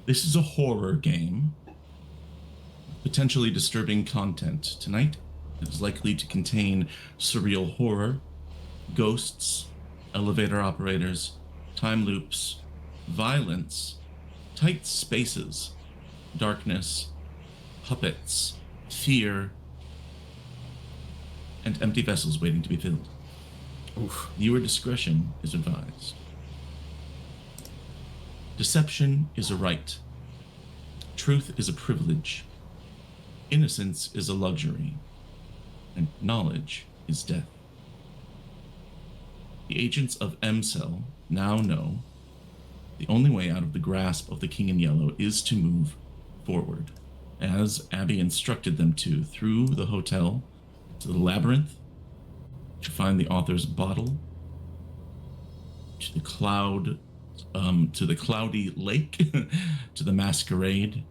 This is a horror game. Potentially disturbing content. Tonight, it is likely to contain surreal horror, ghosts, elevator operators, time loops, violence, tight spaces, darkness, puppets, fear, and empty vessels waiting to be filled. Oof. Viewer discretion is advised. Deception is a right. Truth is a privilege. Innocence is a luxury. And knowledge is death. The agents of M-Cell now know the only way out of the grasp of the King in Yellow is to move forward, as Abby instructed them to, through the hotel, to the labyrinth, to find the author's bottle, to the cloudy lake, to the masquerade,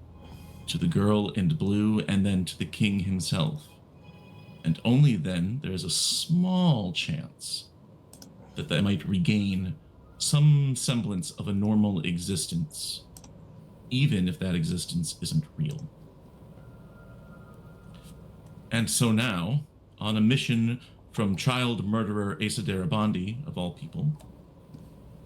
to the girl in blue, and then to the king himself. And only then there is a small chance that they might regain some semblance of a normal existence, even if that existence isn't real. And so now, on a mission from child murderer Asa Darabandi, of all people,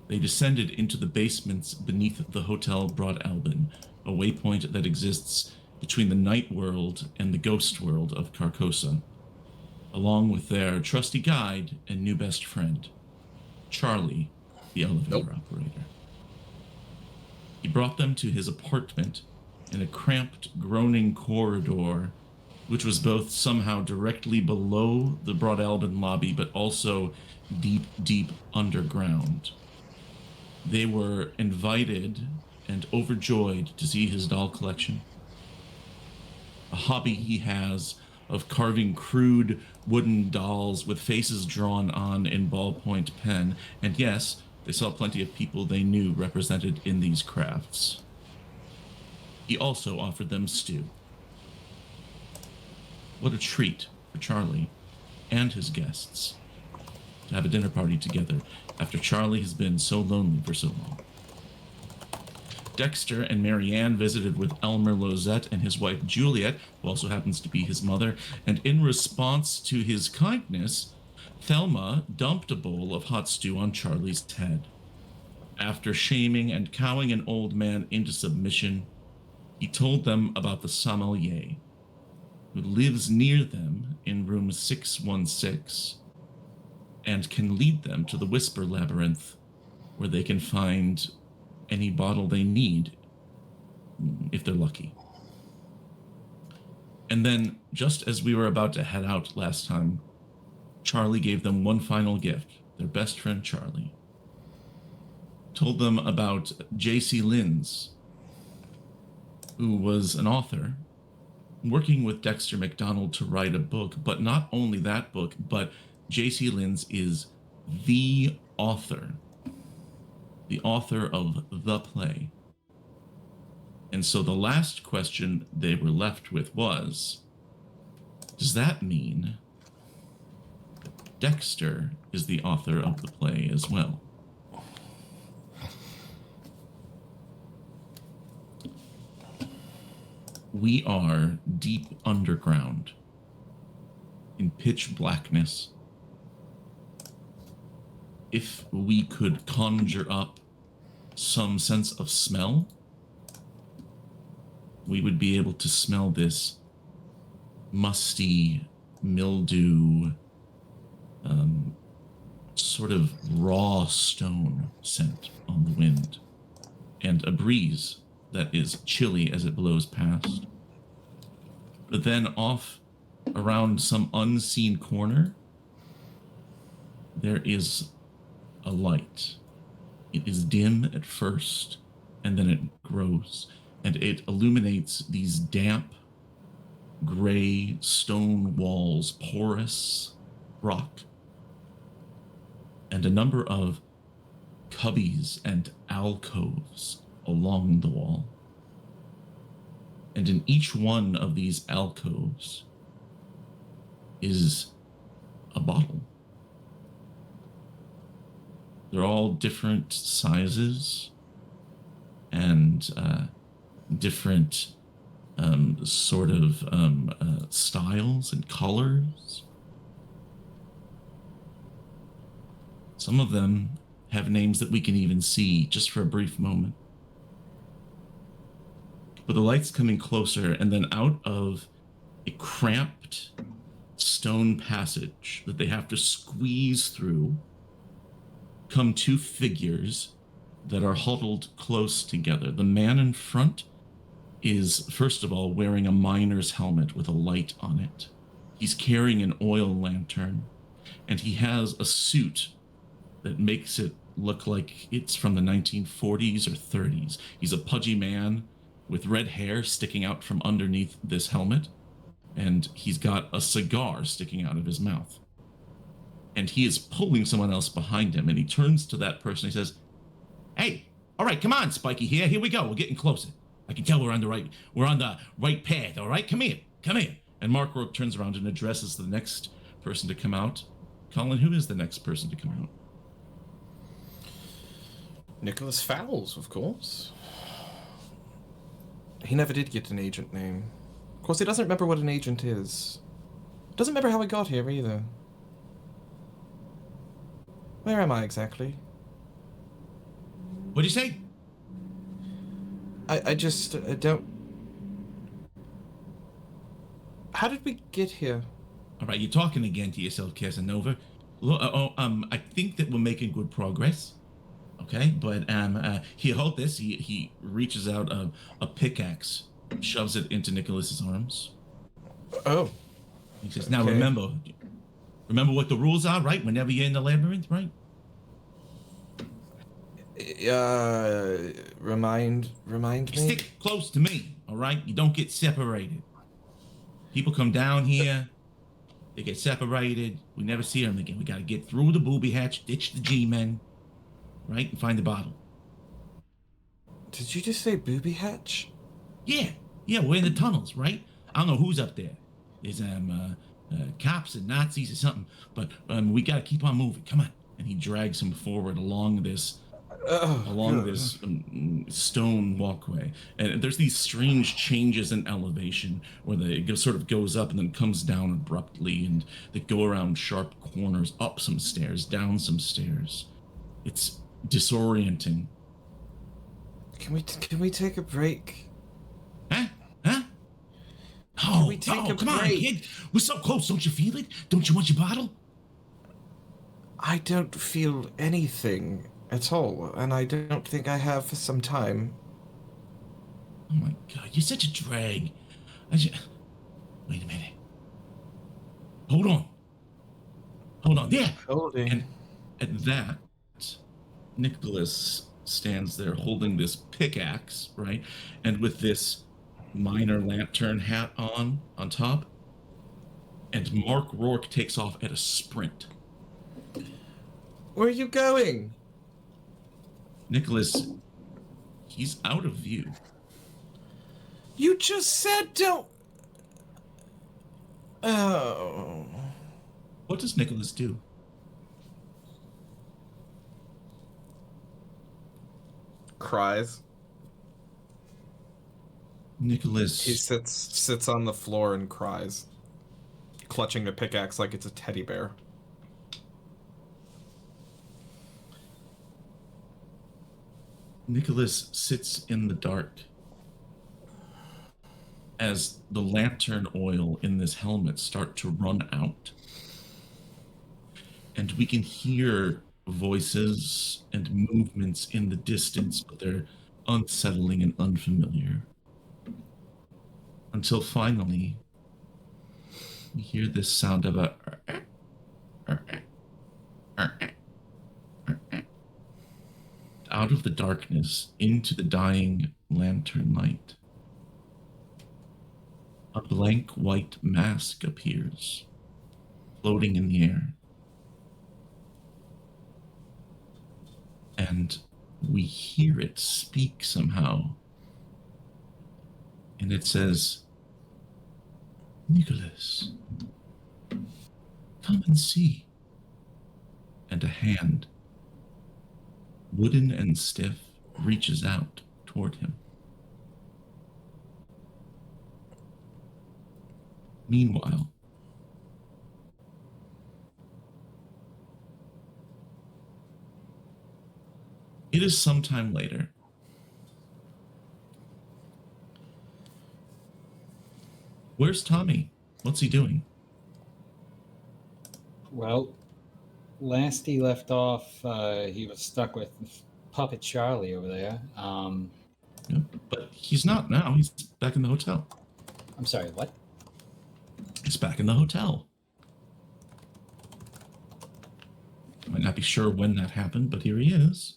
they descended into the basements beneath the Hotel Broad Albin, a waypoint that exists between the night world and the ghost world of Carcosa, along with their trusty guide and new best friend, Charlie, the elevator operator. He brought them to his apartment in a cramped, groaning corridor, which was both somehow directly below the Broad Albin lobby, but also deep, deep underground. They were invited and overjoyed to see his doll collection, a hobby he has of carving crude wooden dolls with faces drawn on in ballpoint pen. And yes, they saw plenty of people they knew represented in these crafts. He also offered them stew. What a treat for Charlie and his guests to have a dinner party together after Charlie has been so lonely for so long. Dexter and Marianne visited with Elmer Lozette and his wife Juliet, who also happens to be his mother, and in response to his kindness, Thelma dumped a bowl of hot stew on Charlie's head. After shaming and cowing an old man into submission, he told them about the sommelier, who lives near them in room 616, and can lead them to the Whisper Labyrinth, where they can find any bottle they need, if they're lucky. And then, just as we were about to head out last time, Charlie gave them one final gift, their best friend Charlie. Told them about J.C. Linz, who was an author, working with Dexter McDonald to write a book, but not only that book, but J.C. Linz is the author of the play. And so the last question they were left with was, does that mean Dexter is the author of the play as well? We are deep underground, in pitch blackness. If we could conjure up some sense of smell, we would be able to smell this musty, mildew, sort of raw stone scent on the wind, and a breeze that is chilly as it blows past. But then off around some unseen corner, there is a light. It is dim at first, and then it grows, and it illuminates these damp, gray stone walls, porous rock, and a number of cubbies and alcoves along the wall. And in each one of these alcoves is a bottle. They're all different sizes and different sort of styles and colors. Some of them have names that we can even see just for a brief moment. But the light's coming closer, and then out of a cramped stone passage that they have to squeeze through come two figures that are huddled close together. The man in front is, first of all, wearing a miner's helmet with a light on it. He's carrying an oil lantern, and he has a suit that makes it look like it's from the 1940s or 30s. He's a pudgy man with red hair sticking out from underneath this helmet, and he's got a cigar sticking out of his mouth. And he is pulling someone else behind him, and he turns to that person. He says, "Hey, all right, come on, Spiky here we go. We're getting closer. I can tell we're on the right path, all right? Come here. And Mark Rourke turns around and addresses the next person to come out. Colin, who is the next person to come out? Nicholas Fowles, of course. He never did get an agent name. Of course, he doesn't remember what an agent is. Doesn't remember how he got here, either. Where am I, exactly? What'd you say? I don't... How did we get here? All right, you're talking again to yourself, Casanova. I think that we're making good progress. Okay, but here, hold this. He reaches out a pickaxe, shoves it into Nicholas's arms. Oh. He says, "Now remember what the rules are, right? Whenever you're in the labyrinth, right?" Remind me? Stick close to me, all right? You don't get separated. People come down here, they get separated. We never see them again. We got to get through the booby hatch, ditch the G-men, right, and find the bottle. Did you just say booby hatch? Yeah, we're in the tunnels, right? I don't know who's up there. There's cops and Nazis or something, but we got to keep on moving. Come on. And he drags him forward along this stone walkway, and there's these strange changes in elevation where it sort of goes up and then comes down abruptly, and they go around sharp corners, up some stairs, down some stairs. It's disorienting. Can we take a break? Huh? Can we take a come on, break? kid. We're so close. Don't you feel it? Don't you want your bottle? I don't feel anything at all, and I don't think I have for some time. Oh my God, you're such a drag. Wait a minute. Hold on. There. Holding. And at that, Nicholas stands there holding this pickaxe, right? And with this miner lantern hat on top. And Mark Rourke takes off at a sprint. Where are you going? Nicholas, he's out of view. You just said don't... Oh... What does Nicholas do? Cries. Nicholas... He sits on the floor and cries, clutching the pickaxe like it's a teddy bear. Nicholas sits in the dark as the lantern oil in this helmet start to run out. And we can hear voices and movements in the distance, but they're unsettling and unfamiliar. Until finally, we hear this sound of a... Out of the darkness, into the dying lantern light, a blank white mask appears, floating in the air. And we hear it speak somehow. And it says, "Nicholas, come and see." And a hand, wooden and stiff, reaches out toward him. Meanwhile, it is sometime later. Where's Tommy? What's he doing? Well, last he left off, he was stuck with Puppet Charlie over there. Yeah, but he's not now. He's back in the hotel. I'm sorry, what? He's back in the hotel. I might not be sure when that happened, but here he is.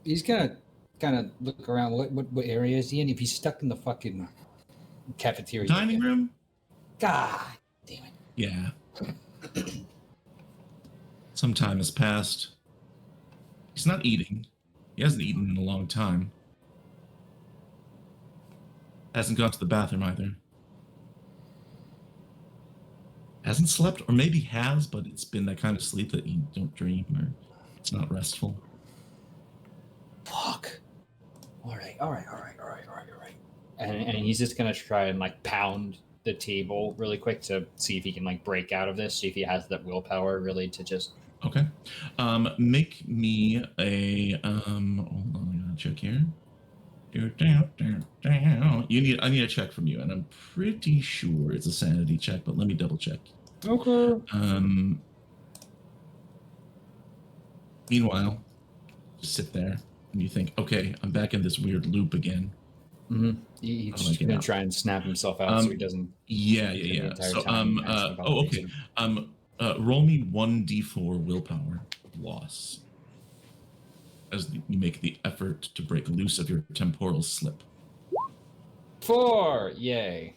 He's gonna kind of look around. What area is he in? If he's stuck in the fucking cafeteria, Dining room? God damn it! Yeah. Some time has passed. He's not eating. He hasn't eaten in a long time. Hasn't gone to the bathroom either. Hasn't slept, or maybe has, but it's been that kind of sleep that you don't dream, or it's not restful. Fuck. All right. And he's just gonna try and like pound the table really quick to see if he can like break out of this. See if he has that willpower really to just. Okay. Make me a hold on, I gotta check here. I need a check from you, and I'm pretty sure it's a sanity check, but let me double check. Okay. Meanwhile, just sit there and you think, okay, I'm back in this weird loop again. Mm-hmm. He's just gonna try and snap himself out so he doesn't. Yeah. So okay. Roll me 1d4 willpower loss as you make the effort to break loose of your temporal slip. 4, yay.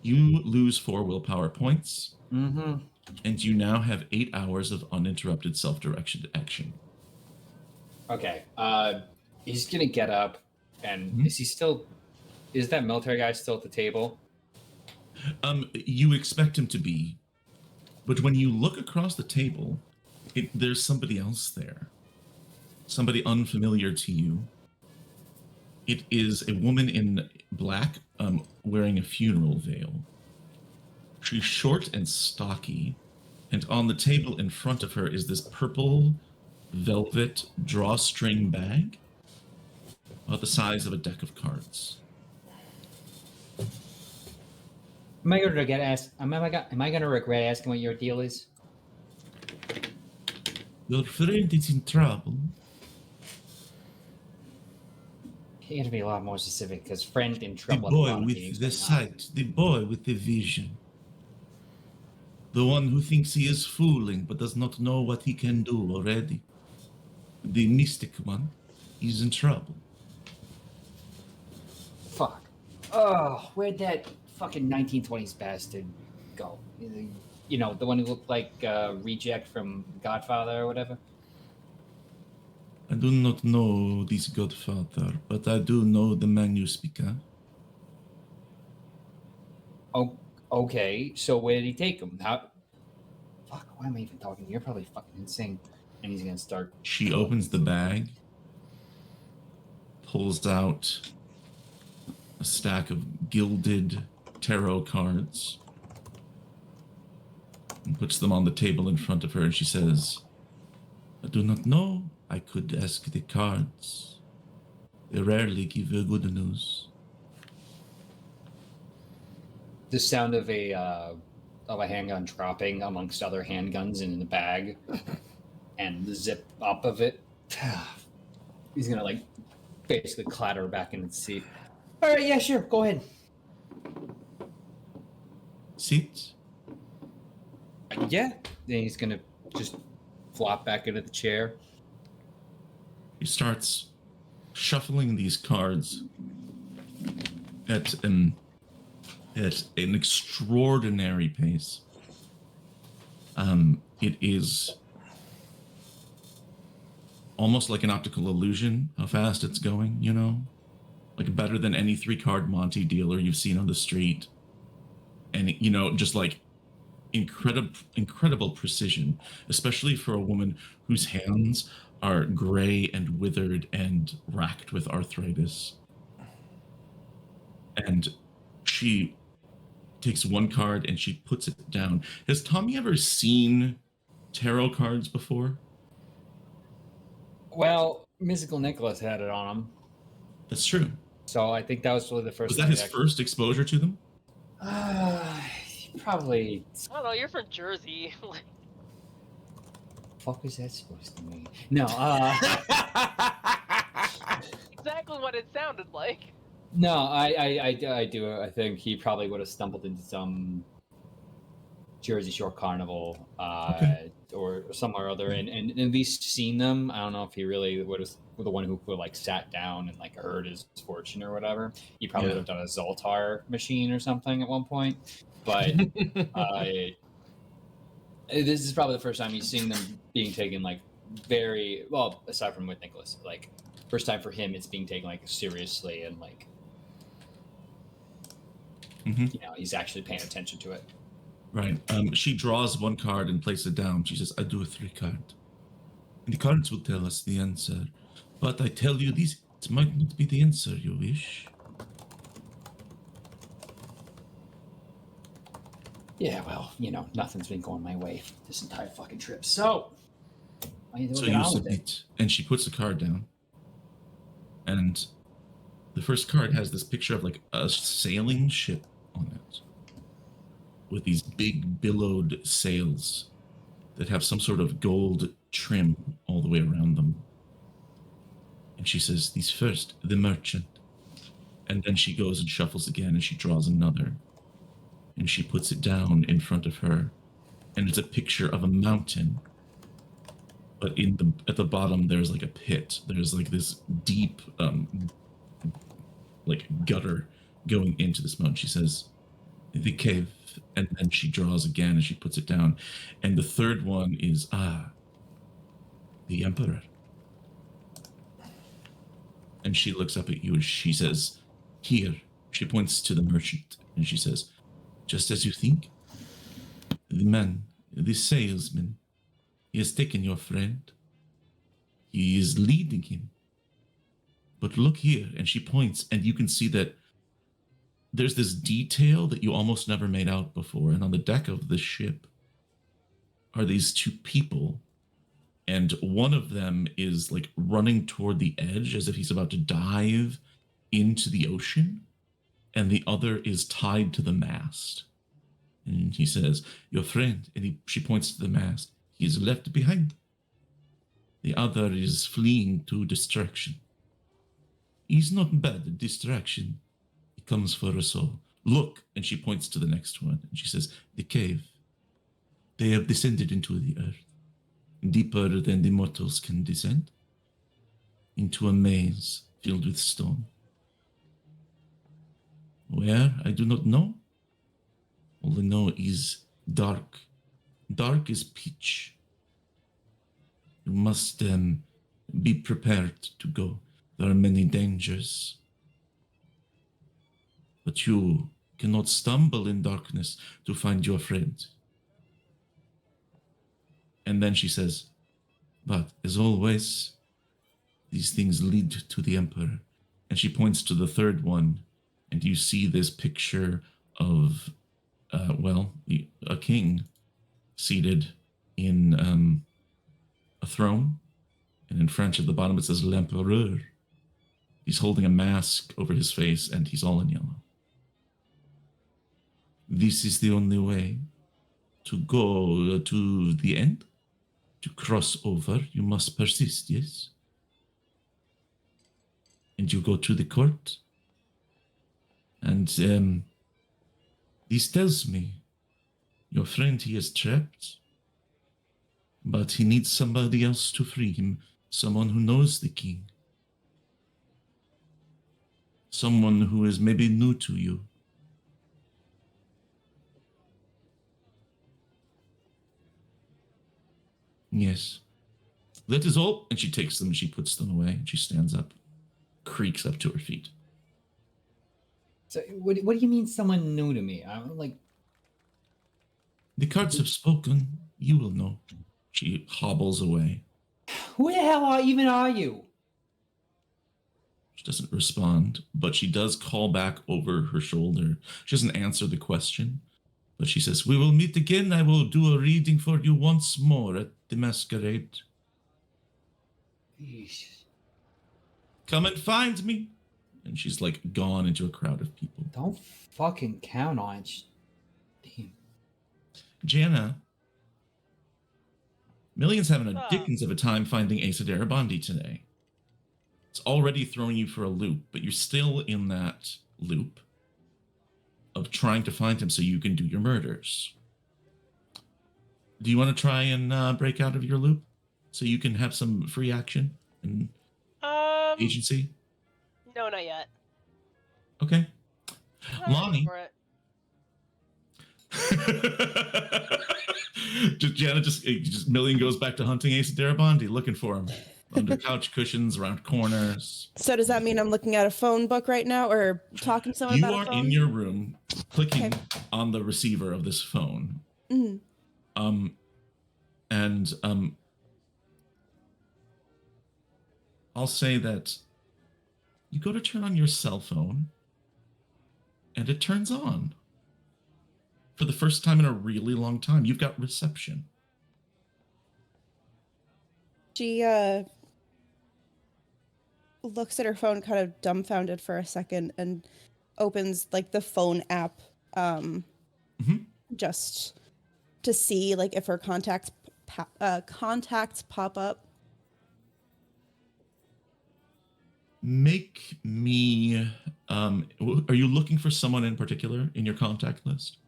You lose 4 willpower points. Mm-hmm. And you now have 8 hours of uninterrupted self-directed action. Okay. He's gonna get up, and is that military guy still at the table? You expect him to be, but when you look across the table, there's somebody else there. Somebody unfamiliar to you. It is a woman in black, wearing a funeral veil. She's short and stocky, and on the table in front of her is this purple velvet drawstring bag about the size of a deck of cards. Am I gonna regret asking what your deal is? Your friend is in trouble. You gotta be a lot more specific, because friend in The trouble. boy with the sight, the boy with the vision. The one who thinks he is fooling but does not know what he can do already. The mystic one, he's in trouble. Fuck. Oh, where'd that fucking 1920s bastard go? You know, the one who looked like Reject from Godfather or whatever? I do not know this Godfather, but I do know the man you speak of. Oh, okay. So where did he take him? How? Fuck. Why am I even talking? You're probably fucking insane. And he's gonna start. She opens the bag, pulls out a stack of gilded tarot cards, and puts them on the table in front of her, and she says, I do not know. I could ask the cards. They rarely give good news. The sound of a handgun dropping amongst other handguns in the bag, and the zip up of it. He's gonna like basically clatter back in his seat. All right, yeah, sure, go ahead. Sit. Yeah. Then he's gonna just flop back into the chair. He starts shuffling these cards at an extraordinary pace. It is almost like an optical illusion how fast it's going, you know? Like better than any 3-card Monte dealer you've seen on the street. And, you know, just like incredible precision, especially for a woman whose hands are gray and withered and racked with arthritis. And she takes one card and she puts it down. Has Tommy ever seen tarot cards before? Well, Mystical Nicholas had it on him, That's true. so I think that was really the first. Was that his first exposure to them? Probably. I don't know. You're from Jersey. Fuck is that supposed to mean? No. Exactly what it sounded like. No, I do. I think he probably would have stumbled into some Jersey Shore carnival, Okay. or somewhere or other, and at least seen them. I don't know if he really would have the one who like sat down and like heard his fortune or whatever. He probably Yeah. would have done a Zoltar machine or something at one point. But this is probably the first time he's seeing them being taken like very well, aside from with Nicholas. Like first time for him, it's being taken like seriously and like he's actually paying attention to it. Right. She draws one card and places it down. She says, I do a 3 card. And the cards will tell us the answer. But I tell you, it might not be the answer you wish. Yeah, well, nothing's been going my way this entire fucking trip. So, So you submit. And she puts the card down. And the first card has this picture of like a sailing ship on it, with these big billowed sails that have some sort of gold trim all the way around them. And she says, these first, the merchant. And then she goes and shuffles again and she draws another. And she puts it down in front of her. And it's a picture of a mountain. But at the bottom, there's like a pit. There's like this deep, like gutter going into this mountain. She says, the cave. And then she draws again and she puts it down. And the third one is, the emperor. And she looks up at you and she says, here. She points to the merchant and she says, just as you think, the man, the salesman, he has taken your friend. He is leading him. But look here. And she points and you can see that there's this detail that you almost never made out before. And on the deck of the ship are these 2 people. And one of them is like running toward the edge as if he's about to dive into the ocean. And the other is tied to the mast. And he says, your friend, and she points to the mast, he is left behind. The other is fleeing to distraction. He's not bad at distraction. He comes for us all. Look, and she points to the next one. And she says, the cave. They have descended into the earth, deeper than the mortals can descend, into a maze filled with stone. Where? I do not know. All I know is dark. Dark as pitch. You must be prepared to go. There are many dangers. But you cannot stumble in darkness to find your friend. And then she says, but as always, these things lead to the emperor. And she points to the third one. And you see this picture of, a king seated in a throne. And in French at the bottom it says l'empereur. He's holding a mask over his face and he's all in yellow. This is the only way to go to the end. To cross over, you must persist, yes? And you go to the court. And this tells me your friend he is trapped, but he needs somebody else to free him, someone who knows the king, someone who is maybe new to you. Yes. That is all. And she takes them, she puts them away, and she stands up, creaks up to her feet. So what do you mean someone new to me? I'm like... The cards have spoken. You will know. She hobbles away. Who the hell are you? She doesn't respond, but she does call back over her shoulder. She doesn't answer the question, but she says, "We will meet again. I will do a reading for you once more at the masquerade. Yeesh. Come and find me." And she's like gone into a crowd of people. Don't fucking count on it. Damn. Jana, Million's having a Ah. dickens of a time finding Asa Darabandi today. It's already throwing you for a loop, but you're still in that loop of trying to find him so you can do your murders. Do you want to try and break out of your loop so you can have some free action and agency? No, not yet. Okay. I'm not ready Lonnie. for it. Jana just Million goes back to hunting Asa Darabandi, looking for him under couch cushions, around corners. So does that mean I'm looking at a phone book right now, or talking to someone You about are a phone? in your room, clicking Okay. on the receiver of this phone. Mhm. I'll say that you go to turn on your cell phone, and it turns on. For the first time in a really long time, you've got reception. She looks at her phone kind of dumbfounded for a second and opens like the phone app just to see like if her contacts pop up. Make me are you looking for someone in particular in your contact list?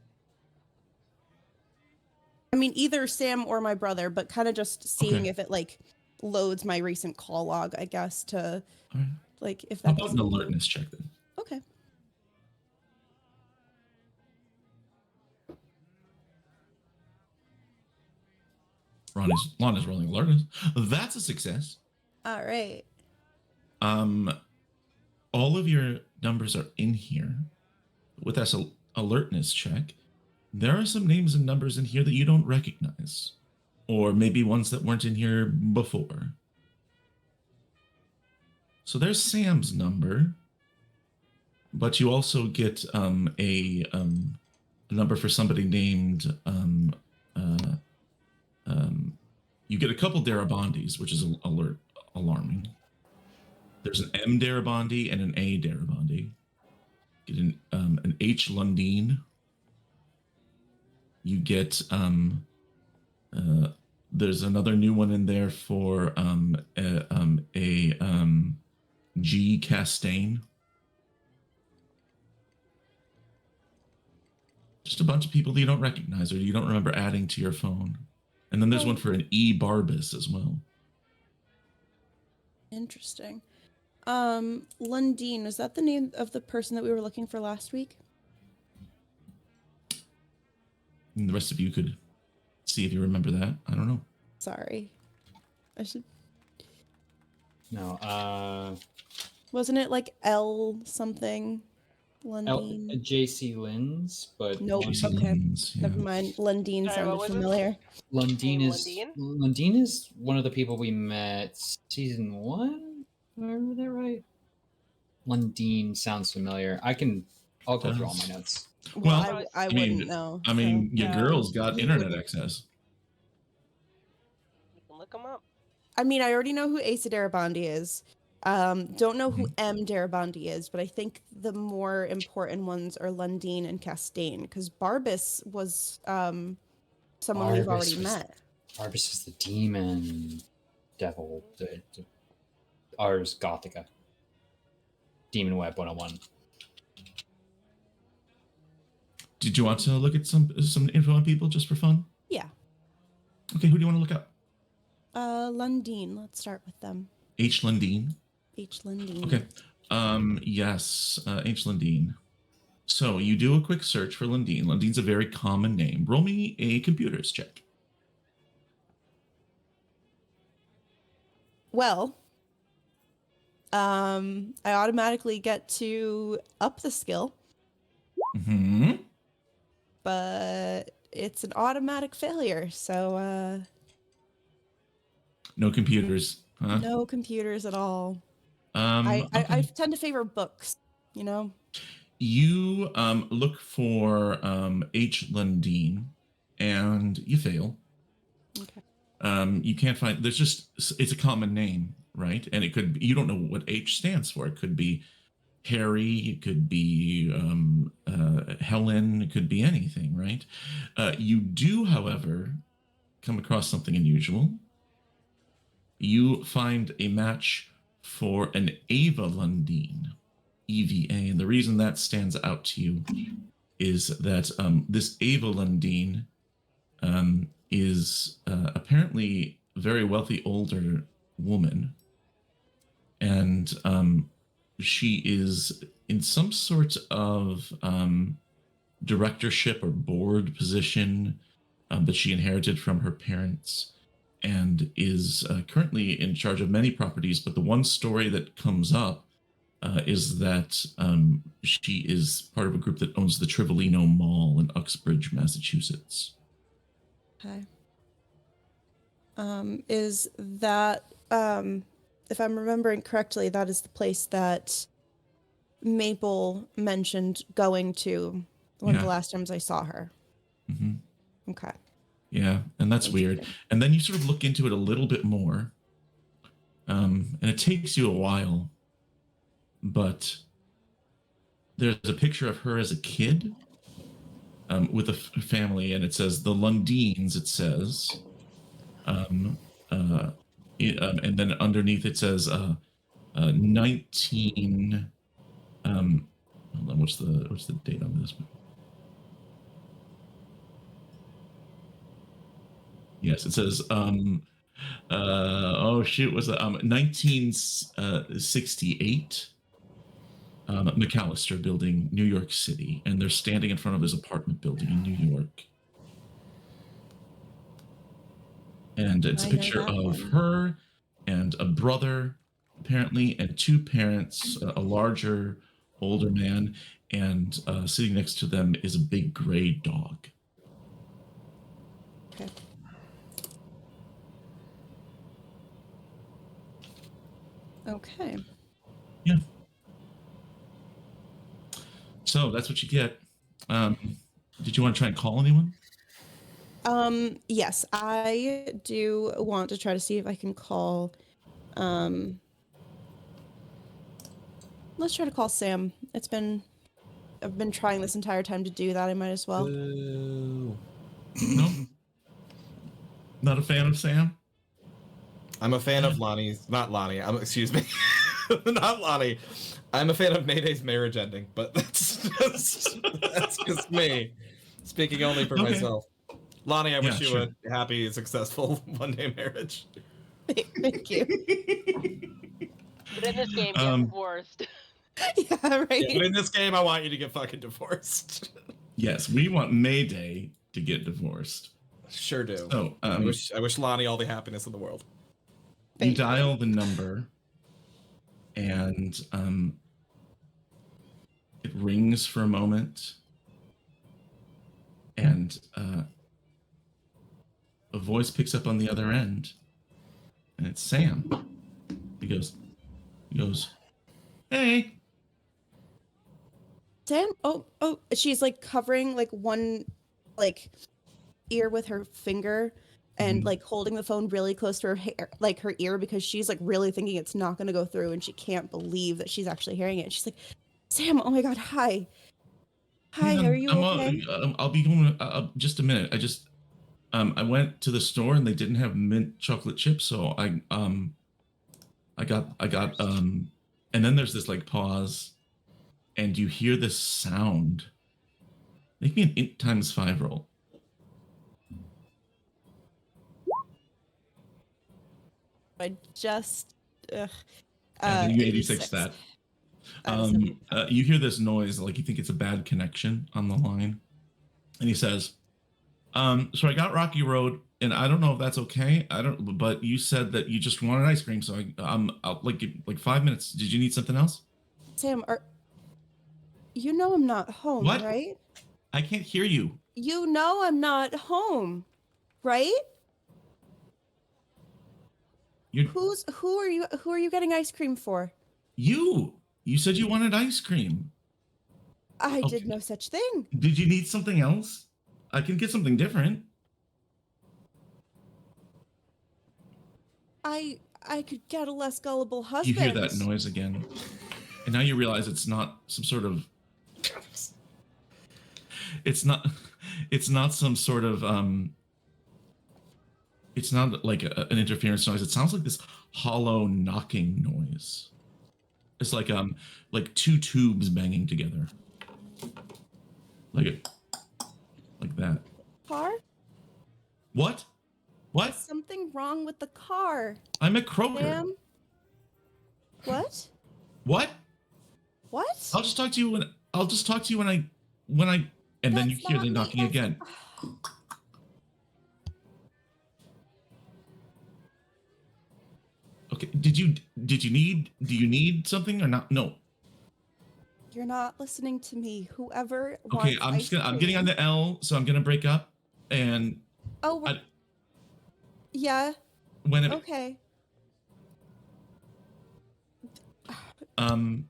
I mean, either Sam or my brother, but kind of just seeing Okay. if it like loads my recent call log, I guess, to All right. like if How that about an alertness check then? Okay. Lana's rolling alertness. That's a success. All right. All of your numbers are in here. With this alertness check, there are some names and numbers in here that you don't recognize, or maybe ones that weren't in here before. So there's Sam's number, but you also get a number for somebody named. You get a couple Darabandis, which is alarming. There's an M Darabandi and an A Darabandi. Get an H Lundeen. You get there's another new one in there for G Castaigne. Just a bunch of people that you don't recognize or you don't remember adding to your phone. And then there's one for an E Barbus as well. Interesting. Lundeen, is that the name of the person that we were looking for last week? And the rest of you could see if you remember that. I don't know. Sorry. I should. No, Wasn't it like L something? Lundeen. JC Lynn's, but Nope. JC Okay. Lynn's, yeah. Never mind. Lundeen Sorry, what sounded was it? familiar. Lundeen Name is Lundeen? Lundeen is one of the people we met season 1. Do I remember that right? Lundeen sounds familiar. I'll go through all my notes. Well, I mean, wouldn't know. I mean, your Yeah. girl's got We internet wouldn't. access. You can look them up. I mean, I already know who Asa Darabandi is. Don't know who M Darabandi is, but I think the more important ones are Lundeen and Castaigne, because Barbus was someone we've already met. Barbus is the demon devil. Ars Gothica. Demon Web 101. Did you want to look at some info on people just for fun? Yeah. Okay, who do you want to look up? Lundeen. Let's start with them. H. Lundeen. H. Lundeen. Okay. Yes, H. Lundeen. So you do a quick search for Lundeen. Lundeen's a very common name. Roll me a computers check. Well, I automatically get to up the skill, Mm-hmm. but it's an automatic failure. So No computers, huh? no computers at all. I Okay. tend to favor books, you know? You look for H. Lundeen, and you fail. Okay. You can't find. There's just it's a common name, right? And it could. You don't know what H stands for. It could be Harry. It could be Helen. It could be anything, right? You do, however, come across something unusual. You find a match for an Ava Lundeen, EVA, and the reason that stands out to you is that this Ava Lundeen is apparently a very wealthy older woman, and she is in some sort of directorship or board position that she inherited from her parents, and is currently in charge of many properties. But the one story that comes up is that she is part of a group that owns the Trivolino Mall in Uxbridge, Massachusetts. Okay. Is that, if I'm remembering correctly, that is the place that Maple mentioned going to one of the Yeah. last times I saw her. Hmm. Okay. Yeah, and that's weird. Interesting. And then you sort of look into it a little bit more, and it takes you a while, but there's a picture of her as a kid with a family, and it says the Lundeens. It says, um, and then underneath it says 19. Hold on, what's the date on this one? Yes, it says oh shoot, was it 1968 McAllister Building, New York City, and they're standing in front of his apartment building in New York. And it's a I know picture that of one. her and a brother, apparently, and two parents, a larger, older man, and sitting next to them is a big gray dog. Okay. Okay. Yeah. So that's what you get. Did you want to try and call anyone? Yes, I do want to try to see if I can call, let's try to call Sam. I've been trying this entire time to do that. I might as well. Boo. No? Not a fan of Sam? I'm a fan of Lonnie's. Not Lonnie. Excuse me. Not Lonnie. I'm a fan of Mayday's marriage ending, but that's just me. Speaking only for Okay. myself. Lonnie, I Yeah, wish you sure. a happy, successful one-day marriage. Thank you. But in this game, get Um, divorced. Yeah, right. Yeah, but in this game, I want you to get fucking divorced. Yes, we want Mayday to get divorced. Sure do. So I wish Lonnie all the happiness in the world. you Thank dial the number, and it rings for a moment, and a voice picks up on the other end, and it's Sam. He goes, "Hey." Sam? Oh, she's like covering like one like ear with her finger and Mhm. like holding the phone really close to her hair, like her ear, because she's like really thinking it's not going to go through, and she can't believe that she's actually hearing it. She's like, "Sam, oh my God, hi. Hi, Hang are on, you okay?" I'll be going just a minute. I went to the store and they didn't have mint chocolate chips, so I got and then there's this like pause, and you hear this sound. Make me an int times 5 roll. I just, ugh, Yeah, you 86 86. that. Out of 75. You hear this noise, like you think it's a bad connection on the line, and he says, "So I got Rocky Road, and I don't know if that's okay. I don't, but you said that you just wanted ice cream, so I'll like 5 minutes. Did you need something else? Sam, you know I'm not home, What? right? I can't hear you. You know I'm not home, right? You Who are you getting ice cream for? You said you wanted ice cream. I Okay. did no such thing. Did you need something else? I can get something different. I could get a less gullible husband. You hear that noise again. And now you realize it's not some sort of it's not some sort of it's not like an interference noise. It sounds like this hollow knocking noise. It's like two tubes banging together. Like that. Car? What? What? Something wrong with the car. I'm at Kroger. Sam? What? What? What? I'll just talk to you when I and then you That's hear not the me, knocking that's- again. Okay. Do you need something or not? No. You're not listening to me. Whoever Okay, wants I'm getting on the L, so I'm gonna break up and Oh, yeah. when it Okay. um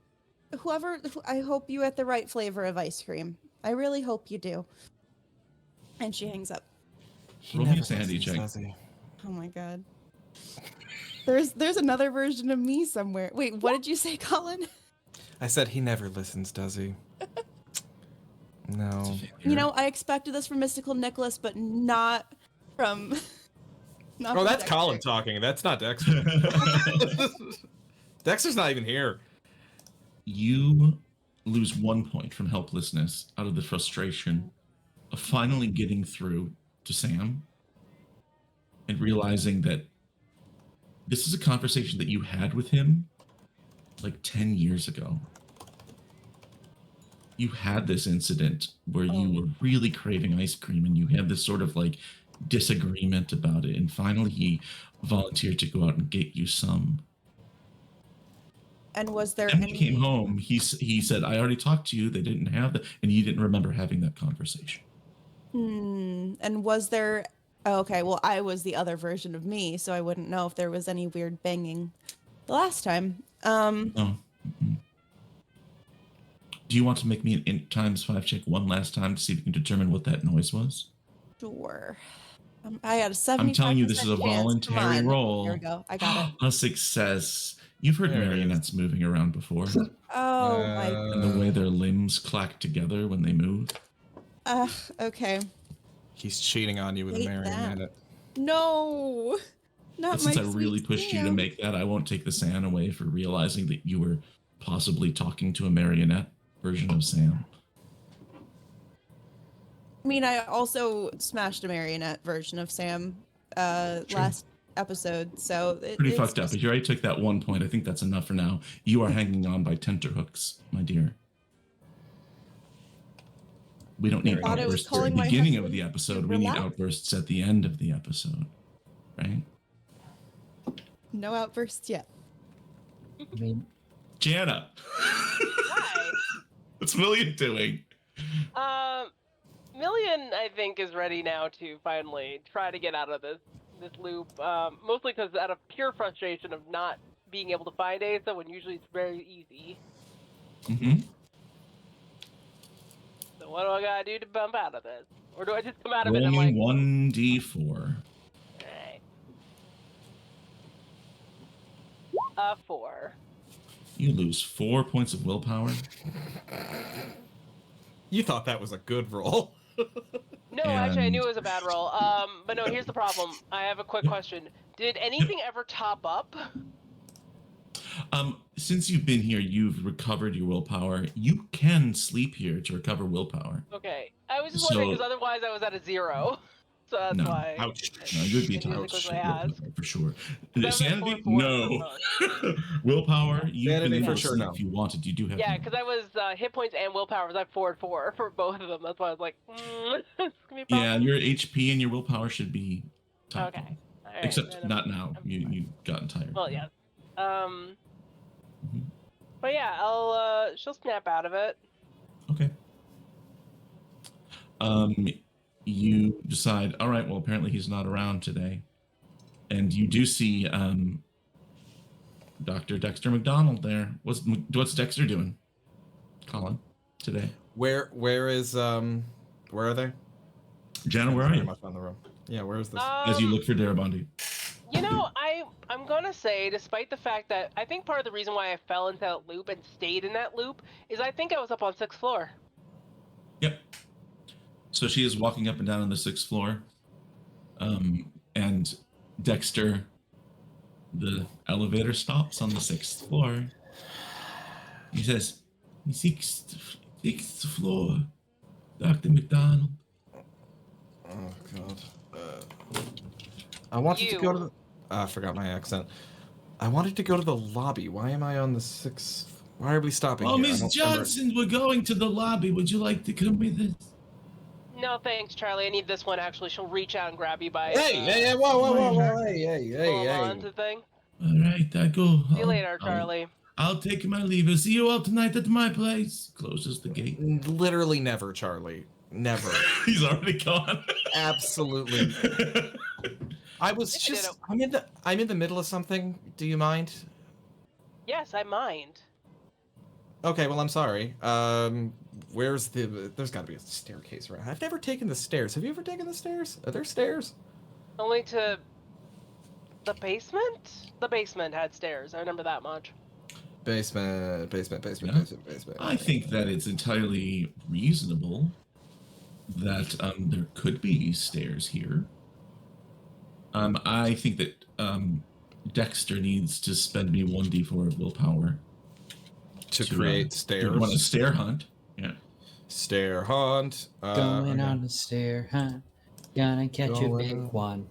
I hope you get the right flavor of ice cream. I really hope you do. And she hangs up. roll me a sanity check. Oh my god. There's another version of me somewhere. Wait, what did you say, Colin? I said he never listens, does he? No. You know, I expected this from Mystical Nicholas, but not from. Not Oh, from that's Dexter. Colin talking. That's not Dexter. Dexter's not even here. You lose 1 point from helplessness out of the frustration of finally getting through to Sam and realizing that this is a conversation that you had with him like 10 years ago. You had this incident where you were really craving ice cream and you had this sort of like disagreement about it. And finally he volunteered to go out and get you some. And was there And when any? he came home, he said, I already talked to you. They didn't have that. And you didn't remember having that conversation. And was there? Oh, okay, well, I was the other version of me, so I wouldn't know if there was any weird banging the last time. Oh. Mm-mm. Do you want to make me an int times 5 check one last time to see if you can determine what that noise was? Sure. I had a 75% I'm telling you, this is a chance. Come voluntary on. roll. Here we go. I got it. A success. You've heard There it is. marionettes moving around before. Oh my. And the way their limbs clack together when they move. Okay. He's cheating on you with Hate a marionette. No. Not And since my I really sweet pushed you to Sam. make that, I won't take the Sam away for realizing that you were possibly talking to a marionette version of Sam. I mean, I also smashed a marionette version of Sam last episode, so Pretty fucked up. But you already took that 1 point. I think that's enough for now. You are hanging on by tenterhooks, my dear. We don't need Thought it was outbursts at calling the my beginning of husband the episode. to We need relax. outbursts at the end of the episode, right? No outbursts yet. I mean, Jana, Hi. what's Million doing? Million, I think, is ready now to finally try to get out of this loop. Mostly because out of pure frustration of not being able to find Asa when usually it's very easy. Mm-hmm. So what do I gotta do to bump out of this? Or do I just come out of Roll it and me like, 1d4. alright. 4. You lose 4 points of willpower. You thought that was a good roll. No, actually, I And- knew it was a bad roll. But no, here's the problem. I have a quick question. Did anything ever top up? Since you've been here, you've recovered your willpower. You can sleep here to recover willpower. Okay. I was just wondering, So- because otherwise I was at a 0. So that's No. why. Ouch. No, you'd be Can you tired quickly ask? for sure. That was at Sanity? 4-4 No. Willpower? You've Sanity been able for to sure, sleep no. if you wanted. You do have. Yeah, no. because I was hit points and willpower was at 4 and 4 for both of them. That's why I was like, it's gonna be a Yeah, problem. your HP and your willpower should be top. Okay. All right, Except then not now. I'm You've gotten tired. Well, yes. Mhm. But yeah, she'll snap out of it. Okay. You decide, all right, well, apparently he's not around today. And you do see Dr. Dexter McDonald there. What's Dexter doing, Colin, today? Where are they? Jenna, I'm where are very you? much on the room. Yeah, where is this? As you look for Darabandi. You know, I'm gonna say, despite the fact that I think part of the reason why I fell into that loop and stayed in that loop is I think I was up on 6th floor. Yep. So she is walking up and down on the 6th floor. And Dexter, the elevator stops on the 6th floor. He says, sixth floor, Dr. McDonald. Oh God. I wanted to go to the. I forgot my accent. I wanted to go to the lobby. Why am I on the 6th? Why are we stopping Oh, here? I Miss don't remember. Johnson, we're going to the lobby. Would you like to come with us? No thanks, Charlie. I need this one actually. She'll reach out and grab you by Hey, whoa, hey, pull him on to thing. All right, I go. See you later, Charlie. I'll take my leave. I'll see you all tonight at my place. Closes the gate. Literally never, Charlie. Never. He's already gone. Absolutely. I was If you just. I'm in the middle of something. Do you mind? Yes, I mind. Okay, well, I'm sorry. Where's the? There's got to be a staircase around. I've never taken the stairs. Have you ever taken the stairs? Are there stairs? Only to the basement? The basement had stairs. I remember that much. Basement. I think that it's entirely reasonable that there could be stairs here. I think that Dexter needs to spend me 1d4 of willpower To create stairs. Want a stair hunt? Yeah. Stair hunt. Going okay. on a stair hunt. Gonna catch a big one.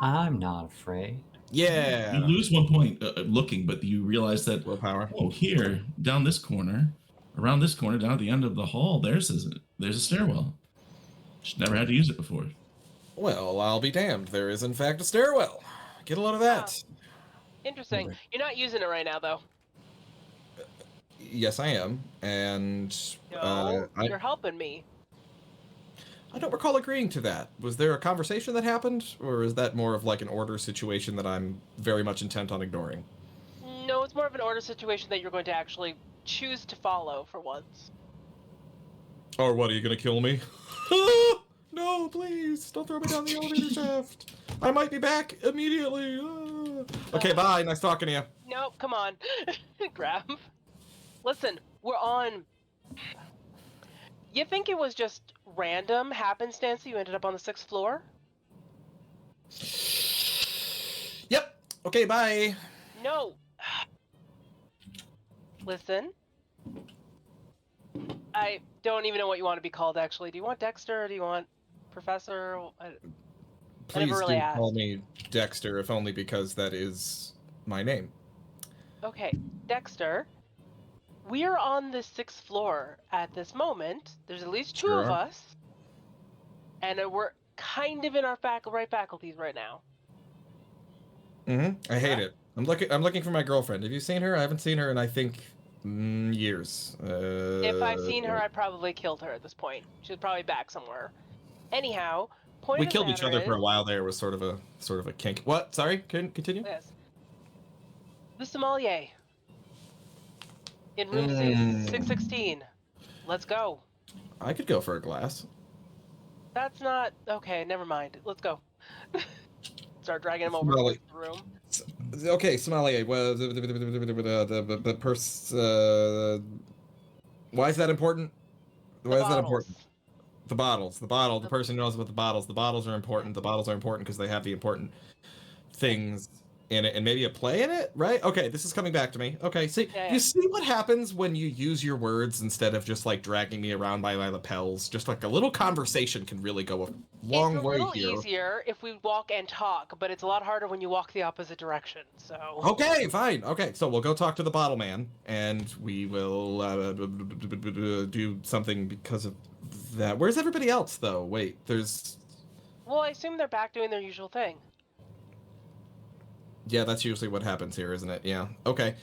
I'm not afraid. Yeah. You lose 1 point looking, but you realize that Willpower. oh, here down this corner, around this corner, down at the end of the hall, there's a stairwell. Just never had to use it before. Well, I'll be damned. There is in fact a stairwell. Get a load of that. Interesting. You're not using it right now, though. Yes, I am. And No, you're helping me. I don't recall agreeing to that. Was there a conversation that happened, or is that more of like an order situation that I'm very much intent on ignoring? No, it's more of an order situation that you're going to actually choose to follow for once. Or what, are you gonna kill me? No, please, don't throw me down the elevator shaft. I might be back immediately. Okay, bye. Nice talking to you. Nope, come on. Grab. Listen, we're on... You think it was just random happenstance that you ended up on the 6th floor? Yep. Okay, bye. No. Listen. I don't even know what you want to be called, actually. Do you want Dexter or do you want Professor? Please never really do asked. call me Dexter, if only because that is my name. Okay, Dexter. We're on the 6th floor at this moment. There's at least two of Sure. us. And we're kind of in our right faculties right now. I hate it. I'm looking for my girlfriend. Have you seen her? I haven't seen her in, I think, years. If I'd seen her, I probably killed her at this point. She's probably back somewhere. Anyhow, point we of killed each matter other for a is- while there. It was sort of a kink. What? Sorry, continue. Yes. The sommelier. In room 616. Let's go. I could go for a glass. That's not... Okay, never mind. Let's go. Start dragging him over Sommelier. to the room. Okay, sommelier. Well, the why is that important? Why is that important? The bottles. The person who knows about the bottles. The bottles are important. The bottles are important because they have the important things in it, and maybe a play in it, right? Okay, this is coming back to me. Okay, see, Yeah. You see what happens when you use your words instead of just like dragging me around by my lapels. Just like a little conversation can really go a long way It's a here. little easier if we walk and talk, but it's a lot harder when you walk the opposite direction, so... Okay, fine. Okay, so we'll go talk to the bottle man, and we will do something because of that. Where's everybody else, though? Wait, there's... Well, I assume they're back doing their usual thing. Yeah, that's usually what happens here, isn't it? Yeah. Okay.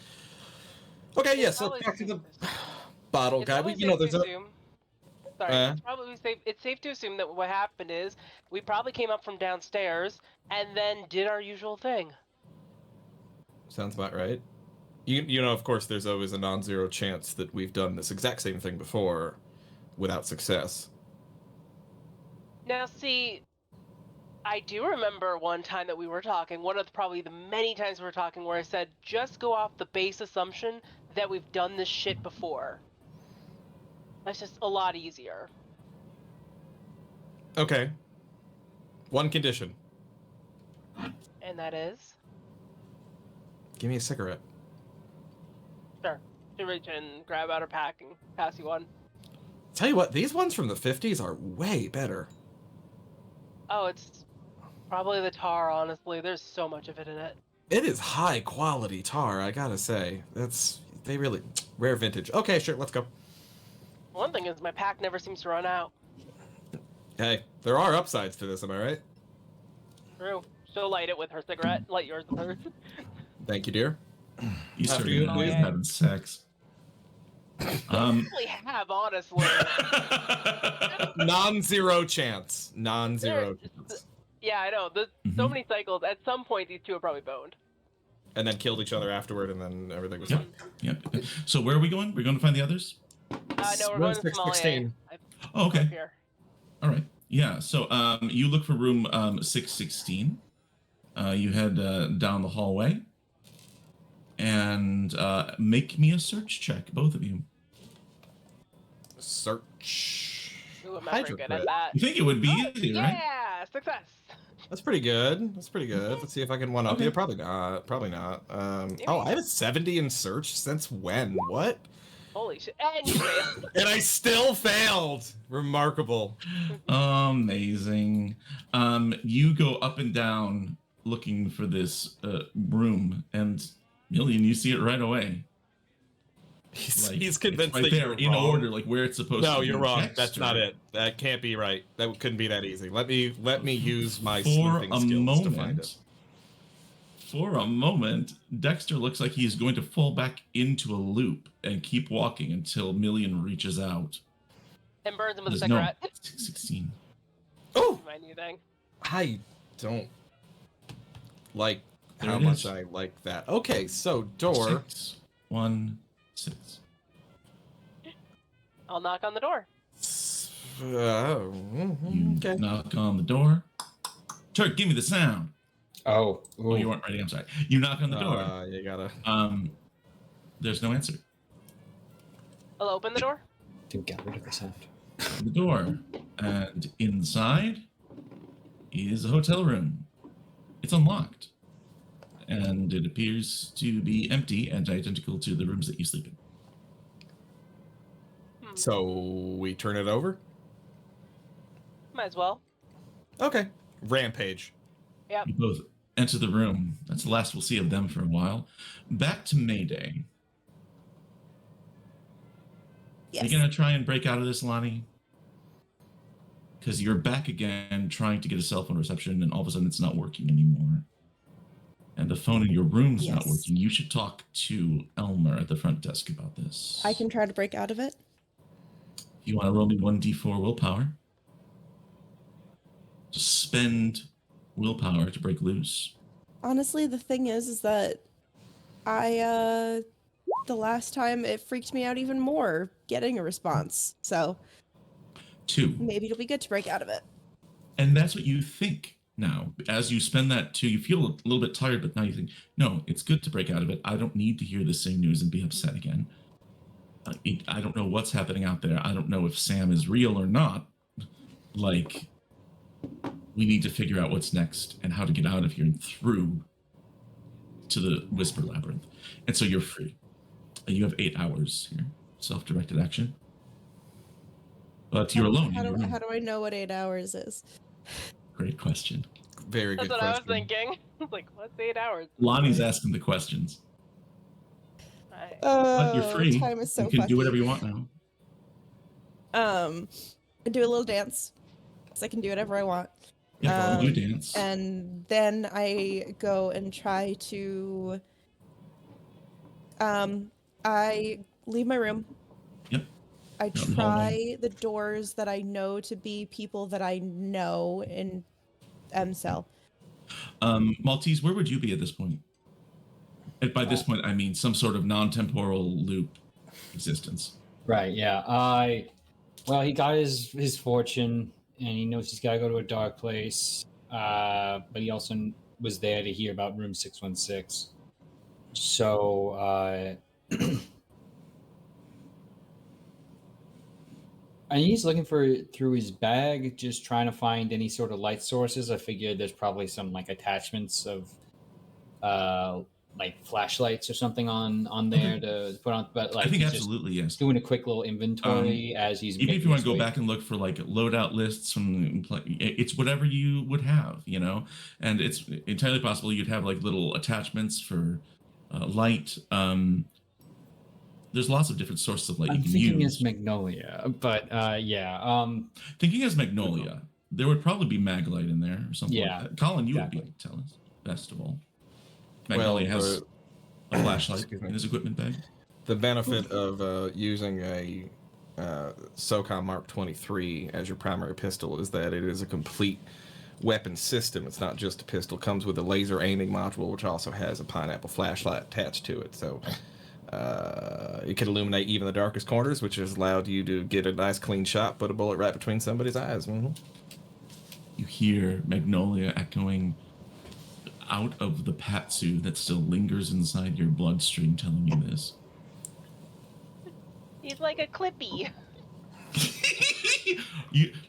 Okay, yes, let's talk to the bottle guy. It's There's a... it's safe to assume that what happened is we probably came up from downstairs and then did our usual thing. Sounds about right. You know, of course, there's always a non-zero chance that we've done this exact same thing before without success. Now, see, I do remember one time that we were talking, one of probably the many times we were talking, where I said, just go off the base assumption that we've done this shit before. That's just a lot easier. Okay. One condition. And that is? Give me a cigarette. Sure. To reach and grab out her pack and pass you one. Tell you what, these ones from the 50s are way better. Oh, it's probably the tar, honestly. There's so much of it in it. It is high quality tar, I gotta say. They really, rare vintage. Okay, sure, let's go. One thing is my pack never seems to run out. Hey, there are upsides to this, am I right? True. She'll light it with her cigarette. Light yours with hers. Thank you, dear. You After started you, out please. having sex. Really have, honestly. Non-zero chance. Non-zero chance. Yeah, I know. There's so many cycles. At some point, these two are probably boned. And then killed each other afterward, and then everything was Yep. fine. Yep. So where are we going? We're going to find the others? No, we're going to 616. Sommelier. Oh, okay. Here. All right. Yeah. So you look for room 616. You head down the hallway. And make me a search check, both of you. Search. Ooh, I'm not very good at that. You think it would be easy, right? Yeah, success. That's pretty good. That's pretty good. Let's see if I can one up Okay. you. Probably not. Probably not. Oh, I have a 70 in search since when? What? Holy shit. And you failed. And I still failed. Remarkable. Amazing. You go up and down looking for this room, and Million, you see it right away. He's convinced it's right that there you're in wrong. order, like where it's supposed to be. No, you're wrong. Dexter, That's not it. That can't be right. That couldn't be that easy. Let me use my For sleuthing a skills to find it. moment, for a moment, Dexter looks like he's going to fall back into a loop and keep walking until Million reaches out. And burns him with a There's no cigarette. 16. Oh, My new thing. I don't like There how it much is. I like that. Okay, so door. 6, 1, 6. I'll knock on the door. You Okay. knock on the door. Turk, give me the sound. Oh, Oh, you weren't ready. I'm sorry. You knock on the door. You gotta. There's no answer. I'll open the door. didn't get rid of the sound. The door, and inside is a hotel room. It's unlocked, and it appears to be empty and identical to the rooms that you sleep in. So we turn it over. Might as well. Okay. Rampage. Yep. You both enter the room. That's the last we'll see of them for a while. Back to Mayday. Yes. You're gonna try and break out of this, Lonnie? Because you're back again trying to get a cell phone reception, and all of a sudden it's not working anymore. And the phone in your room's not Yes. working. You should talk to Elmer at the front desk about this. I can try to break out of it. You want to roll me 1d4 willpower? Just spend willpower to break loose. Honestly, the thing is that I the last time it freaked me out even more getting a response. So 2. maybe it'll be good to break out of it. And that's what you think now. As you spend that 2, you feel a little bit tired, but now you think, no, it's good to break out of it. I don't need to hear the same news and be upset again. I don't know what's happening out there. I don't know if Sam is real or not. Like, we need to figure out what's next and how to get out of here and through to the Whisper Labyrinth. And so you're free. You have 8 hours here. Self-directed action. But you're alone in your room. How do I know what 8 hours is? Great question. Very That's good what question. I was thinking. I was like, what's 8 hours? Lonnie's asking the questions. Right. But you're free. Time is so you can do fucky. whatever you want now. I do a little dance, so I can do whatever I want. Yeah, go do a dance. And then I go and try to. I leave my room. Yep. I Out in the try hallway. the doors that I know to be people that I know in M cell. Maltese, where would you be at this point? And by this point, I mean some sort of non-temporal loop existence. Right, yeah. Well, he got his fortune, and he knows he's got to go to a dark place. But he also was there to hear about Room 616. So, and he's looking through his bag, just trying to find any sort of light sources. I figured there's probably some like attachments of like flashlights or something on there to put on. But like I think he's just absolutely yes. doing a quick little inventory as he's Even if making you want his to go way. back and look for like loadout lists from, it's whatever you would have, and it's entirely possible you'd have like little attachments for light. There's lots of different sources of light I'm you can thinking use. as Magnolia, but yeah. Thinking as Magnolia, there would probably be Maglite in there or something Yeah, like that. Colin, you exactly. would be able to tell us best of all. Magnolia has a flashlight excuse me. in his equipment bag. The benefit of using a SOCOM Mark 23 as your primary pistol is that it is a complete weapon system. It's not just a pistol. It comes with a laser aiming module, which also has a pineapple flashlight attached to it. So it can illuminate even the darkest corners, which has allowed you to get a nice clean shot, put a bullet right between somebody's eyes. Mm-hmm. You hear Magnolia echoing out of the patsu that still lingers inside your bloodstream, telling you this. He's like a Clippy.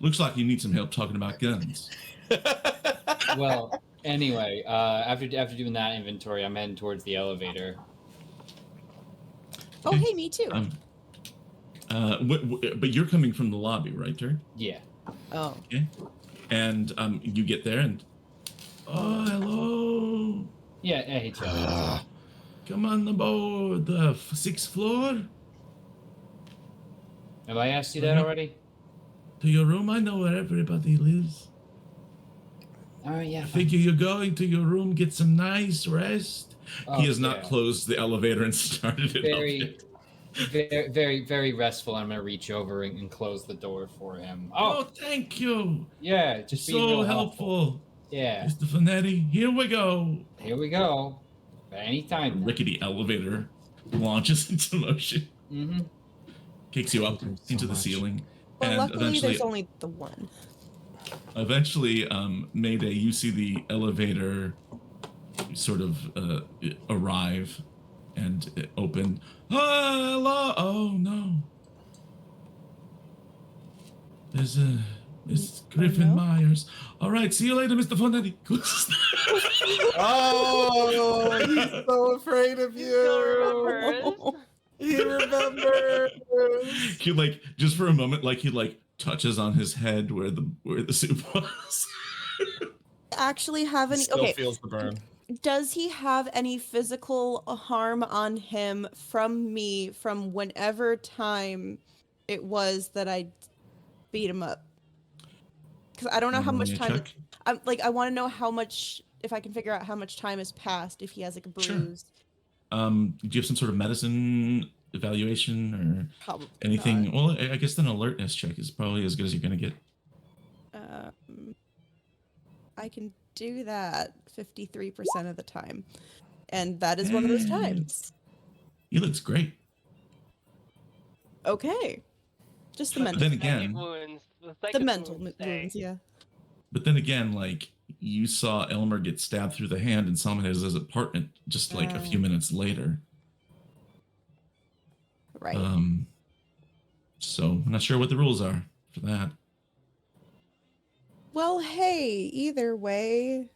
Looks like you need some help talking about guns. Well, anyway, after doing that inventory, I'm heading towards the elevator. Oh, hey, me too. But you're coming from the lobby, right, Turd? Yeah. Oh. Okay. And you get there and hello. Yeah, hey, Charlie. Come on aboard the 6th floor Have I asked you that already? to your room. I know where everybody lives. All right, yeah. I figure you're going to your room, get some nice rest. Oh, He has not yeah. closed the elevator and started it up yet. Very, very, very restful. I'm gonna reach over and close the door for him. Oh, thank you. Yeah, just being So real helpful. Yeah. Mr. Finetti, here we go. Here we go. Anytime. The rickety elevator launches into motion, Mm-hmm. kicks you up Thank you so into the much. ceiling, Well, and luckily there's only the one. eventually, Mayday, you see the elevator sort of arrive and open. Hello! Oh no! There's Griffin no? Myers. All right, see you later, Mr. Fonetti. Oh, he's so afraid of He still you. remembers. He remembers. He like just for a moment, like he like touches on his head where the soup was. Actually have any Still okay. feels the burn. Does he have any physical harm on him from me from whenever time it was that I beat him up? Because I don't know how much Rolling a time. check? I want to know how much. If I can figure out how much time has passed, if he has like a Sure. bruise. Do you have some sort of medicine evaluation or Probably anything? Well, I guess an alertness check is probably as good as you're gonna get. not. I can do that 53% of the time, and that is one of those times. He looks great. Okay, just the But mental. then Psychic again, wounds. The psychic mental wounds say. wounds, yeah. but then again, like you saw Elmer get stabbed through the hand in someone his apartment just like a few minutes later. Right. So I'm not sure what the rules are for that. Well, hey, either way,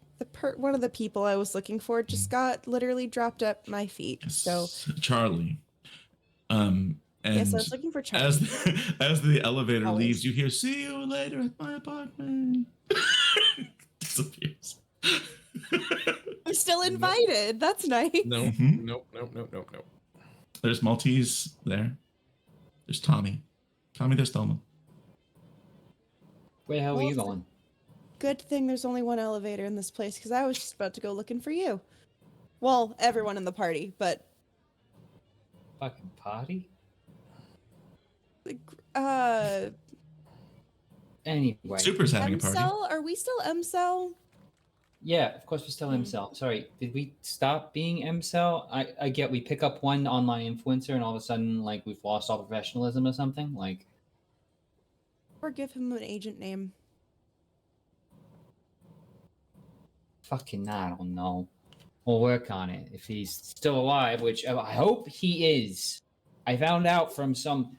one of the people I was looking for just got literally dropped at my feet. So Charlie. And yes, I was looking for Charlie. as the elevator Always. leaves, you hear "See you later at my apartment." Disappears. I'm still invited. That's nice. Nope, Mhm. nope. There's Maltese there. There's Tommy. There's Thelma. Where the hell are Well, you going? Good thing there's only one elevator in this place because I was just about to go looking for you. Well, everyone in the party, but Fucking party? Anyway. Super's having a party. M-Cell? Are we still M-Cell? Yeah, of course we're still MCell. Sorry, did we stop being MCell? I get we pick up one online influencer and all of a sudden like we've lost all professionalism or something. Like, Or give him an agent name. fucking, I don't know. We'll work on it if he's still alive, which I hope he is. I found out from some.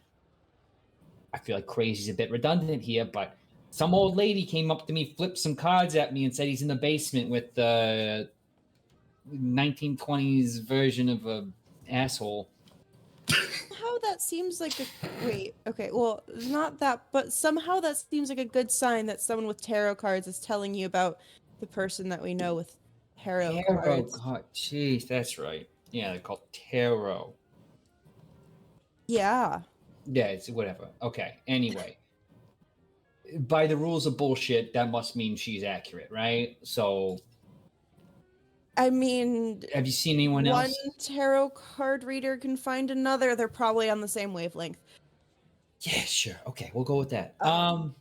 I feel like crazy's a bit redundant here, but some old lady came up to me, flipped some cards at me, and said he's in the basement with the 1920s version of a asshole. Somehow that seems like a wait. Okay, well, not that, but somehow that seems like a good sign that someone with tarot cards is telling you about the person that we know with tarot cards. God, jeez, that's right. Yeah, they're called tarot. Yeah. Yeah, it's whatever. Okay. Anyway, by the rules of bullshit, that must mean she's accurate, right? So, I mean, have you seen anyone one else? tarot card reader can find another. They're probably on the same wavelength. Yeah, sure. Okay, we'll go with that. Um,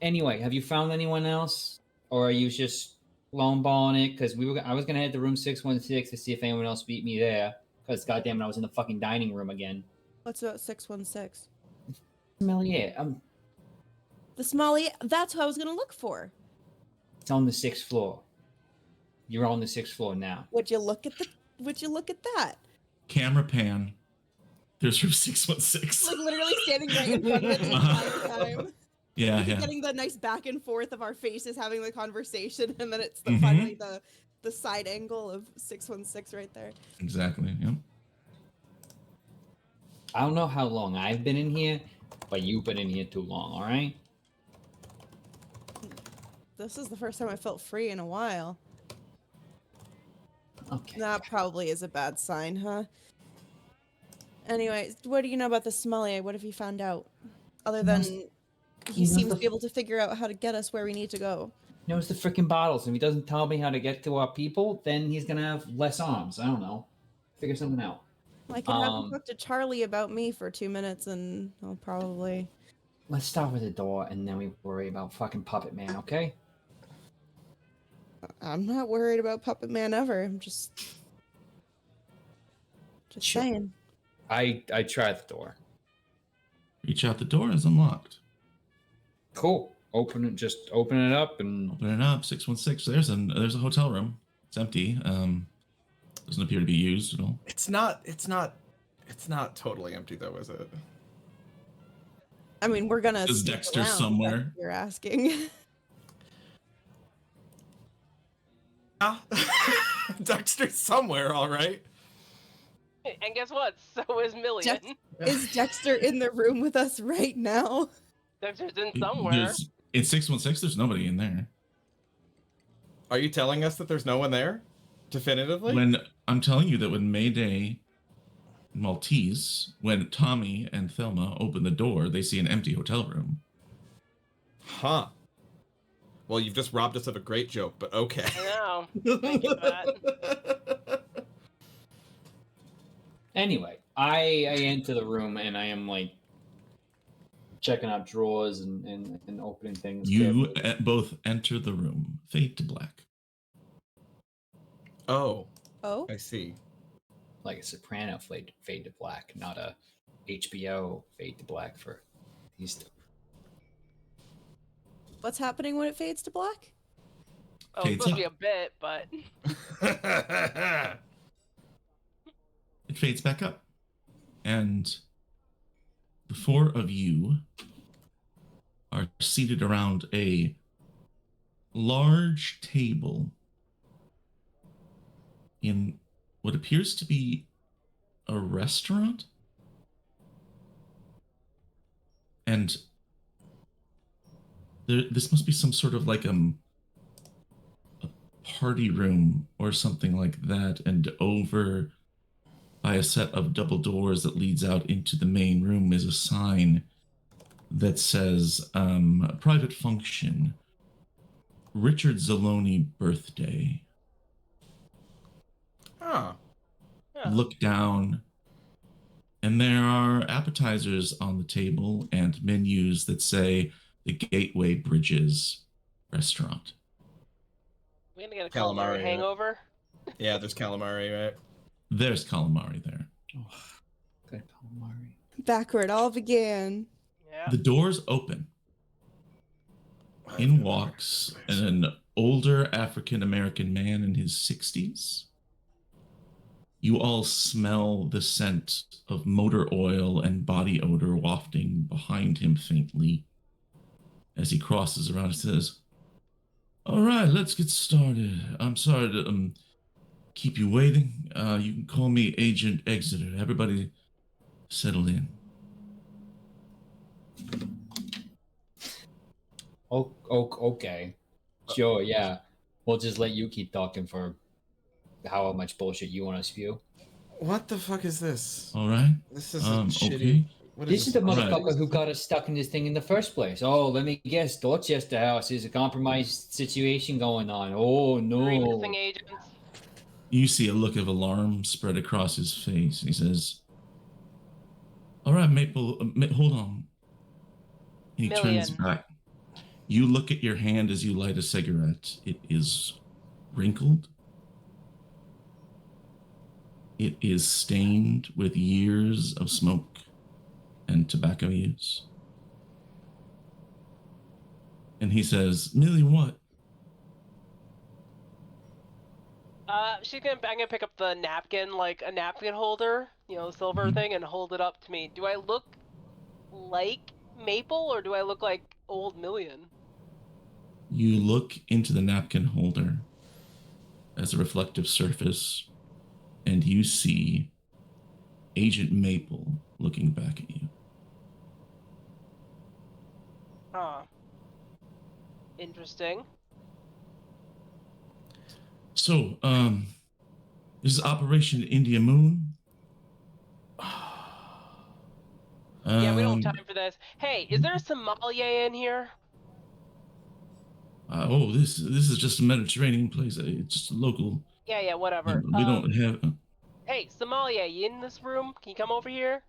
Anyway, have you found anyone else, or are you just lone balling it? Because I was gonna head to room 616 to see if anyone else beat me there. Because goddamn it, I was in the fucking dining room again. What's about 616? Sommelier, The Sommelier. That's who I was gonna look for. it's on the 6th floor. You're on the 6th floor now. Would you look at that? Camera pan. There's room Like 616. literally standing right in front of it the entire time. Yeah, Like, yeah. getting the nice back and forth of our faces having the conversation, and then it's the Mhm. finally the side angle of 616 right there. Exactly. Yep. I don't know how long I've been in here, but you've been in here too long, all right? This is the first time I felt free in a while. Okay. That probably is a bad sign, huh? Anyway, what do you know about the Sommelier? What have you found out? Other than he knows seems the- to be able to figure out how to get us where we need to go. He knows the freaking bottles. If he doesn't tell me how to get to our people, then he's gonna have less arms. I don't know. Figure something out. I could have him talk to Charlie about me for 2 minutes, and I'll probably. Let's start with the door, and then we worry about fucking Puppet Man, okay? I'm not worried about Puppet Man ever. I'm just Sure. saying. I tried the door. Reach out. The door is unlocked. Cool. Just open it up, and Open it up. 616. There's a hotel room. It's empty. Doesn't appear to be used at all. It's not totally empty though, is it? I mean, we're gonna. Is sneak Dexter around, if that's somewhere? what you're asking. Ah, Dexter's somewhere, all right. And guess what? So is Million. Is Dexter in the room with us right now? Dexter's in somewhere. In 616, there's nobody in there. Are you telling us that there's no one there? Definitively? When I'm telling you that when Mayday Maltese, when Tommy and Thelma open the door, they see an empty hotel room. Huh. Well, you've just robbed us of a great joke, but okay. I know. Thank you for that. anyway, I enter the room, and I am like checking out drawers and opening things. You carefully. both enter the room. Fade to black. Oh, Oh, I see. Like a Soprano fade to black, not a HBO fade to black for these two. what's happening when it fades to black? Oh, Okay, it's supposed to be a bit, but It fades back up. And the four of you are seated around a large table in what appears to be a restaurant. And this must be some sort of like a party room or something like that. And over by a set of double doors that leads out into the main room is a sign that says private function, Richard Zaloni birthday. Huh. yeah. Look down, and there are appetizers on the table and menus that say the Gateway Bridges restaurant. We gonna get a Calamari, calamari right? hangover? Yeah, there's calamari, right? There's calamari there. Oh, good calamari. Back where it all began. Yeah. The doors open. In walks an older African American man in his 60s. You all smell the scent of motor oil and body odor wafting behind him faintly. As he crosses around and says, "All right, let's get started. I'm sorry to keep you waiting. You can call me Agent Exeter. Everybody settle in." Oh, okay. Sure, yeah. We'll just let you keep talking for how much bullshit you want to spew. What the fuck is this? All right. This is a Okay. shitty. What This is the Right. motherfucker who got us stuck in this thing in the first place. Oh, let me guess. Dorchester House is a compromised situation going on. Oh, Three no. missing agents. You see a look of alarm spread across his face. He says, "All right, Maple, hold on." He turns Million. back. You look at your hand as you light a cigarette. It is wrinkled. It is stained with years of smoke and tobacco use. And he says, "Millie, what?" I'm gonna pick up the napkin, like a napkin holder, the silver Mhm. thing, and hold it up to me. Do I look like Maple or do I look like old Million? You look into the napkin holder as a reflective surface, and you see Agent Maple looking back at you. Huh. Interesting. So, this is Operation India Moon. Yeah, we don't have time for this. Hey, is there a sommelier in here? This is just a Mediterranean place. It's just a local. Yeah, whatever. We don't have. Hey, sommelier, you in this room? Can you come over here?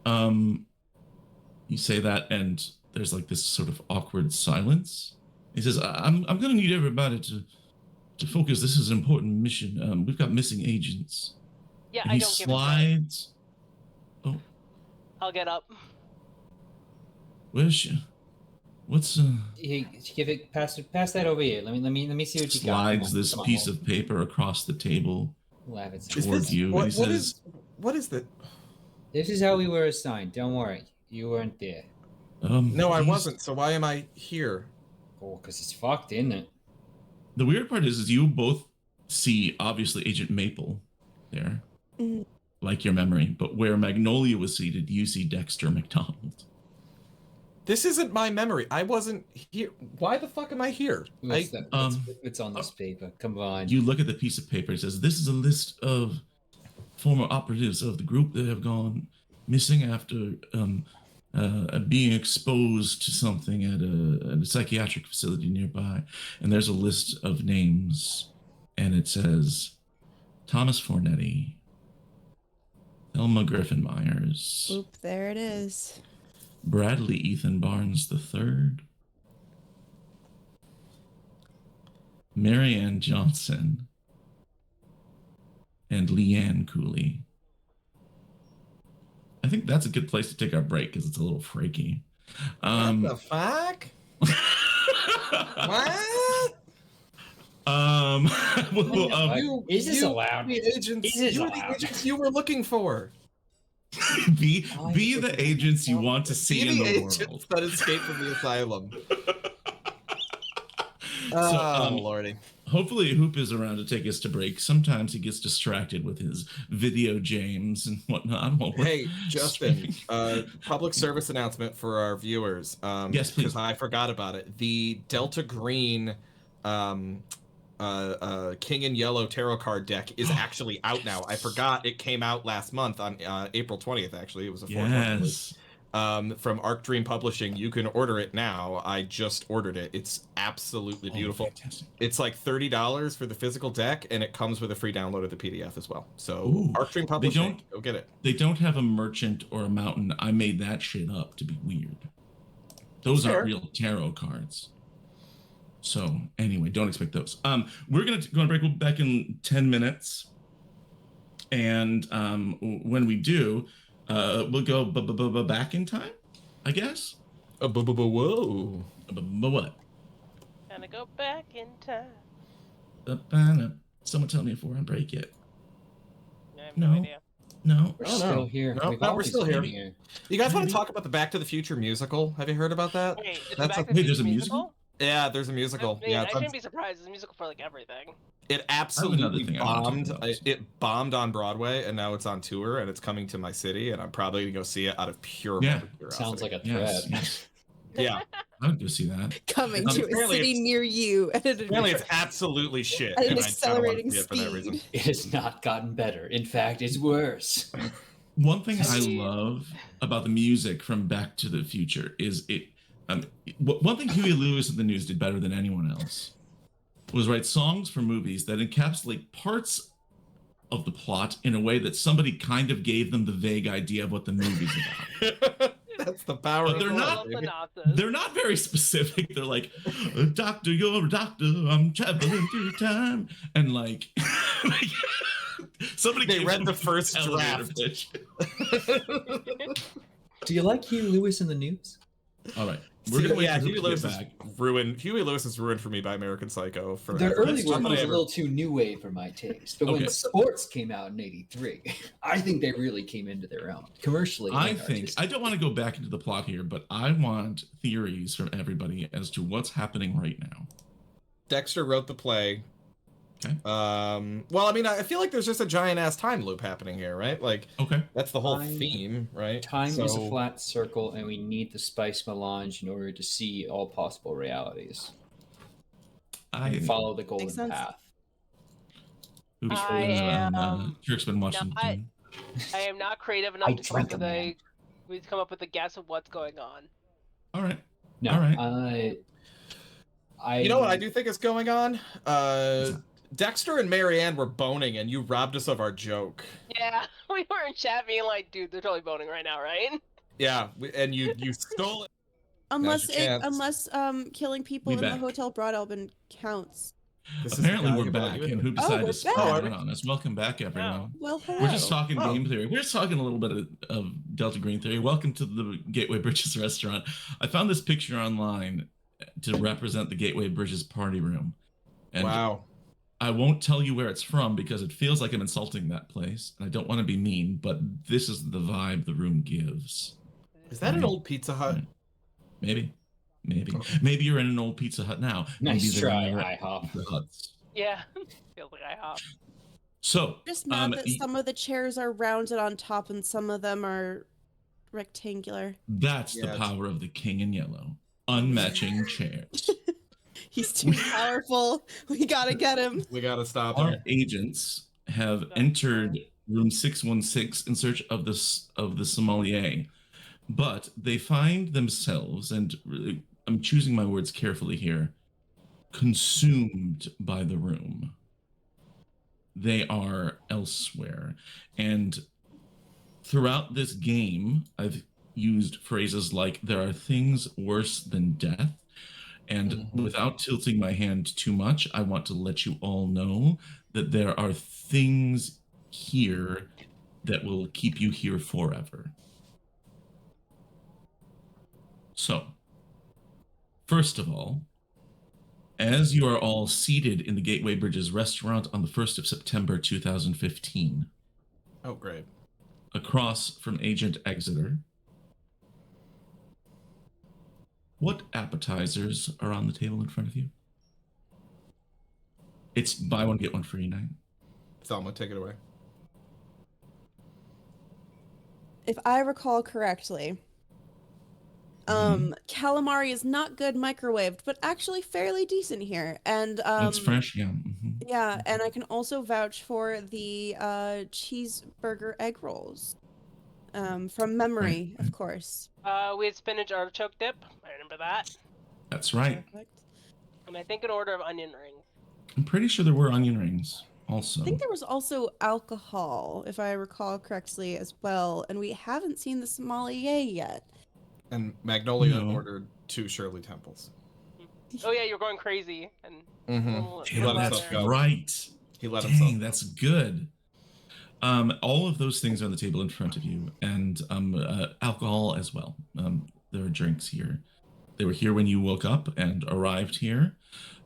You say that, and there's like this sort of awkward silence. He says, "I'm gonna need everybody to focus. This is an important mission. We've got missing agents." Yeah, And I he don't give a shit. slides. Oh, I'll get up. where's she? What's Hey, pass that over here. Let me see what you got. slides this Come on, piece we'll- of paper across the table we'll have it Is soon. toward this, you. what, And he what says, is what is that? This is how we were assigned. Don't worry. You weren't there. No, I he's- wasn't. So why am I here? Oh, because it's fucked, isn't it? The weird part is you both see obviously Agent Maple there, Mhm. like your memory, but where Magnolia was seated, you see Dexter McDonald. This isn't my memory. I wasn't here. Why the fuck am I here? What's that? What's on this uh, paper? Come on. You look at the piece of paper. It says, "This is a list of former operatives of the group that have gone missing after being exposed to something at a psychiatric facility nearby." And there's a list of names, and it says Thomas Fornetti, Thelma Griffin Myers, Oop, there it is. Bradley Ethan Barnes III, Marianne Johnson, and Leanne Cooley. I think that's a good place to take our break because it's a little freaky. What the fuck? What? Is this allowed? The agents, Is this you were the allowed? agents you were looking for. be the agents you want to see Be in the the agents world. that escaped from the asylum. So, Oh, lordy. hopefully Hoop is around to take us to break. Sometimes he gets distracted with his video games and whatnot. Hey, Justin, public service announcement for our viewers. Yes, please. Because I forgot about it. The Delta Green King in Yellow tarot card deck is actually out now. I forgot it came out last month on April 20th, actually. It was a 420. Yes. From Arc Dream Publishing. You can order it now. I just ordered it. It's absolutely beautiful. Fantastic. It's like $30 for the physical deck, and it comes with a free download of the PDF as well. So Ooh. Arc Dream Publishing, go get it. They don't have a merchant or a mountain. I made that shit up to be weird. Those Fair. aren't real tarot cards. So anyway, don't expect those. We're gonna go on break. We'll be back in 10 minutes, and when we do, we'll go back in time, I guess. Whoa. But what? Gonna go back in time. Someone tell me if we're on break yet. I have no idea. No. We're Oh, no. still here. No, We've no, we're always still been here. You guys want to talk about the Back to the Future musical? Have you heard about that? Wait, is That's it Back to wait, the there's Future a musical? Yeah, there's a musical. I mean, Yeah, I shouldn't be surprised. It's a musical for like everything. it another absolutely thing I want to bombed. talk about. It bombed on Broadway, and now it's on tour, and it's coming to my city, and I'm probably gonna go see it out of pure Yeah. morbid curiosity. Sounds like a threat. Yes. Yes. Yeah. I would go see that. Coming to a apparently city it's- near you at an, Apparently, it's absolutely shit, at an and I don't want accelerating to see it for that reason. speed. It has not gotten better. In fact, it's worse. One thing I See- love about the music from Back to the Future is it. One thing Huey Lewis and the News did better than anyone else was write songs for movies that encapsulate parts of the plot in a way that somebody kind of gave them the vague idea of what the movie's about. That's the power. But of they're the not- baby. They're not very specific. They're like, "Doctor, you're a doctor. I'm traveling through time," and like, like somebody They gave read them the first elevator draft. pitch. Do you like Hugh Lewis in the News? All right, we're gonna wait yeah, for Huey Huey to Lewis get is back. ruined. Huey Lewis is ruined for me by American Psycho. For Their early that's one not was a ever- little too new wave for my taste, but Okay. when Sports came out in '83, I think they really came into their own commercially. I and think artistically. I don't want to go back into the plot here, but I want theories from everybody as to what's happening right now. Dexter wrote the play. Okay. Well, I mean, I feel like there's just a giant ass time loop happening here, right? Like Okay. that's the whole Time- theme, right? Time is a So- flat circle, and we need the spice melange in order to see all possible realities I and follow the golden sense. path. Oops, I am- Kirk's been watching. No, I am not creative enough I to come up drank a with man. come up with a guess of what's going on. All right. No, All right. I. You know what I do think is going on? Dexter and Marianne were boning, and you robbed us of our joke. Yeah, we were in chat being like, dude, they're totally boning right now, right? Yeah, and you stole it. Unless your chance. killing people We in the back. Hotel Broadalbin counts. This is Apparently the guy we're who brought back, you in. and who Oh, decided we're to spread back. it on us? Welcome back, everyone. Well, hello. We're just talking Oh. game theory. We're just talking a little bit of Delta Green theory. Welcome to the Gateway Bridges restaurant. I found this picture online to represent the Gateway Bridges party room. And Wow. I won't tell you where it's from because it feels like I'm insulting that place. And I don't want to be mean, but this is the vibe the room gives. Is that an old Pizza Hut? Maybe. Okay. Maybe you're in an old Pizza Hut now. Nice Maybe they're try, never IHOP. Pizza Huts. Yeah, feels like IHOP. So, Just mad that some of the chairs are rounded on top and some of them are rectangular. that's Yeah, the it's- power of the King in Yellow. Unmatching chairs. He's too powerful. We gotta get him. We gotta stop Our him. agents have entered room 616 in search of the sommelier, but they find themselves, and really, I'm choosing my words carefully here, consumed by the room. They are elsewhere, and throughout this game, I've used phrases like "there are things worse than death." And Mhm. without tilting my hand too much, I want to let you all know that there are things here that will keep you here forever. So, first of all, as you are all seated in the Gateway Bridges restaurant on the 1st of September 2015, Oh, great. across from Agent Exeter, what appetizers are on the table in front of you? It's buy one, get one free night. Thelma, take it away. If I recall correctly, calamari is not good microwaved, but actually fairly decent here. And It's fresh, yeah. Mhm. yeah, and I can also vouch for the cheeseburger egg rolls. From memory, of course. We had spinach artichoke dip. I remember that. That's right. Perfect. And I think an order of onion rings. I'm pretty sure there were onion rings also. I think there was also alcohol, if I recall correctly, as well. And we haven't seen the sommelier yet. And Magnolia No. ordered 2 Shirley Temples. Oh yeah, you're going crazy, and He Damn, let that's himself go. right. He let himself Dang, go. that's good. All of those things are on the table in front of you, and alcohol as well. There are drinks here. They were here when you woke up and arrived here,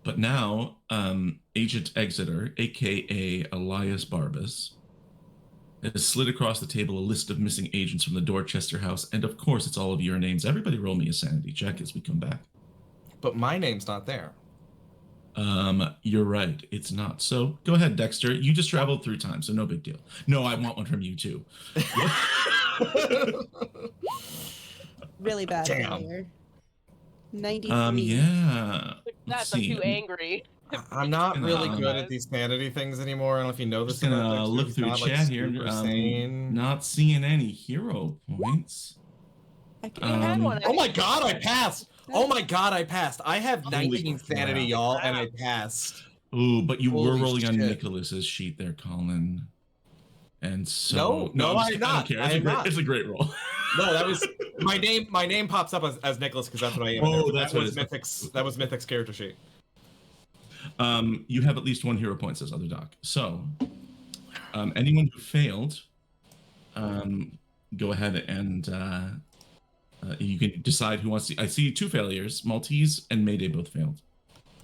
but now Agent Exeter, aka Elias Barbas, has slid across the table a list of missing agents from the Dorchester house, and of course, it's all of your names. Everybody, roll me a sanity check as we come back. But my name's not there. You're right. It's not. So go ahead, Dexter. You just traveled through time, so no big deal. No, I want one from you too. Really bad Damn. earlier. 93. Yeah. like, Let's that's I'm see. too angry. I'm not really good Guys. at these sanity things anymore. I don't know if you know I'm this just about gonna Dexter. look He's through not, like, chat here. super sane. Not seeing any hero points. I can You had one. Oh my god, I passed! Oh my god, I passed! I have Holy 19 sanity, crap. y'all, and I passed. Ooh, but you were Holy rolling on shit. Nicholas's sheet there, Colin. And so No, I'm I'm just- not. I don't care. I am not. It's a great roll. No, that was my name. My name pops up as Nicholas because that's what I am. Oh, That that's what was it is. Mythic's. That was Mythic's character sheet. You have at least one hero point, says Other Doc. So, anyone who failed, go ahead and you can decide who wants to. I see 2 failures. Maltese and Mayday both failed.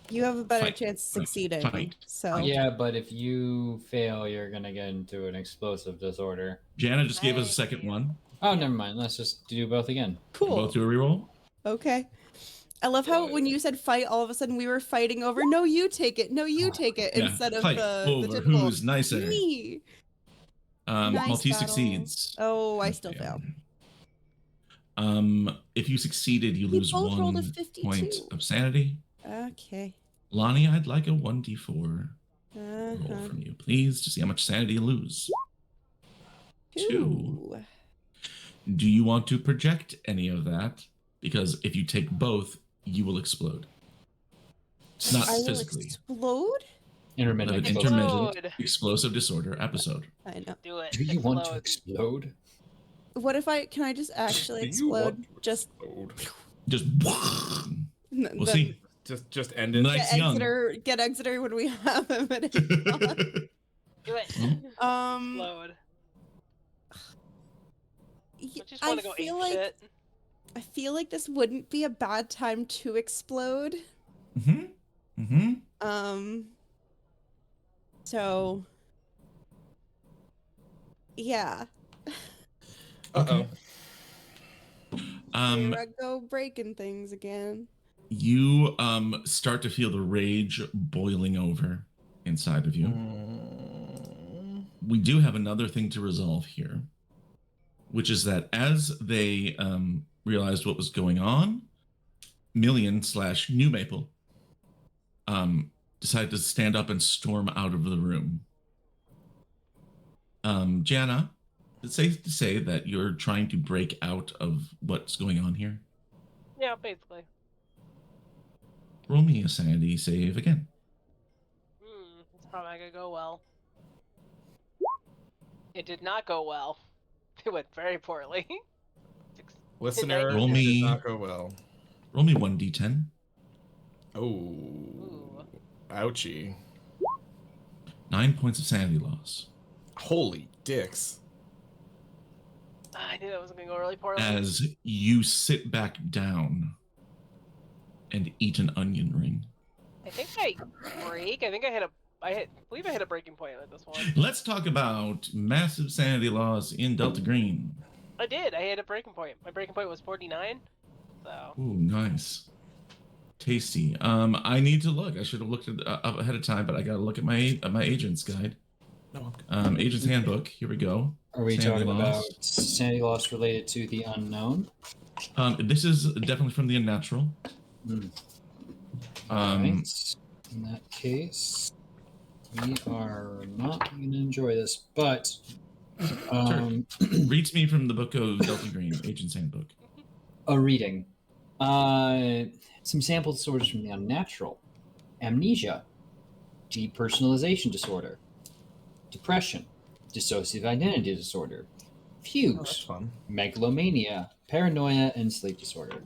You have a better Fight. chance of Fight. succeeding. Fight. So Yeah, but if you fail, you're gonna get into an explosive disorder. Jana just gave us a second one. Oh, never mind. Let's just do both again. cool. Both do a reroll. Okay. I love how when you said fight, all of a sudden we were fighting over no, you take it, no, you take it, Yeah, instead of fight the over typical who's nicer. me. Nice Maltese battle. succeeds. Oh, I still Yeah. fail. If you succeeded, you We lose both rolled a 1 52. point of sanity. Okay. Lonnie, I'd like a 1d4 roll Uh-huh. from you, please, to see how much sanity you lose. 2. Do you want to project any of that? Because if you take both, you will explode. Not I will physically. explode? Intermittent An explosive. intermittent Explode. explosive disorder episode. I know. Do it. Do you want to Explode. explode? What if can I just actually Do you want explode? Just Just we'll see. Just end it. Nice young. Get Exeter when we have him. And it's Do it. on. Explode. y- I just I want to go ape feel like shit. I feel like this wouldn't be a bad time to explode. So yeah. Uh-oh. Here I go breaking things again. You start to feel the rage boiling over inside of you. We do have another thing to resolve here, which is that as they realized what was going on, Million/New Maple decided to stand up and storm out of the room. Jana, it's safe to say that you're trying to break out of what's going on here. Yeah, basically. Roll me a sanity save again. It's probably not gonna go well. It did not go well. It went very poorly. Listener, Roll it me- did not go well. Roll me 1d10. Oh, Ooh. ouchie. 9 points of sanity loss. Holy dicks. I knew that was gonna go really poorly. As you sit back down and eat an onion ring. I think I break. I think I believe I hit a breaking point with this one. Let's talk about massive sanity loss in Delta Green. I did. I hit a breaking point. My breaking point was 49. So. Ooh, nice. Tasty. I need to look. I should have looked at up ahead of time, but I gotta look at my agent's guide. No, I'm good. Agent's handbook. Here we go. Are we Sanity talking loss. about sanity loss related to the unknown? This is definitely from the unnatural. Alright. In that case, we are not going to enjoy this, but Reads me from the book of Delta Green, Agent's Handbook. a reading. Some sample disorders from the unnatural: amnesia, depersonalization disorder, depression, dissociative identity disorder, Oh, that's fugues, fun. megalomania, paranoia, and sleep disorder.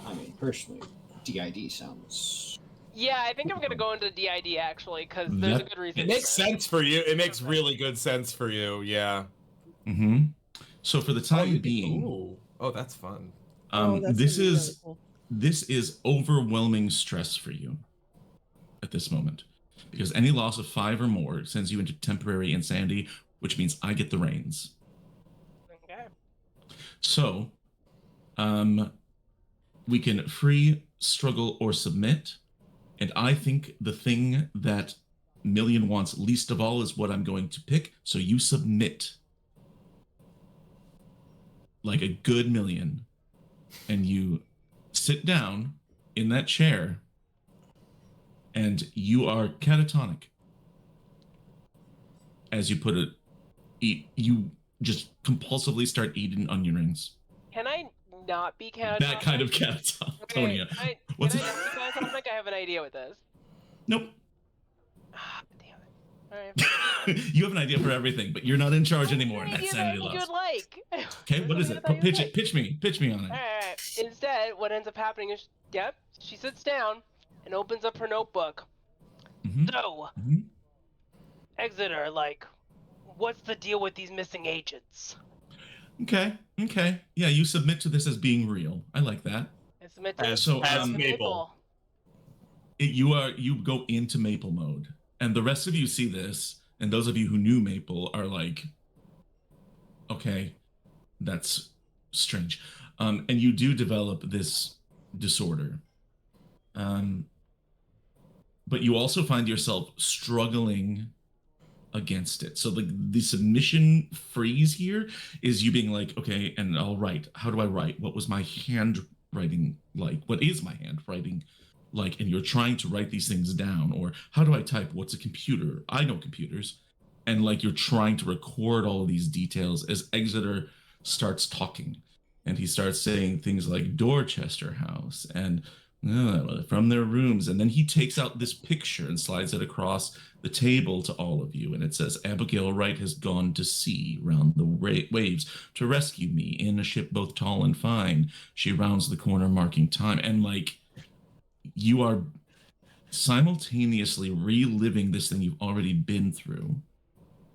I mean, personally, DID sounds. Yeah, I think I'm gonna go into DID actually, because there's a That- good reason. It makes for that. sense for you. It makes really good sense for you. Yeah. Mm-hmm. So for the time being, Ooh. Oh, that's fun. That's this gonna be is really cool. this is overwhelming stress for you at this moment, because any loss of 5 or more sends you into temporary insanity, which means I get the reins. Okay. So, we can free, struggle, or submit. And I think the thing that Million wants least of all is what I'm going to pick. So you submit like a good Million, and you sit down in that chair, and you are catatonic. As you put it, you just compulsively start eating onion rings. Can I not be catatonic? That kind of catatonia. Okay, What's can it? I not be catatonic? I have an idea with this. Nope. Ah, damn it. All right. You have an idea for everything, but you're not in charge anymore. An That's idea sanity that you loss. would like. Okay, what is it? Pitch it. Pitch me on it. All right. Instead, what ends up happening is, she sits down and opens up her notebook. Mhm. So, Mhm. Exeter, like, what's the deal with these missing agents? Okay. Yeah, you submit to this as being real. I like that. It's meant As So, Maple. you go into Maple mode, and the rest of you see this, and those of you who knew Maple are like, okay, that's strange. And you do develop this disorder. But you also find yourself struggling against it. So the submission freeze here is you being like, okay, and I'll write. How do I write? What was my handwriting like? What is my handwriting like? And you're trying to write these things down. Or how do I type? What's a computer? I know computers. And like you're trying to record all of these details as Exeter starts talking. And he starts saying things like Dorchester House and from their rooms. And then he takes out this picture and slides it across the table to all of you. And it says, Abigail Wright has gone to sea round the waves to rescue me in a ship both tall and fine. She rounds the corner marking time. And like, you are simultaneously reliving this thing you've already been through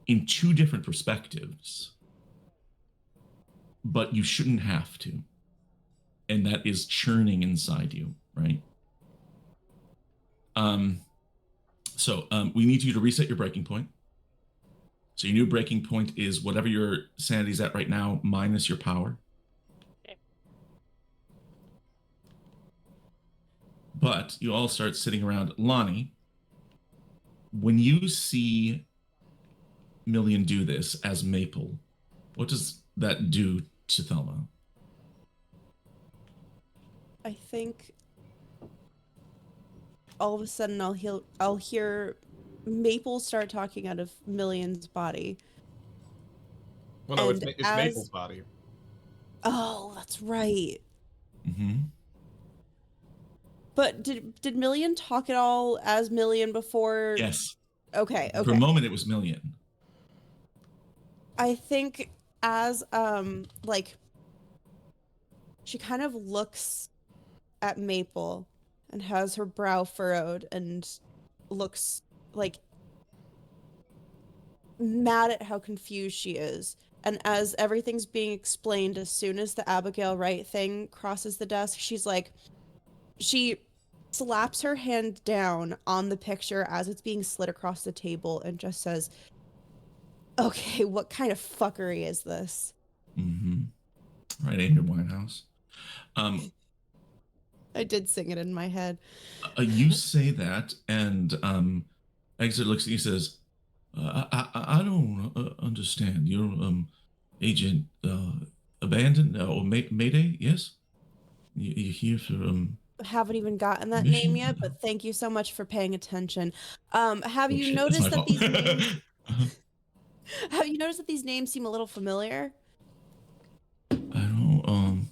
in 2 different perspectives. But you shouldn't have to. And that is churning inside you, right? So we need you to reset your breaking point. So your new breaking point is whatever your sanity's at right now minus your power. Okay. But you all start sitting around. Lonnie, when you see Million do this as Maple, what does that do to Thelma? I think all of a sudden I'll hear Maple start talking out of Million's body. Well, no, And it's as- Maple's body. Oh, that's right. Mm-hmm. But did Million talk at all as Million before? Yes. Okay. For a moment, it was Million. I think as like she kind of looks at Maple and has her brow furrowed and looks like mad at how confused she is. And as everything's being explained, as soon as the Abigail Wright thing crosses the desk, she slaps her hand down on the picture as it's being slid across the table and just says, okay, what kind of fuckery is this? Mm-hmm. Right, Amy Winehouse. I did sing it in my head. You say that, and Exeter looks at you and says, I don't understand. You're Agent Abandoned or Mayday, yes? You're here for Haven't even gotten that mission? name yet, but thank you so much for paying attention. Have you shit, that's my noticed that fault. these names have you noticed that these names seem a little familiar? I don't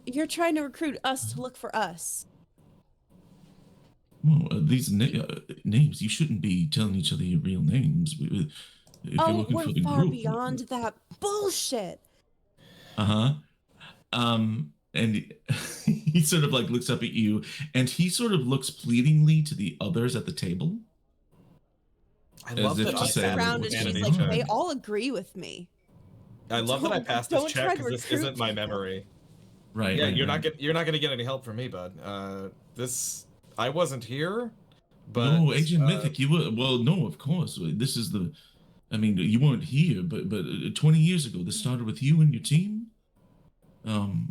You're trying to recruit us to look for us. well, these names, you shouldn't be telling each other your real names. If you're Oh, looking we're for the far group. beyond that bullshit. Uh-huh. And he sort of like looks up at you, and he sort of looks pleadingly to the others at the table. I As love if that to I say, passed Around the and she's sanity like, check. they all agree with me. I love that I passed this Don't check try to because this recruit isn't my people. memory. Right. Yeah, right, you're right. not gonna get any help from me, bud. I wasn't here, but No, Agent Mythic, you were. Well, no, of course. This is the. I mean, you weren't here, but 20 years ago, this started with you and your team.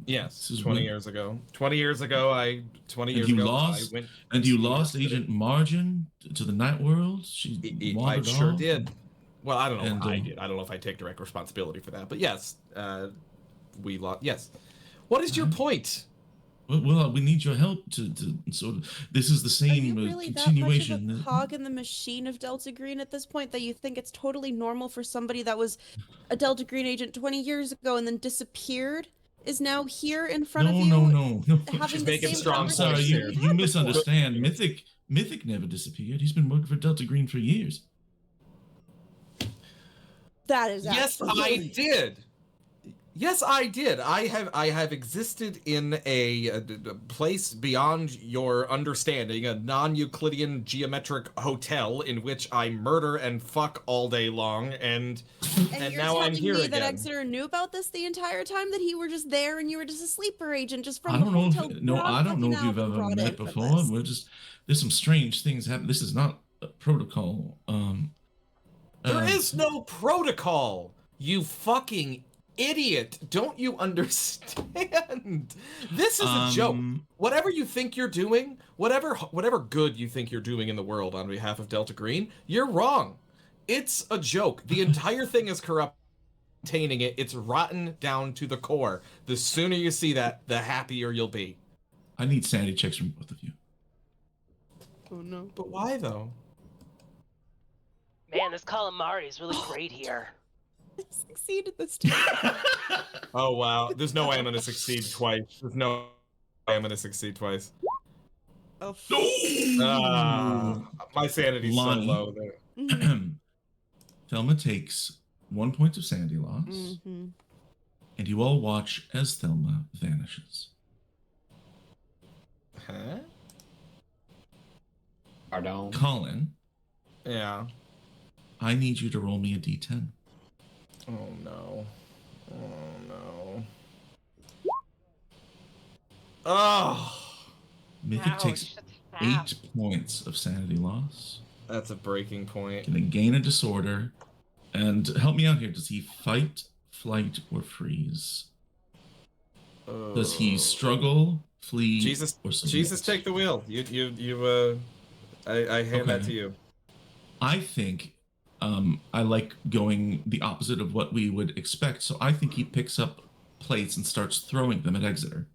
yes, this is 20 when- years ago. 20 years ago, I lost, went and you to lost the city. Agent Margin to the Night World. She I wandered sure off. did. Well, I don't know And, if I did. I don't know if I take direct responsibility for that. But yes, we lost. Yes. What is your point? Well, we need your help to sort of. This is the Are same you really that much continuation. of a cog in the machine of Delta Green at this point that you think it's totally normal for somebody that was a Delta Green agent 20 years ago and then disappeared is now here in front of you? No. Having She's the making same strong I'm sorry, points conversation here. we've you had before. misunderstand. Mythic never disappeared. He's been working for Delta Green for years. That is Yes, I absolutely- did. Yes, I did. I have existed in a place beyond your understanding, a non-Euclidean geometric hotel in which I murder and fuck all day long, and And you're now I'm telling here me again. that Exeter knew about this the entire time, that he were just there and you were just a sleeper agent just from I don't the know. hotel. I don't know if you've ever met before. We're just there's some strange things happen. This is not a protocol. There is no protocol, you fucking idiot. Don't you understand? This is a joke. Whatever you think you're doing, whatever good you think you're doing in the world on behalf of Delta Green, you're wrong. It's a joke. The entire thing is corrupt. Maintaining it, it's rotten down to the core. The sooner you see that, the happier you'll be. I need sanity checks from both of you. Oh no. But why though? Man, this calamari is really great here. I succeeded this time. Oh wow. There's no way I'm gonna succeed twice. There's no way I'm gonna succeed twice. Oh. My sanity's so Lonnie. low there. Mhm. Thelma takes 1 point of sanity loss, Mhm. and you all watch as Thelma vanishes. Huh? Pardon. Colin, Yeah. I need you to roll me a d10. Oh no. Oh no. Oh, Mythic Ouch, takes that's half. 8 points of sanity loss. that's a breaking point. Gonna gain a disorder. And help me out here. Does he fight, flight, or freeze? Does he struggle, flee, Jesus, or submit? Jesus, take the wheel. I hand that Okay. to you. I think I like going the opposite of what we would expect. So I think he picks up plates and starts throwing them at Exeter.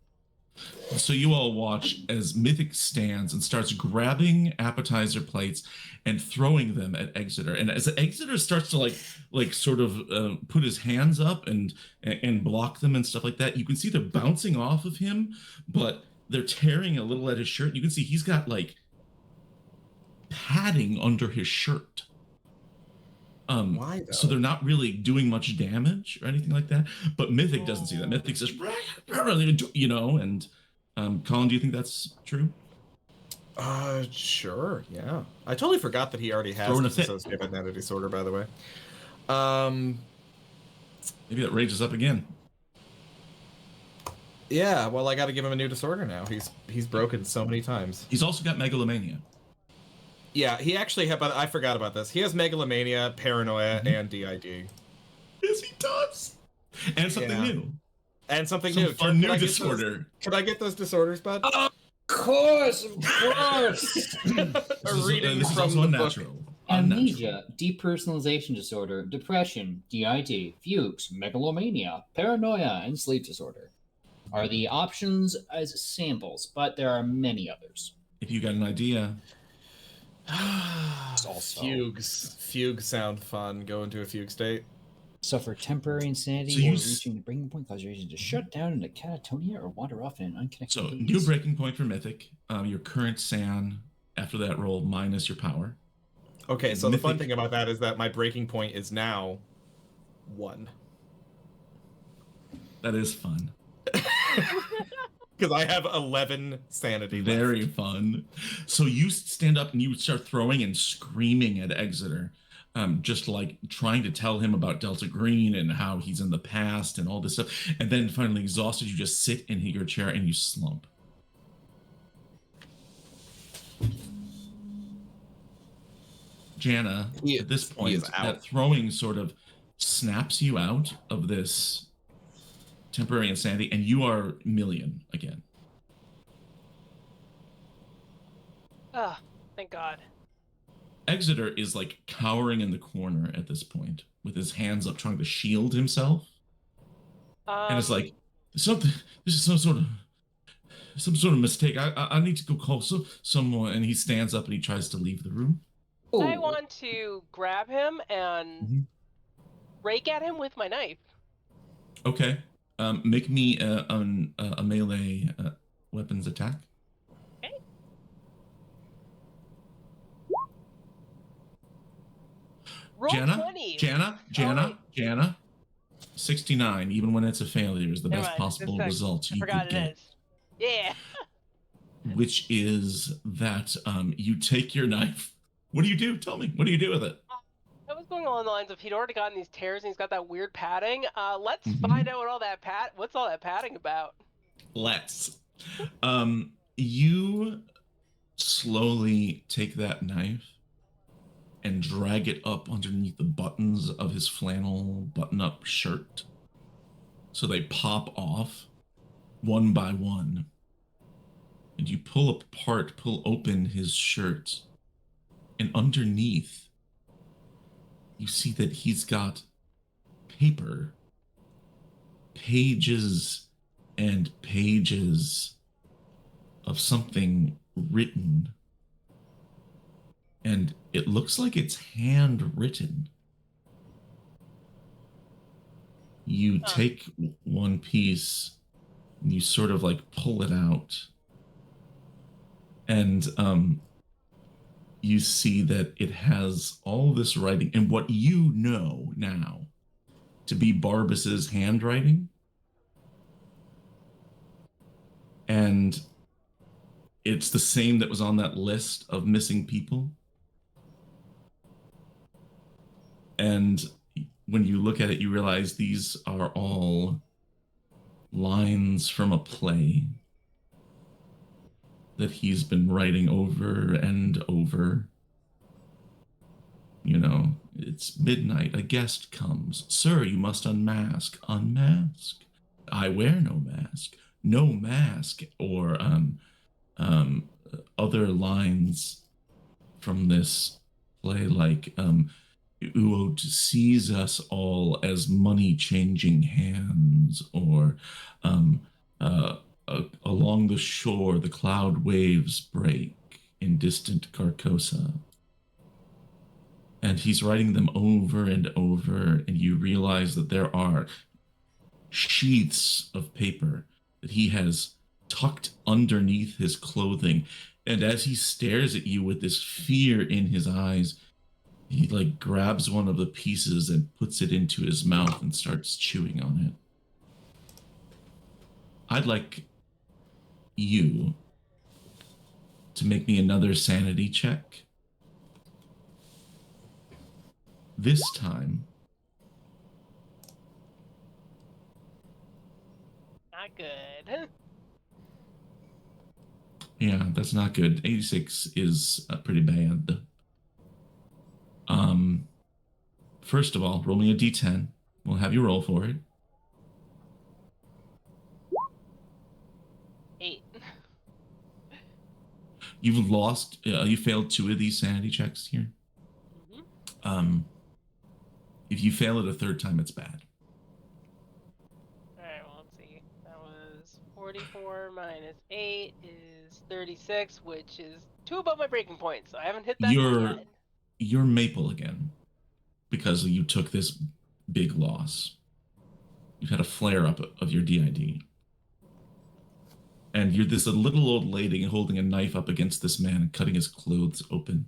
So you all watch as Mythic stands and starts grabbing appetizer plates and throwing them at Exeter. And as Exeter starts to like sort of put his hands up and block them and stuff like that, you can see they're bouncing off of him, but they're tearing a little at his shirt. You can see he's got like padding under his shirt. Why though? So they're not really doing much damage or anything like that. But Mythic doesn't see that. Mythic says, you know, and Colin, do you think that's true? Sure, yeah. I totally forgot that he already has Throwing a fit. dissociative identity disorder, by the way. Maybe that rages up again. Yeah, well, I got to give him a new disorder now. He's broken so many times. He's also got megalomania. Yeah, he actually had, but I forgot about this. He has megalomania, paranoia, and DID. Yes, he does. And something Yeah. new. And something Some new. fun Can new I get disorder. Could I get those disorders, bud? Of course. A reading This is from also the book. unnatural. Amnesia, depersonalization disorder, depression, DID, fugues, megalomania, paranoia, and sleep disorder are the options as samples, but there are many others. If you got an idea, Also- Fugues sound fun. Go into a fugue state. Suffer temporary insanity So you or s- reaching the breaking point causes your agent to shut down into catatonia or wander off in an unconnected so daze. new breaking point for Mythic. Your current SAN after that roll minus your power. Okay, so the fun Mythic- thing about that is that my breaking point is now 1. That is fun. because I have 11 sanity. Very left. fun. So you stand up and you start throwing and screaming at Exeter, just like trying to tell him about Delta Green and how he's in the past and all this stuff. And then finally, exhausted, you just sit in your chair and you slump. Jana, at this point, that throwing sort of snaps you out of this temporary insanity, and you are Million again. Ah, thank God. Exeter is like cowering in the corner at this point, with his hands up, trying to shield himself. And it's like something. This is some sort of mistake. I need to go call someone. And he stands up and he tries to leave the room. I want to grab him and rake at him with my knife. Okay. Make me a melee weapons attack. Okay. Roll 20. Jana. 69. Even when it's a failure, is the best possible result you could get. Yeah. Which is that you take your knife. What do you do? Tell me. What do you do with it? I was going along the lines of he'd already gotten these tears and he's got that weird padding. Let's find out what's all that padding about. Let's. You slowly take that knife and drag it up underneath the buttons of his flannel button-up shirt. So they pop off one by one. And you pull open his shirt. And underneath, you see that he's got paper. Pages and pages of something written. And it looks like it's handwritten. You take one piece and you sort of like pull it out. And you see that it has all this writing. And what you know now to be Barbas's handwriting. And it's the same that was on that list of missing people. And when you look at it, you realize these are all lines from a play that he's been writing over and over. You know, it's midnight. A guest comes. Sir, you must unmask. Unmask. I wear no mask. No mask. Or other lines from this play, like Uod sees us all as money-changing hands, or along the shore the cloud waves break in distant Carcosa. And he's writing them over and over, and you realize that there are sheaths of paper that he has tucked underneath his clothing. And as he stares at you with this fear in his eyes, he like grabs one of the pieces and puts it into his mouth and starts chewing on it. I'd like you to make me another sanity check. This time, Not good. yeah, that's not good. 86 is pretty bad. First of all, roll me a d10. We'll have you roll for it. 8. You've lost. You failed 2 of these sanity checks here. If you fail it a third time, it's bad. All right, well, let's see. That was 44 minus 8 is 36, which is 2 above my breaking point, so I haven't hit that yet. You're maple again because you took this big loss. You've had a flare up of your DID. And you're this little old lady holding a knife up against this man and cutting his clothes open.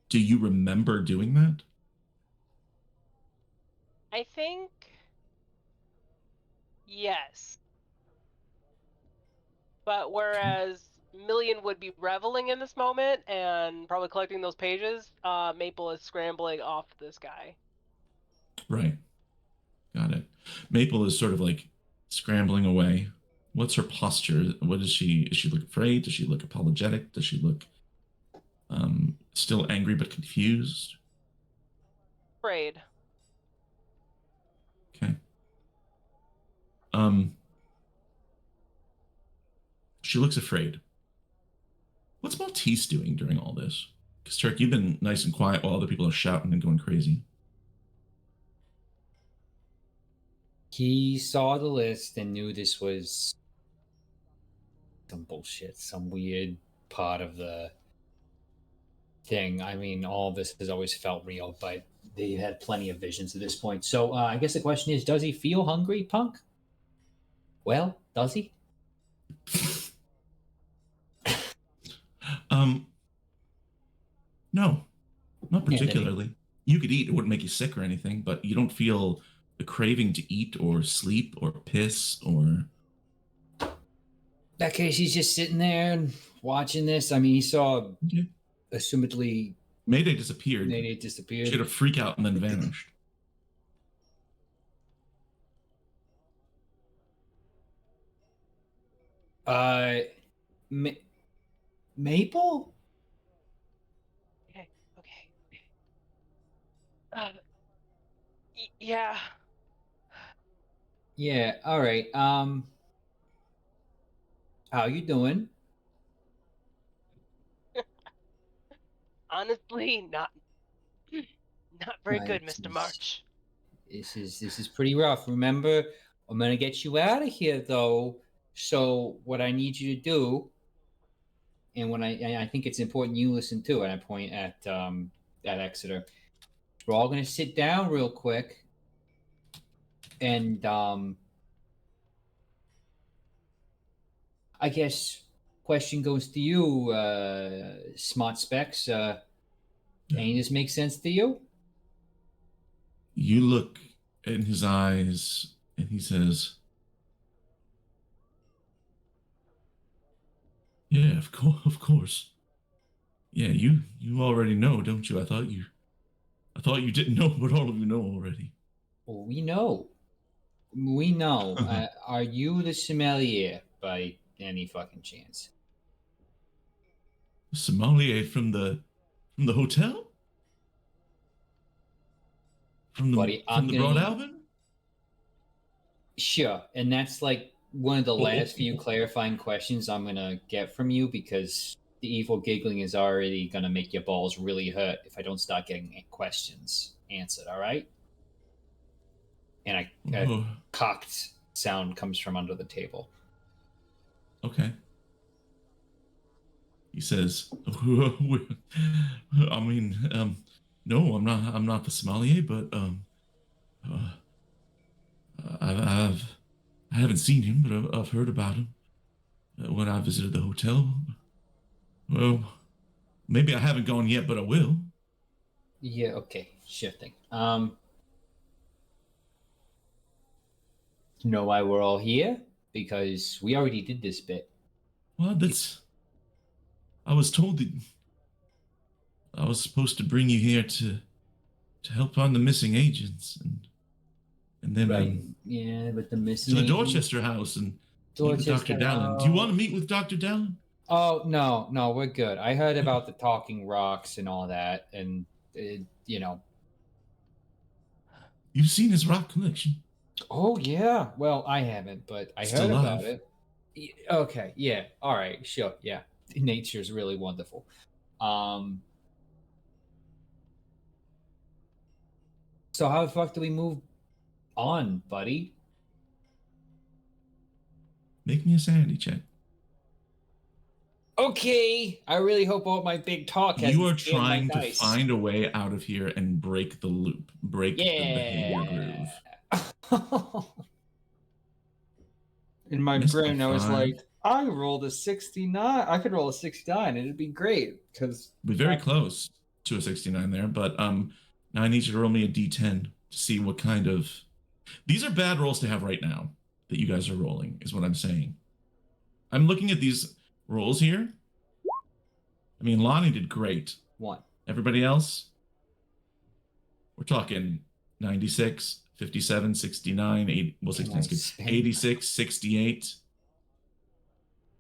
Do you remember doing that? I think yes. But whereas Million would be reveling in this moment and probably collecting those pages, Maple is scrambling off this guy. Right. Got it. Maple is sort of like scrambling away. What's her posture? What is she? Is she look afraid? Does she look apologetic? Does she look still angry but confused? Afraid. Okay. She looks afraid. What's Maltese doing during all this? Because Turk, you've been nice and quiet while other people are shouting and going crazy. He saw the list and knew this was some bullshit, some weird part of the thing. I mean, all of this has always felt real, but they've had plenty of visions at this point. So I guess the question is, does he feel hungry, Punk? Well, does he? No, not particularly. You could eat; it wouldn't make you sick or anything, but you don't feel the craving to eat or sleep or piss or. In that case, he's just sitting there and watching this. I mean, he saw, Okay. assumedly, Mayday disappeared. Mayday disappeared. She had a freak out and then vanished. Maple? Okay. Yeah. Yeah, all right. How you doing? Honestly, not very Right, good, Mr. March. This is pretty rough. Remember, I'm gonna get you out of here though. So what I need you to do, and I think it's important you listen too, and I point at Exeter. We're all gonna sit down real quick, and I guess question goes to you, Smart Specs. Any of this make sense to you? You look in his eyes and he says, "Yeah, of course. Yeah, you already know, don't you? I thought you didn't know, but all of you know already." Well, we know. We know. Are you the sommelier by any fucking chance? Sommelier from the hotel? From the Buddy, from the Broad Alban? Sure, and that's like one of the last few clarifying questions I'm gonna get from you because the evil giggling is already gonna make your balls really hurt if I don't start getting questions answered. All right? And a cocked sound comes from under the table. Okay. He says, "I mean, no, I'm not the sommelier, but I haven't seen him, but I've heard about him when I visited the hotel. Well, maybe I haven't gone yet, but I will." Yeah. Okay. Sure thing. You know why we're all here? Because we already did this bit. Well, I was told that I was supposed to bring you here to help find the missing agents, and then Right. Yeah, but the missing to the agents- Dorchester house and meet with Dorchester, Dr. Dallin. Do you want to meet with Dr. Dallin? Oh no, we're good. I heard about the talking rocks and all that, and you know. You've seen his rock collection. Oh yeah. Well, I haven't, but I Still heard alive. about it. Okay. Yeah. All right. Sure. Yeah. Nature's really wonderful. So how the fuck do we move on, buddy? Make me a sanity check. Okay. I really hope all my big talk has. You are trying to find a way out of here and break the loop, break the behavior groove. In my Missed brain, by I was 5. like, I rolled a 69. I could roll a 69 and it'd be great because We're very close to a 69 there, but now I need you to roll me a d10 to see what kind of. These are bad rolls to have right now that you guys are rolling, is what I'm saying. I'm looking at these rolls here. I mean, Lonnie did great. 1. Everybody else, we're talking 96, 57, 69, 80, well, Can 69 I is good. spin? 86, 68.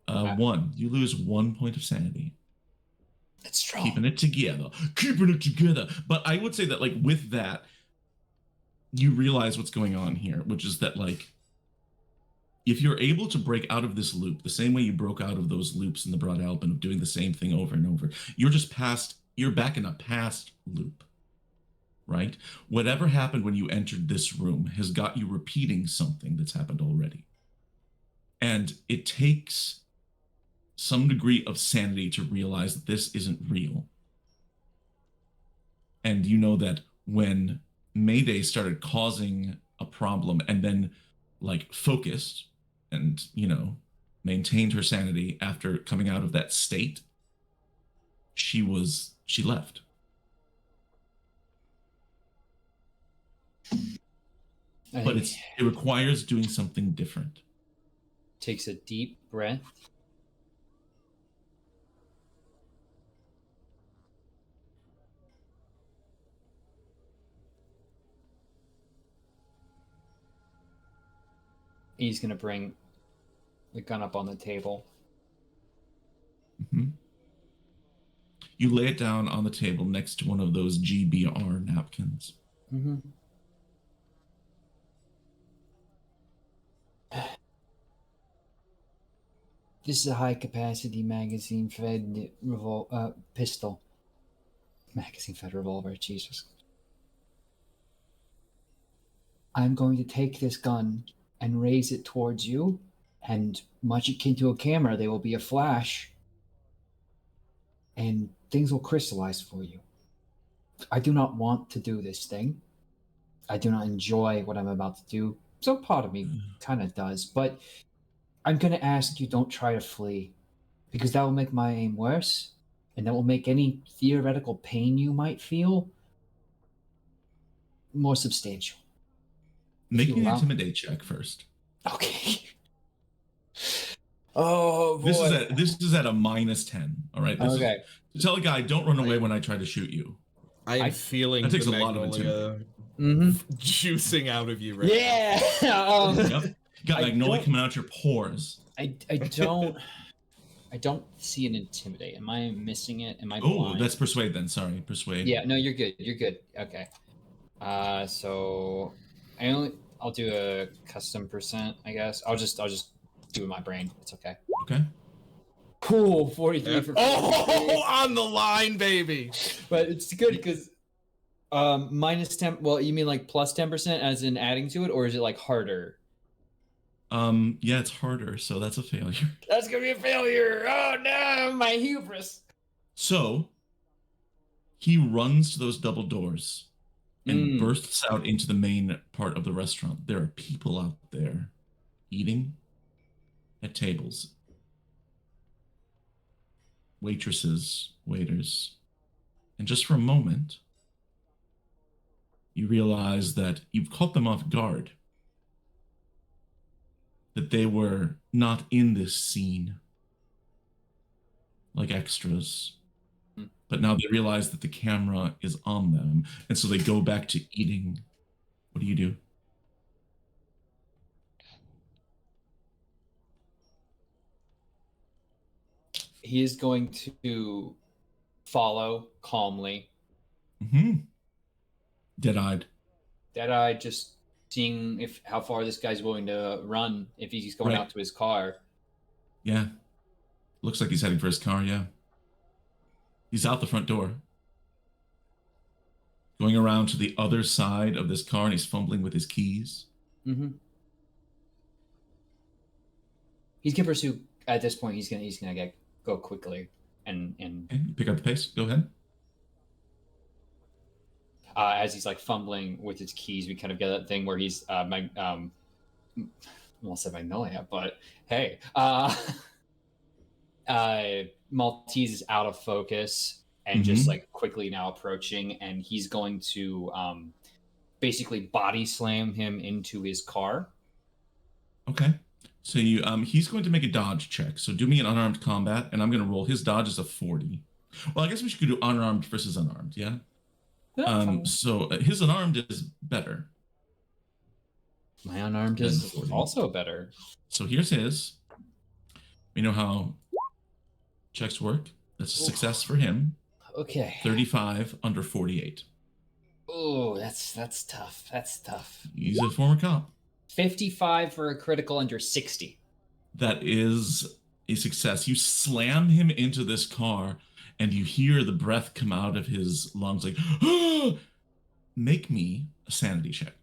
1. You lose 1 point of sanity. That's strong. Keeping it together. Keeping it together. But I would say that, like, with that, you realize what's going on here, which is that, like, if you're able to break out of this loop, the same way you broke out of those loops in the Broad Alban of doing the same thing over and over, you're back in a past loop, right? Whatever happened when you entered this room has got you repeating something that's happened already. And it takes some degree of sanity to realize that this isn't real. And you know that when Mayday started causing a problem and then, like, focused and, maintained her sanity after coming out of that state, she left. But it requires doing something different. Takes a deep breath. He's going to bring the gun up on the table. Mm-hmm. You lay it down on the table next to one of those GBR napkins. Mm-hmm. This is a high-capacity magazine-fed pistol. Magazine-fed revolver, Jesus. I'm going to take this gun and raise it towards you, and much akin to a camera, there will be a flash, and things will crystallize for you. I do not want to do this thing. I do not enjoy what I'm about to do. Some part of me kind of does, but I'm going to ask you don't try to flee, because that will make my aim worse, and that will make any theoretical pain you might feel more substantial. Make me an intimidate check first. Okay. Oh boy. This is at a -10. All right. Okay. Tell a guy, don't run away when I try to shoot you. I'm feeling that takes the a lot of Magnolia Mm-hmm. juicing out of you right Yeah. Yep. You got I Magnolia don't- coming out your pores. I don't see an intimidate. Am I missing it? Am I Oh, blind? that's persuade then. Sorry, persuade. Yeah, no, you're good. You're good. Okay. So I'll do a custom percent, I guess. I'll just do it in my brain. It's okay. Okay. Cool, 43 now. for Oh, on the line, baby. But it's good because minus 10. Well, you mean like plus 10% as in adding to it, or is it like harder? Yeah, it's harder, so that's a failure. That's gonna be a failure. Oh no, my hubris. So he runs to those double doors and bursts out into the main part of the restaurant. There are people out there eating at tables. Waitresses, waiters. And just for a moment, you realize that you've caught them off guard. That they were not in this scene like extras. But now they realize that the camera is on them. And so they go back to eating. What do you do? He is going to follow calmly. Mm-hmm. Dead-eyed. Dead-eyed, just seeing how far this guy's willing to run if he's going out to his car. Yeah. Looks like he's heading for his car, yeah. He's out the front door. Going around to the other side of this car, and he's fumbling with his keys. Mm-hmm. He's gonna pursue at this point. He's gonna go quickly and Okay, you pick up the pace. Go ahead. As he's like fumbling with his keys, we kind of get that thing where he's almost said Magnolia, but hey, Maltese is out of focus and just like quickly now approaching, and he's going to basically body slam him into his car. Okay. So he's going to make a dodge check. So do me an unarmed combat, and I'm going to roll. His dodge is a 40. Well, I guess we should do unarmed versus unarmed, yeah? So his unarmed is better. My unarmed is also better. So here's his. We know how checks work. That's a success for him. Okay. 35 under 48. Oh, that's tough. That's tough. He's a former cop. 55 for a critical under 60. That is a success. You slam him into this car, and you hear the breath come out of his lungs like, ah! Make me a sanity check.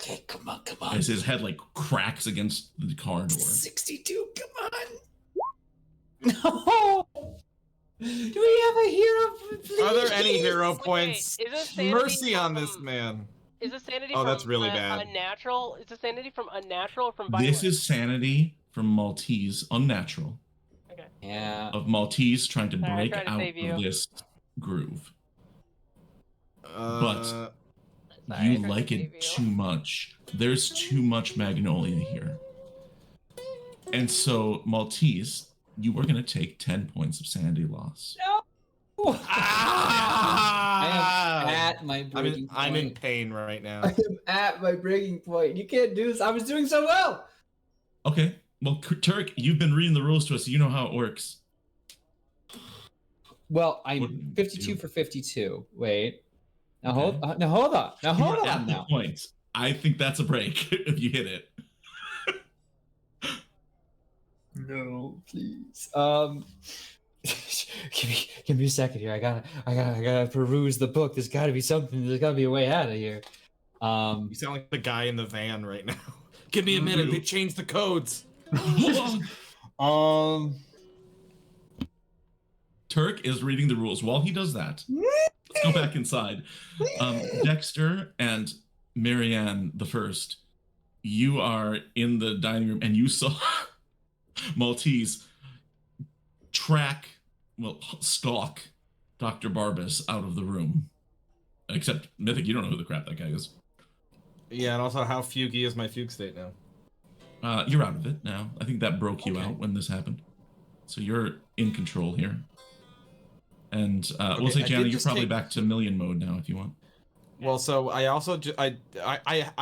Okay, come on. As his head like cracks against the car door. 62, come on. No! Do we have a hero? Please? Are there any hero points? Is it sanity Mercy on from- this man. Is it sanity Oh, from that's really bad. unnatural? Is it sanity from unnatural or from violent? This is sanity from Maltese, unnatural. Okay. Yeah. Of Maltese trying to Sorry, I break tried to out save you. of this groove. But Sorry, I You tried to like save it you. too much. There's too much Magnolia here. And so, Maltese, you are going to take 10 points of sanity loss. No! I am I at my breaking point. I'm in pain right now. I am at my breaking point. You can't do this. I was doing so well. Okay. Well, Turk, you've been reading the rules to us, so you know how it works. Well, What I'm do you 52 do? for 52. Wait. Now Okay. hold on. Now hold on. Now hold You're at on the now. point. I think that's a break if you hit it. No, please. Give me a second here. I gotta peruse the book. There's gotta be something. There's gotta be a way out of here. You sound like the guy in the van right now. Give me a minute. They changed the codes. Hold on. Um. Turk is reading the rules. While he does that, let's go back inside. Dexter and Marianne the First, you are in the dining room and you saw Maltese stalk Dr. Barbas out of the room. Except, Mythic, you don't know who the crap that guy is. Yeah, and also how fugy is my fugue state now? You're out of it now. I think that broke you Okay. out when this happened. So you're in control here. And we'll Okay, say, I Jana, did you're just probably take- back to million mode now if you want. Well, so I also I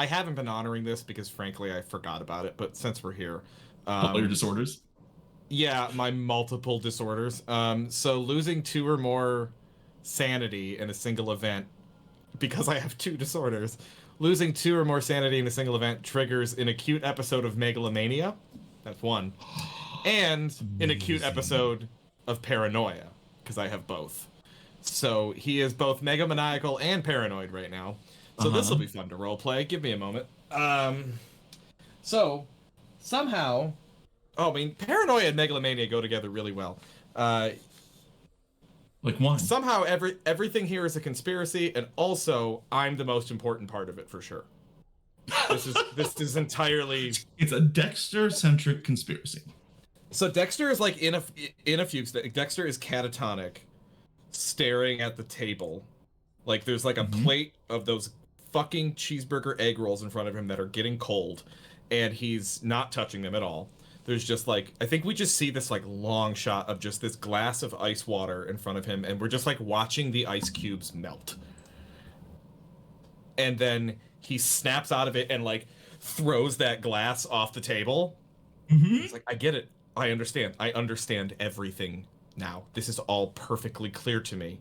haven't been honoring this because frankly I forgot about it. But since we're here, All your disorders. yeah, my multiple disorders. So losing 2 or more sanity in a single event because I have 2 disorders. Losing 2 or more sanity in a single event triggers an acute episode of megalomania. That's 1. And an acute episode of paranoia because I have both. So he is both megamaniacal and paranoid right now. So this will be fun to roleplay. Give me a moment. So somehow, I mean, paranoia and megalomania go together really well. Like one. Somehow everything here is a conspiracy, and also I'm the most important part of it for sure. This is entirely. It's a Dexter-centric conspiracy. So Dexter is like in a fugue state. Dexter is catatonic, staring at the table. Like there's like a plate of those fucking cheeseburger egg rolls in front of him that are getting cold, and he's not touching them at all. There's just like, I think we just see this like long shot of just this glass of ice water in front of him, and we're just like watching the ice cubes melt. And then he snaps out of it and like throws that glass off the table. He's like, I get it. I understand. I understand everything now. This is all perfectly clear to me.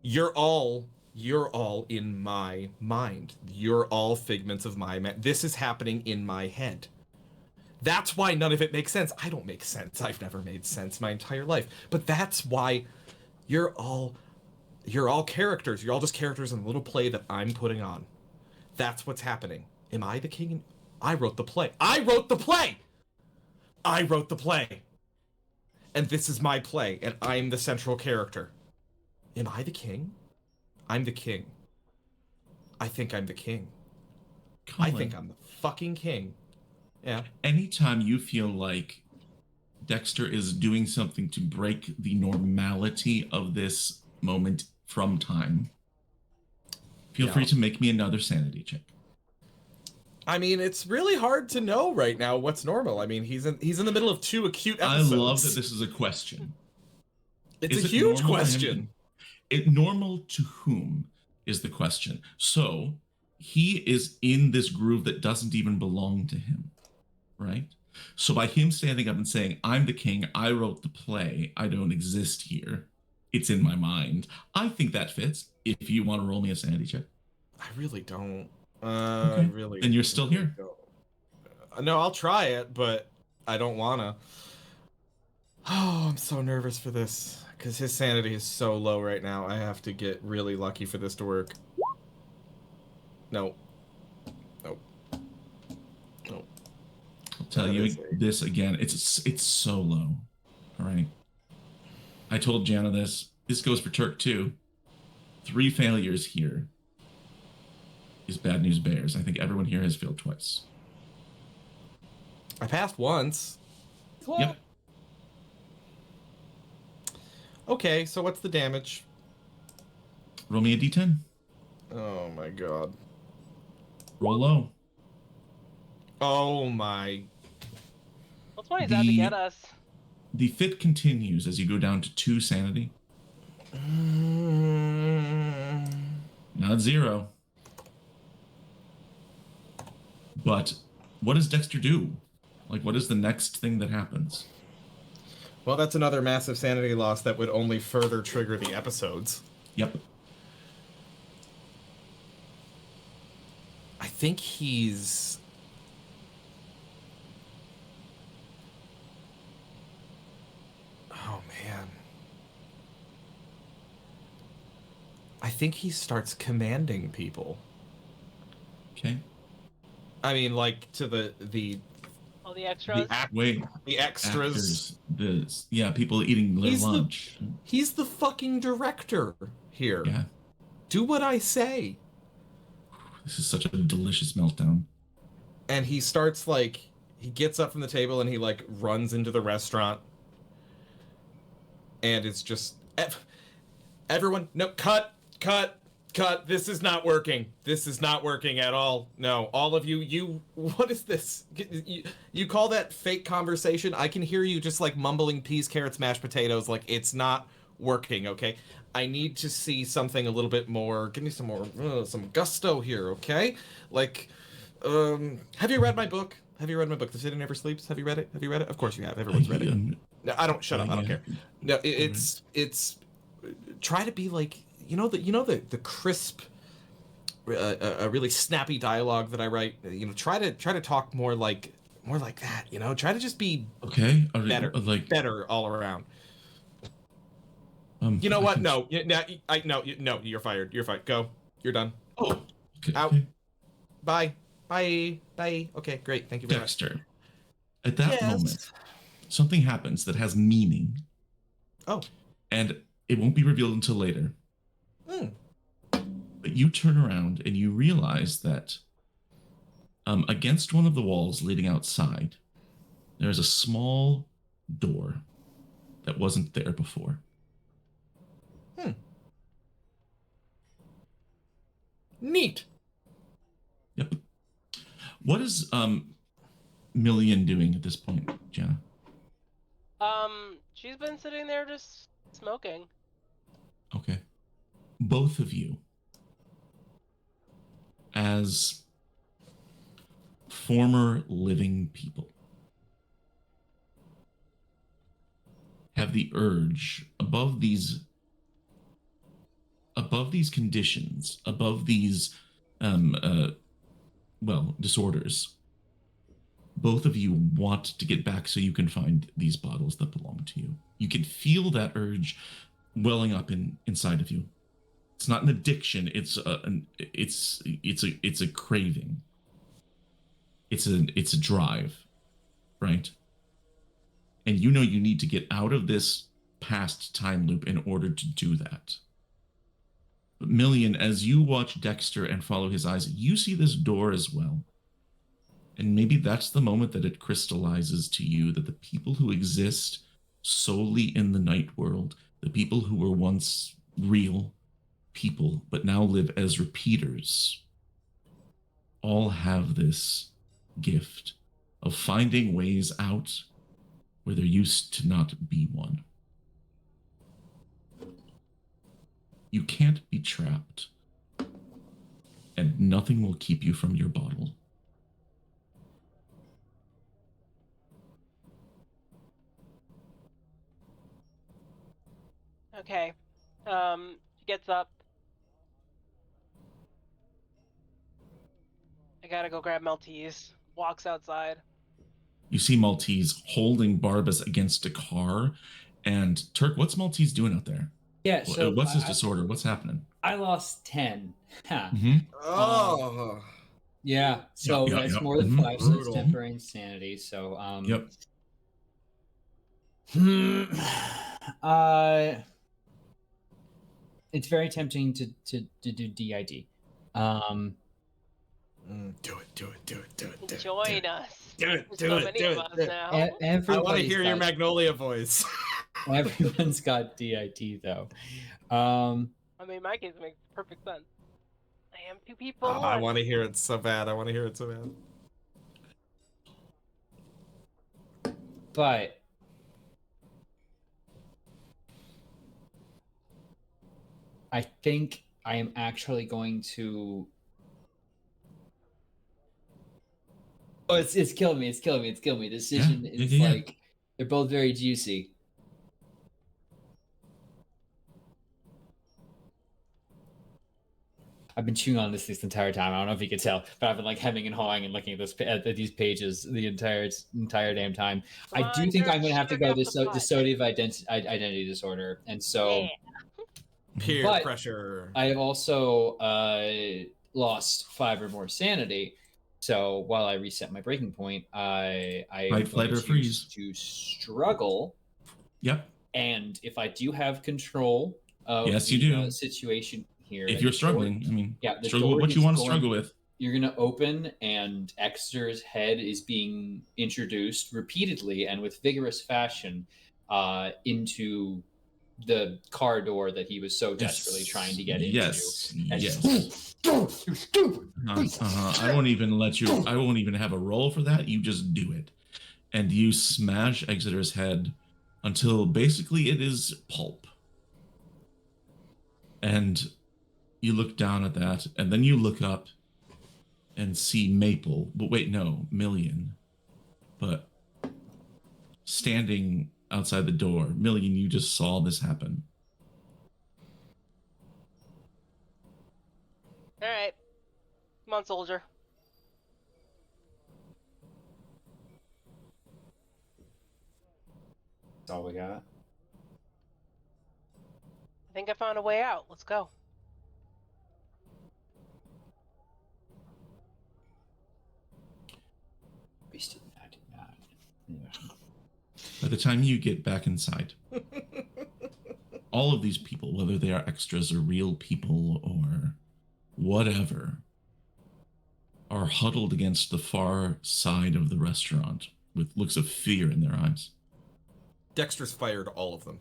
You're all in my mind. You're all figments of my mind. This is happening in my head. That's why none of it makes sense. I don't make sense. I've never made sense my entire life. But that's why you're all characters. You're all just characters in a little play that I'm putting on. That's what's happening. Am I the king? I wrote the play. I wrote the play! I wrote the play. And this is my play, and I'm the central character. Am I the king? I'm the king. I think I'm the king. Colin, I think I'm the fucking king. Yeah. anytime you feel like Dexter is doing something to break the normality of this moment from time, feel free to make me another sanity check. I mean, it's really hard to know right now what's normal. I mean, he's in the middle of 2 acute I episodes. love that this is a question. It's Is a it huge normal for him question. Normal to whom is the question. So he is in this groove that doesn't even belong to him, right? So by him standing up and saying, I'm the king, I wrote the play, I don't exist here, it's in my mind, I think that fits. If you want to roll me a sanity check. I really don't. Okay. I really. Then you're still really here. don't. No, I'll try it, but I don't wanna. Oh, I'm so nervous for this because his sanity is so low right now. I have to get really lucky for this to work. No. Nope. Nope. I'll tell That you is a- this again. It's so low. All right. I told Jana this. This goes for Turk too. 3 failures here is bad news bears. I think everyone here has failed twice. I passed once. Yep. Okay, so what's the damage? Roll me a d10. Oh my god. Roll low. Oh my. That's why he's out to get us. The fit continues as you go down to 2 sanity. Not 0. But what does Dexter do? Like, what is the next thing that happens? Well, that's another massive sanity loss that would only further trigger the episodes. Yep. I think he's... Oh, man. I think he starts commanding people. Okay. I mean, like, to the All the extras. Wait. the extras. Actors, people eating their He's the- lunch. He's the fucking director here. Yeah. Do what I say. This is such a delicious meltdown. And he starts, like, he gets up from the table and he, like, runs into the restaurant. And it's just... Everyone, no, cut. This is not working. This is not working at all. No, all of you, what is this? You call that fake conversation? I can hear you just, like, mumbling peas, carrots, mashed potatoes. Like, it's not working, okay? I need to see something a little bit more. Give me some more, some gusto here, okay? Like, have you read my book? The City Never Sleeps? Have you read it? Of course you have. Everyone's read it. No, I don't. Shut up. I don't care. No, it's try to be like the crisp, a really snappy dialogue that I write. Try to talk more like that. Try to just be better all around. You know what? No, no, you're fired. You're fired. Go. You're done. Oh, okay. Out. Okay. Bye. Okay, great. Thank you very much. Dexter. At that Yes. moment, something happens that has meaning. Oh. And it won't be revealed until later. Hmm. But you turn around and you realize that against one of the walls leading outside, there's a small door that wasn't there before. Neat. Yep. What is Million doing at this point, Jenna? She's been sitting there just smoking. Okay. Both of you, as former living people, have the urge above these conditions, above these disorders. Both of you want to get back so you can find these bottles that belong to you. You can feel that urge welling up inside of you. It's not an addiction. It's a craving. It's a drive, right? And you know you need to get out of this past time loop in order to do that. But Million, as you watch Dexter and follow his eyes, you see this door as well. And maybe that's the moment that it crystallizes to you that the people who exist solely in the night world, the people who were once real people but now live as repeaters, all have this gift of finding ways out where there used to not be one. You can't be trapped, and nothing will keep you from your bottle. Okay. She gets up. I gotta go grab Maltese. Walks outside. You see Maltese holding Barbas against a car. And Turk, what's Maltese doing out there? Yeah, so What's his disorder? What's happening? I lost 10. Ha. Mm-hmm. Oh. Yeah, so Yep, that's yep. more than Mhm. 5, so it's Brutal. temporary insanity. So Yep. It's very tempting to do DID. Do it. Join us. Do it, There's do so it, many do of it. us now. I want to Everybody's hear your got- Magnolia voice. Everyone's got DID though. I mean, my case makes perfect sense. I am 2 people. Oh, I want to hear it so bad. But I think I am actually going to. Oh, it's killing me. It's killing me. It's killing me. Decision Yeah, is yeah. like they're both very juicy. I've been chewing on this entire time. I don't know if you could tell, but I've been like hemming and hawing and looking at these pages the entire damn time. Come I do on, think Dirk, I'm going to have to sugar go off the dissociative identity disorder, and so. Yeah. Peer But pressure. I have also lost 5 or more sanity. So while I reset my breaking point, I am Fight, flight, going or freeze. to struggle. Yep. And if I do have control of Yes, you the do. Situation here, If and you're the struggling, door- I mean, yeah, the struggle with door what you is want to going- struggle with. you're going to open, and Exeter's head is being introduced repeatedly and with vigorous fashion into the car door that he was so desperately trying to get into. Yes. And Yes. you stupid. I won't even let you. I won't even have a roll for that. You just do it, and you smash Exeter's head until basically it is pulp. And you look down at that, and then you look up and see Maple. But wait, no, Million. But standing outside the door, Million, you just saw this happen. All right. Come on, soldier. That's all we got. I think I found a way out. Let's go. Wasted 99. By the time you get back inside, all of these people, whether they are extras or real people or whatever, are huddled against the far side of the restaurant with looks of fear in their eyes. Dexter's fired all of them.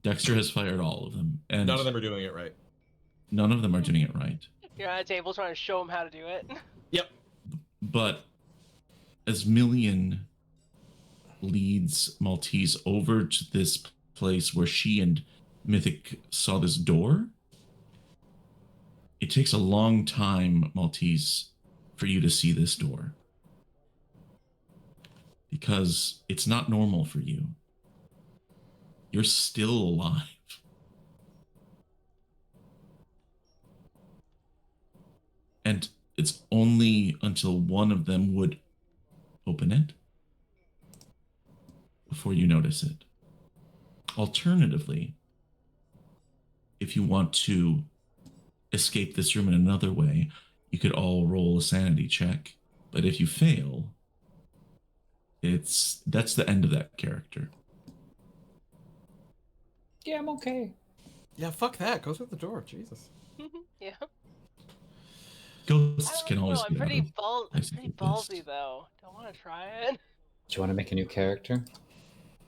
Dexter has fired all of them, and None of them are doing it right. none of them are doing it right. You're at a table trying to show him how to do it. Yep. But as Million leads Maltese over to this place where she and Mythic saw this door, it takes a long time, Maltese, for you to see this door. Because it's not normal for you. You're still alive. And it's only until one of them would open it before you notice it. Alternatively, if you want to escape this room in another way, you could all roll a sanity check. But if you fail, that's the end of that character. Yeah, I'm okay. Yeah, fuck that. Go through the door. Jesus. Yeah. Ghosts I can don't always know. I'm get out pretty of I'm places pretty like this. ballsy though. Don't want to try it. Do you want to make a new character?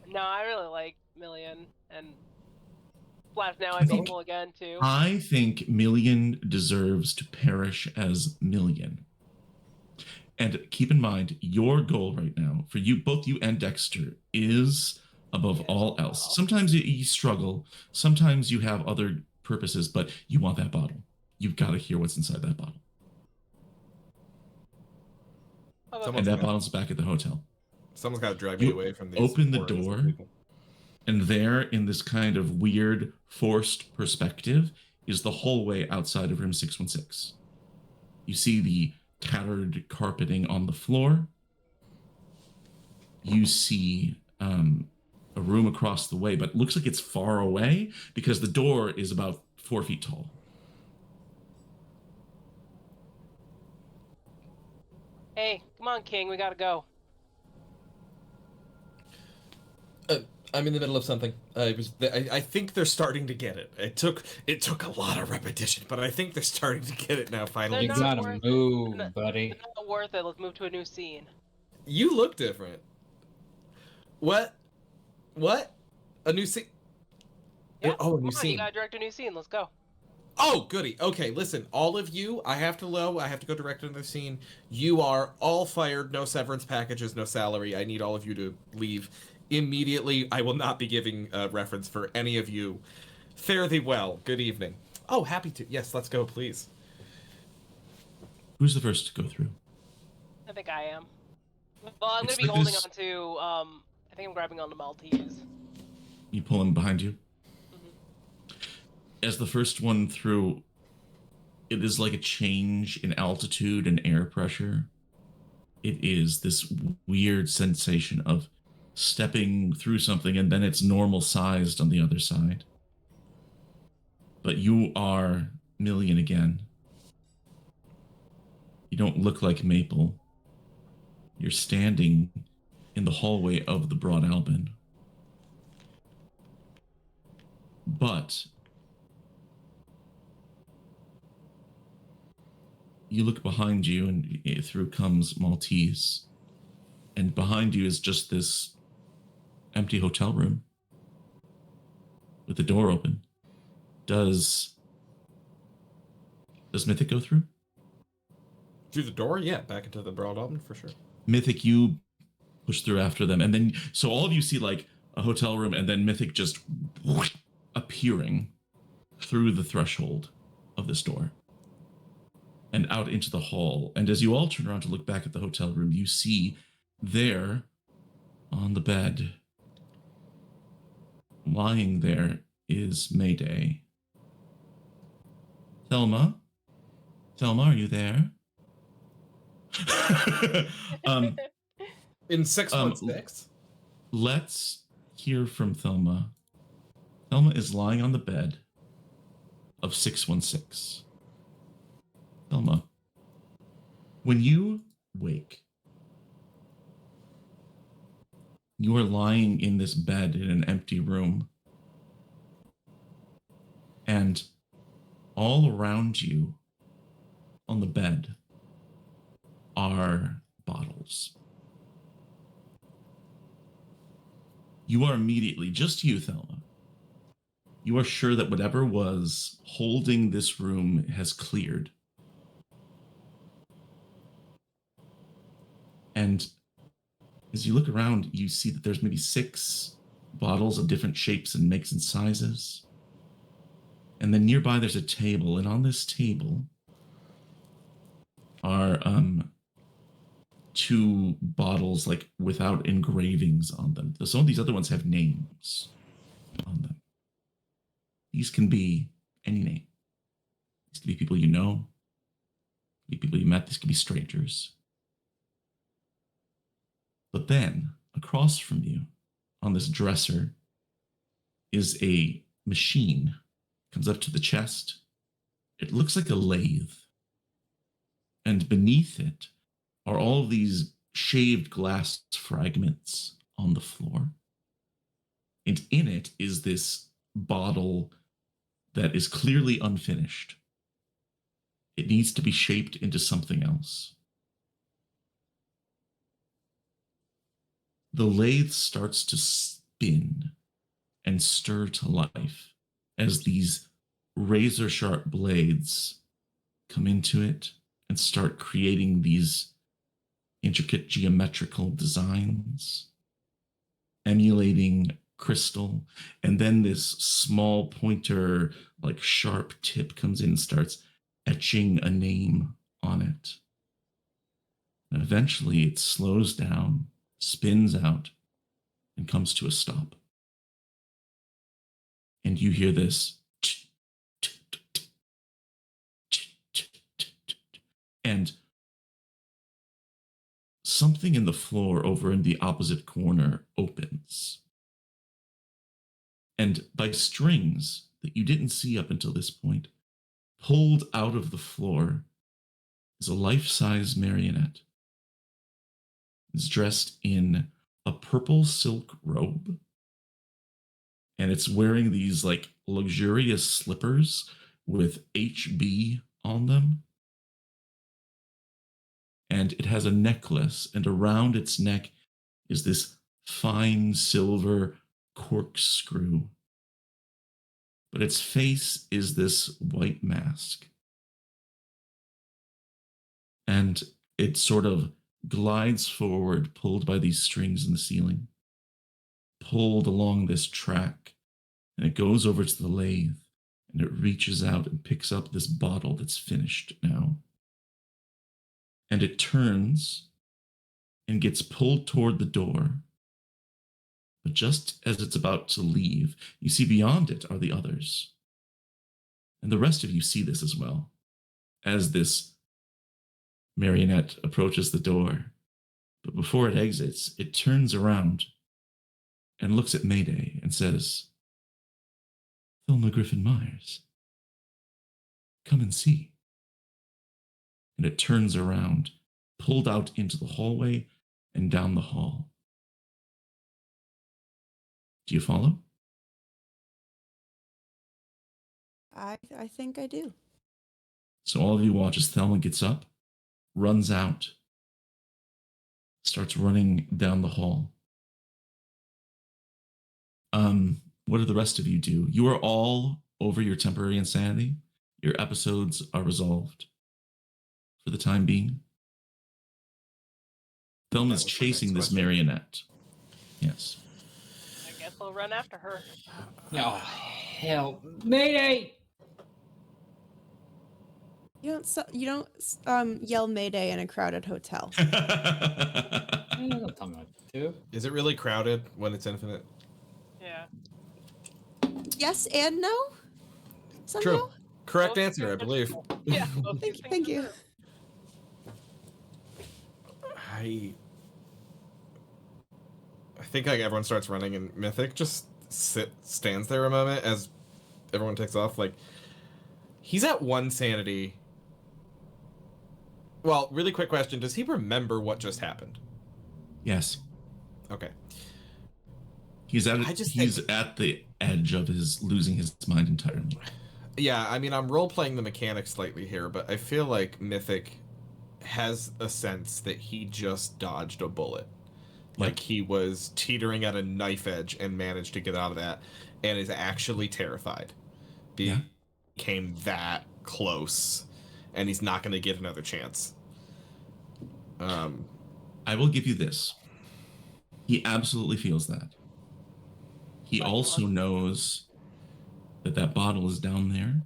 No, I really like Million and Slash. Now I'm think- Maple again too. I think Million deserves to perish as Million. And keep in mind, your goal right now, for you, both you and Dexter, is above all else. Sometimes you struggle. Sometimes you have other purposes, but you want that bottle. You've got to hear what's inside that bottle. And that bottle's back at the hotel. Someone's got to drag me away from these. Open the horrors of door, people. and there, in this kind of weird, forced perspective, is the hallway outside of room 616. You see the tattered carpeting on the floor. You see a room across the way, but it looks like it's far away because the door is about 4 feet tall. Hey, come on, King. We gotta go. I'm in the middle of something. I think they're starting to get it. It took a lot of repetition, but I think they're starting to get it now. Finally, You They're not gotta worth move, it. buddy. It's not worth it. Let's move to a new scene. You look different. What? A new scene? Yeah. Oh, a new Come on, scene. you gotta direct a new scene. Let's go. Oh, goody. Okay, listen, all of you, I have to go direct another scene. You are all fired, no severance packages, no salary. I need all of you to leave immediately. I will not be giving a reference for any of you. Fare thee well. Good evening. Oh, happy to. Yes, let's go, please. Who's the first to go through? I think I am. Well, I'm It's gonna be like holding this- on to. I think I'm grabbing on to Maltese. You pull him behind you. As the first one through, it is like a change in altitude and air pressure. It is this weird sensation of stepping through something and then it's normal sized on the other side. But you are Million again. You don't look like Maple. You're standing in the hallway of the Broad Albin. But you look behind you, and through comes Maltese. And behind you is just this empty hotel room with the door open. Does Mythic go through? Through the door? Yeah, back into the Broad Albin for sure. Mythic, you push through after them. And then, so all of you see like a hotel room and then Mythic just appearing through the threshold of this door and out into the hall. And as you all turn around to look back at the hotel room, you see there on the bed, lying there, is Mayday. Thelma, are you there? In 616? Let's hear from Thelma. Thelma is lying on the bed of 616. Thelma, when you wake, you are lying in this bed in an empty room. And all around you on the bed are bottles. You are immediately, just you, Thelma, you are sure that whatever was holding this room has cleared. And as you look around, you see that there's maybe 6 bottles of different shapes and makes and sizes. And then nearby there's a table, and on this table are 2 bottles like without engravings on them. Some of these other ones have names on them. These can be any name. These can be people you know, be people you met. These can be strangers. But then across from you on this dresser is a machine. Comes up to the chest. It looks like a lathe. And beneath it are all of these shaved glass fragments on the floor. And in it is this bottle that is clearly unfinished. It needs to be shaped into something else. The lathe starts to spin and stir to life as these razor-sharp blades come into it and start creating these intricate geometrical designs, emulating crystal. And then this small pointer, like sharp tip, comes in and starts etching a name on it. And eventually it slows down, spins out, and comes to a stop. And you hear this. And something in the floor over in the opposite corner opens. And by strings that you didn't see up until this point, pulled out of the floor is a life-size marionette. It's dressed in a purple silk robe. And it's wearing these like luxurious slippers with HB on them. And it has a necklace, and around its neck is this fine silver corkscrew. But its face is this white mask. And it sort of glides forward, pulled by these strings in the ceiling, pulled along this track, and it goes over to the lathe, and it reaches out and picks up this bottle that's finished now. And it turns and gets pulled toward the door. But just as it's about to leave, you see beyond it are the others. And the rest of you see this as well, as this marionette approaches the door. But before it exits, it turns around and looks at Mayday and says, "Thelma Griffin Myers, come and see." And it turns around, pulled out into the hallway and down the hall. Do you follow? I think I do. So all of you watch as Thelma gets up, runs out, starts running down the hall. What do the rest of you do? You are all over your temporary insanity. Your episodes are resolved for the time being. Thelma's That was my chasing next this question. marionette. Yes. I guess I'll run after her. Oh, hell. Mayday! You don't yell Mayday in a crowded hotel. Don't tell me what to do. Is it really crowded when it's infinite? Yeah. Yes and no. Somehow. True. Correct Most answer, I things are believe. true. Yeah. most Thank things you. Thank are you. true. I think like everyone starts running, and Mythic just stands there a moment as everyone takes off. Like, he's at 1 sanity. Well, really quick question: does he remember what just happened? Yes. Okay. He's at I just he's think- at the edge of his losing his mind entirely. Yeah, I mean, I'm role playing the mechanics slightly here, but I feel like Mythic has a sense that he just dodged a bullet. Like he was teetering at a knife edge and managed to get out of that, and is actually terrified. Yeah. Became that close, and he's not going to get another chance. I will give you this. He absolutely feels that. He also knows that that bottle is down there.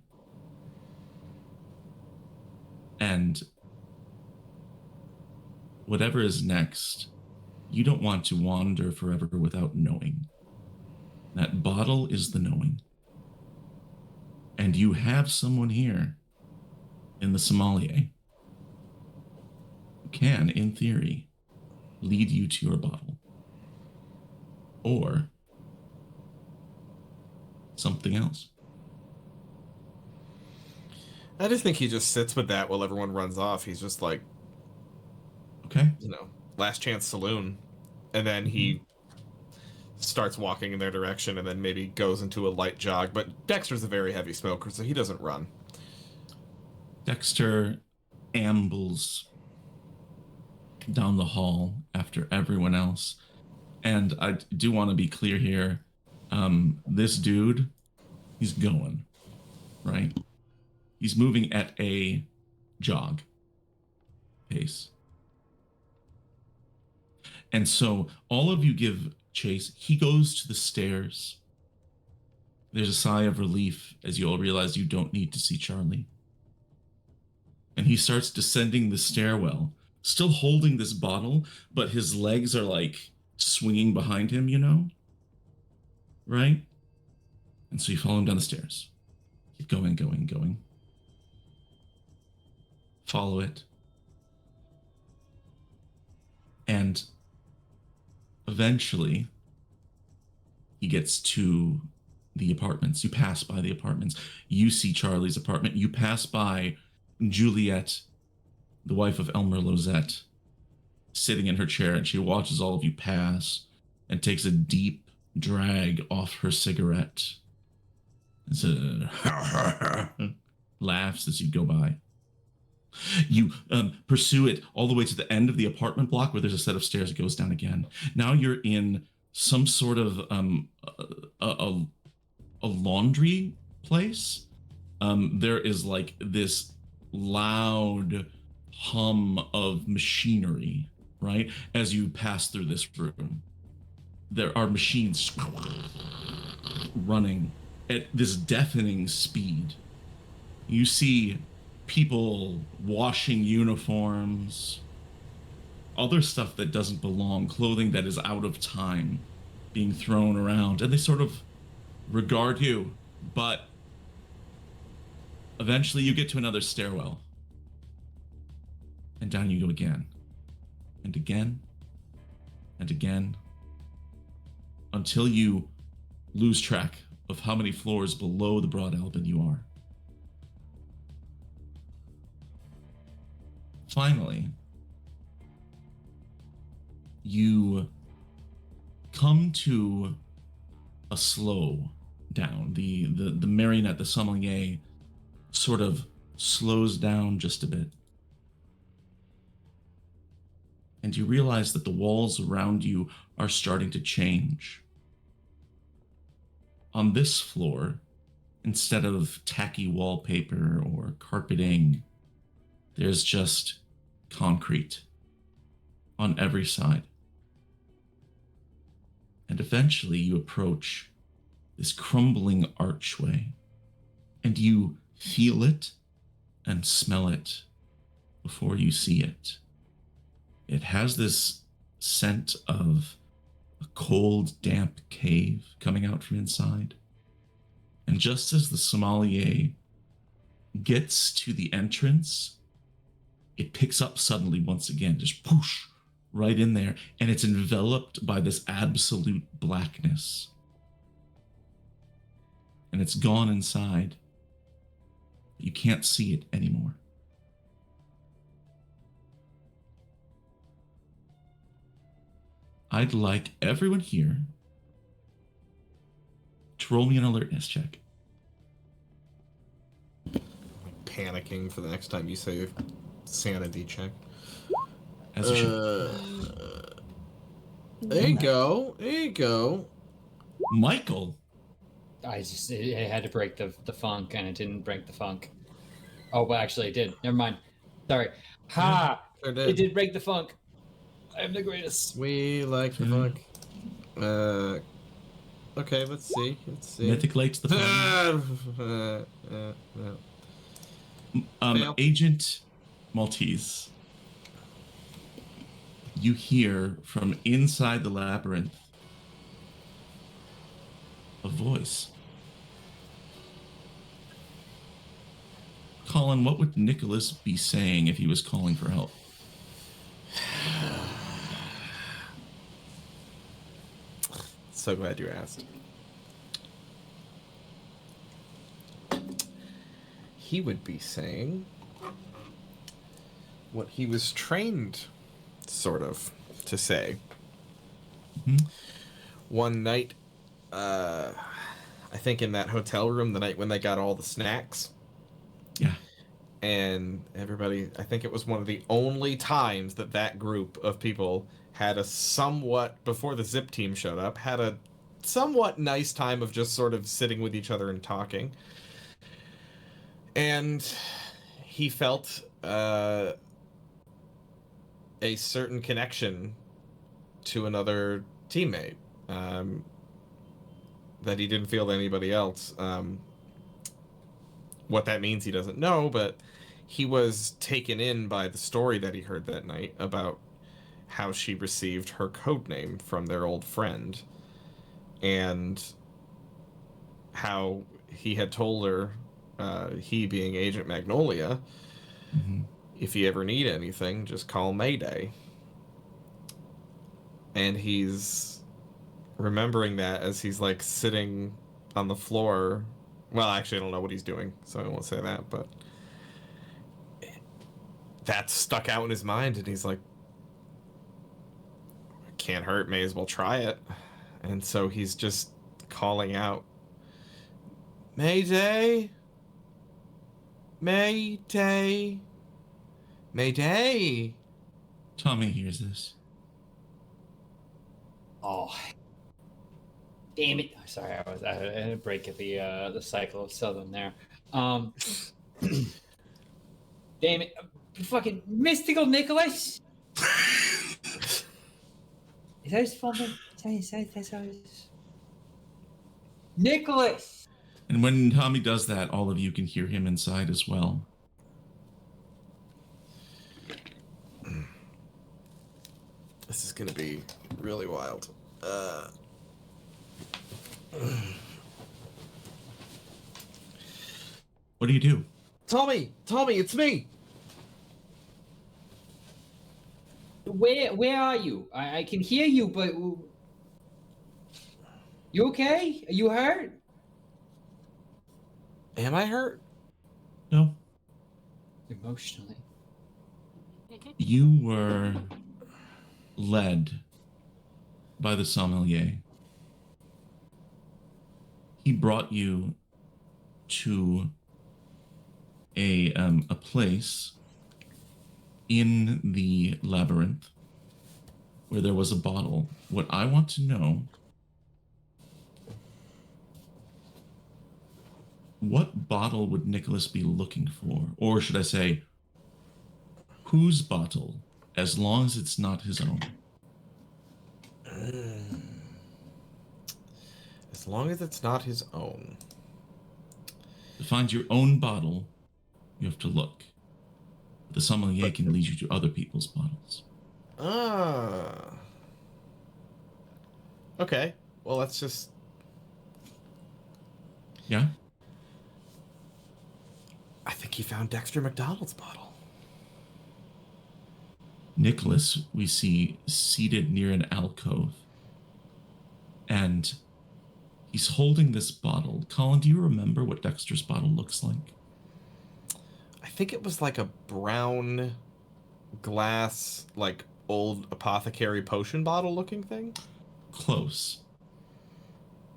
And whatever is next, you don't want to wander forever without knowing. That bottle is the knowing. And you have someone here in the sommelier who can, in theory, lead you to your bottle. Or something else. I just think he just sits with that while everyone runs off. He's just like, Okay? last chance saloon. And then he starts walking in their direction and then maybe goes into a light jog. But Dexter's a very heavy smoker, so he doesn't run. Dexter ambles down the hall after everyone else. And I do want to be clear here. This dude, he's going, right? He's moving at a jog pace. And so all of you give chase. He goes to the stairs. There's a sigh of relief as you all realize you don't need to see Charlie. And he starts descending the stairwell, still holding this bottle, but his legs are like swinging behind him, you know? Right? And so you follow him down the stairs. Keep going, going, going. Follow it. And eventually, he gets to the apartments. You pass by the apartments. You see Charlie's apartment. You pass by Juliet, the wife of Elmer Lozette, sitting in her chair, and she watches all of you pass and takes a deep drag off her cigarette. Laughs as you go by. You pursue it all the way to the end of the apartment block where there's a set of stairs that goes down again. Now you're in some sort of a laundry place. There is like this loud hum of machinery, right? As you pass through this room, there are machines running at this deafening speed. You see people washing uniforms, other stuff that doesn't belong, clothing that is out of time being thrown around, and they sort of regard you. But eventually you get to another stairwell, and down you go again, and again, and again, until you lose track of how many floors below the Broad Albin you are. Finally, you come to a slow down. The marionette, the sommelier, sort of slows down just a bit. And you realize that the walls around you are starting to change. On this floor, instead of tacky wallpaper or carpeting, there's just concrete on every side. And eventually you approach this crumbling archway, and you feel it and smell it before you see it. It has this scent of a cold, damp cave coming out from inside. And just as the sommelier gets to the entrance, it picks up suddenly once again, just whoosh, right in there, and it's enveloped by this absolute blackness. And it's gone inside. You can't see it anymore. I'd like everyone here to roll me an alertness check. I'm panicking for the next time you say sanity check. As you should. There you go. There you go. Michael. It had to break the funk, and it didn't break the funk. Oh, well, actually, it did. Never mind. Sorry. Ha! Sure It did break the funk. I'm the greatest. We like the funk. Okay, let's see. Mythic Lake's the fun. Fail. Agent Maltese. You hear from inside the labyrinth a voice. Colin, what would Nicholas be saying if he was calling for help? So glad you asked. He would be saying what he was trained, sort of, to say. Mm-hmm. One night, I think in that hotel room, the night when they got all the snacks. Yeah. And everybody, I think it was one of the only times that group of people had a somewhat, before the Zip team showed up, had a somewhat nice time of just sort of sitting with each other and talking. And he felt a certain connection to another teammate. That he didn't feel to anybody else. What that means he doesn't know, but he was taken in by the story that he heard that night about how she received her code name from their old friend, and how he had told her, he being Agent Magnolia, Mm-hmm. if you ever need anything, just call Mayday. And he's remembering that as he's like sitting on the floor. Well, actually, I don't know what he's doing, so I won't say that, but that's stuck out in his mind, and he's like, can't hurt, may as well try it. And so he's just calling out, Mayday! Mayday! Mayday! Tommy hears this. Oh, damn it! Sorry, I had a break at the cycle of Southern there. Damn it! Fucking mystical Nicholas. Is that his phone? That's how it is. Nicholas. And when Tommy does that, all of you can hear him inside as well. This is gonna be really wild. What do you do? Tommy, it's me. Where are you? I can hear you, but you okay? Are you hurt? Am I hurt? No. Emotionally. You were led by the sommelier. He brought you to a place in the labyrinth where there was a bottle. What I want to know, what bottle would Nicholas be looking for? Or should I say, whose bottle, as long as it's not his own? As long as it's not his own. To find your own bottle, you have to look. The sommelier can lead you to other people's bottles. Ah. Okay. Well, let's just... Yeah? I think he found Dexter McDonald's bottle. Nicholas, we see seated near an alcove. And he's holding this bottle. Colin, do you remember what Dexter's bottle looks like? I think it was like a brown glass, like old apothecary potion bottle looking thing. Close.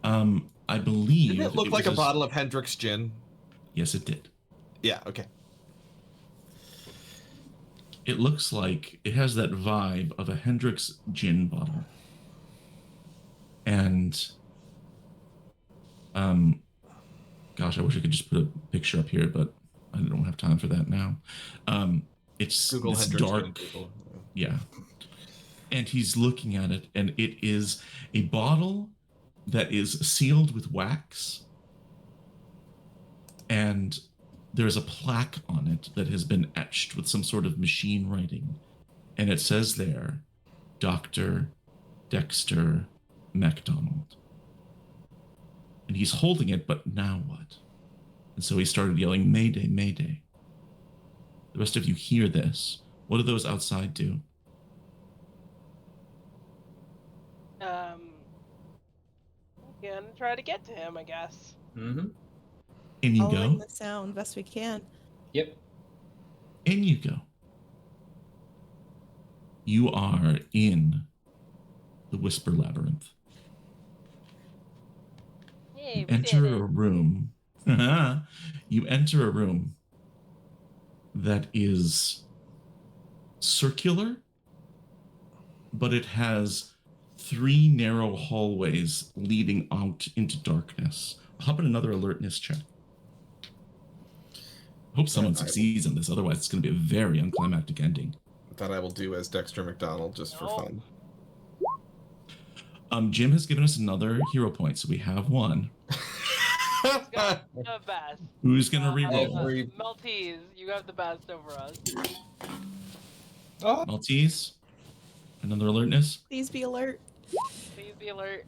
I believe... Didn't it look like a was bottle of Hendrick's gin? Yes, it did. Yeah, okay. It looks like it has that vibe of a Hendrick's gin bottle. And... gosh, I wish I could just put a picture up here, but I don't have time for that now. It's Google this Hendrick's dark, gin, people. yeah. And he's looking at it, and it is a bottle that is sealed with wax, and there's a plaque on it that has been etched with some sort of machine writing, and it says there, Dr. Dexter MacDonald. And he's holding it, but now what? And so he started yelling, Mayday, Mayday. The rest of you hear this. What do those outside do? Gonna try to get to him, I guess. Mm-hmm. In you Following go. the sound best we can. Yep. In you go. You are in the Whisper Labyrinth. Hey, You we enter did a it. room. You enter a room that is circular, but it has 3 narrow hallways leading out into darkness. How about another alertness check? I hope someone succeeds on this, otherwise it's going to be a very unclimactic ending. That I will do as Dexter McDonald just for Oh. fun. Jim has given us another hero point, so we have one. Got the best. Who's gonna re-roll? Every- Maltese, you have the best over us. Oh, Maltese. Another alertness. Please be alert. Please be alert.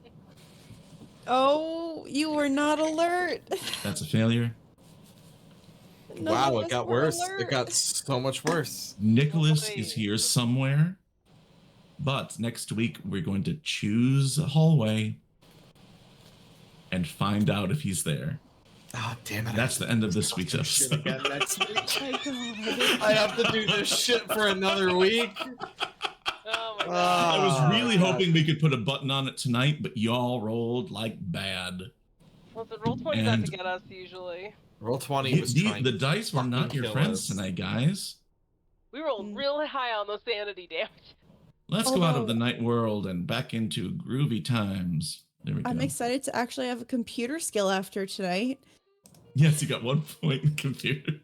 Oh, you were not alert. That's a failure. None Wow, of it us got were worse. alert. It got so much worse. Nicholas Holy. is here somewhere, but next week we're going to choose a hallway and find out if he's there. Oh, damn it. That's the end of this week's shit episode. again next week. Oh my God. I have to do this shit for another week. Oh my god. I was really God. hoping we could put a button on it tonight, but y'all rolled like bad. Listen, roll 20 not to And- get us usually. Roll 20 was trying The to dice were not fucking your kill friends us. tonight, guys. We rolled Mm. really high on the sanity damage. Let's go out of Although- the night world and back into groovy times. There we go. I'm excited to actually have a computer skill after tonight. Yes, you got 1 point in computers.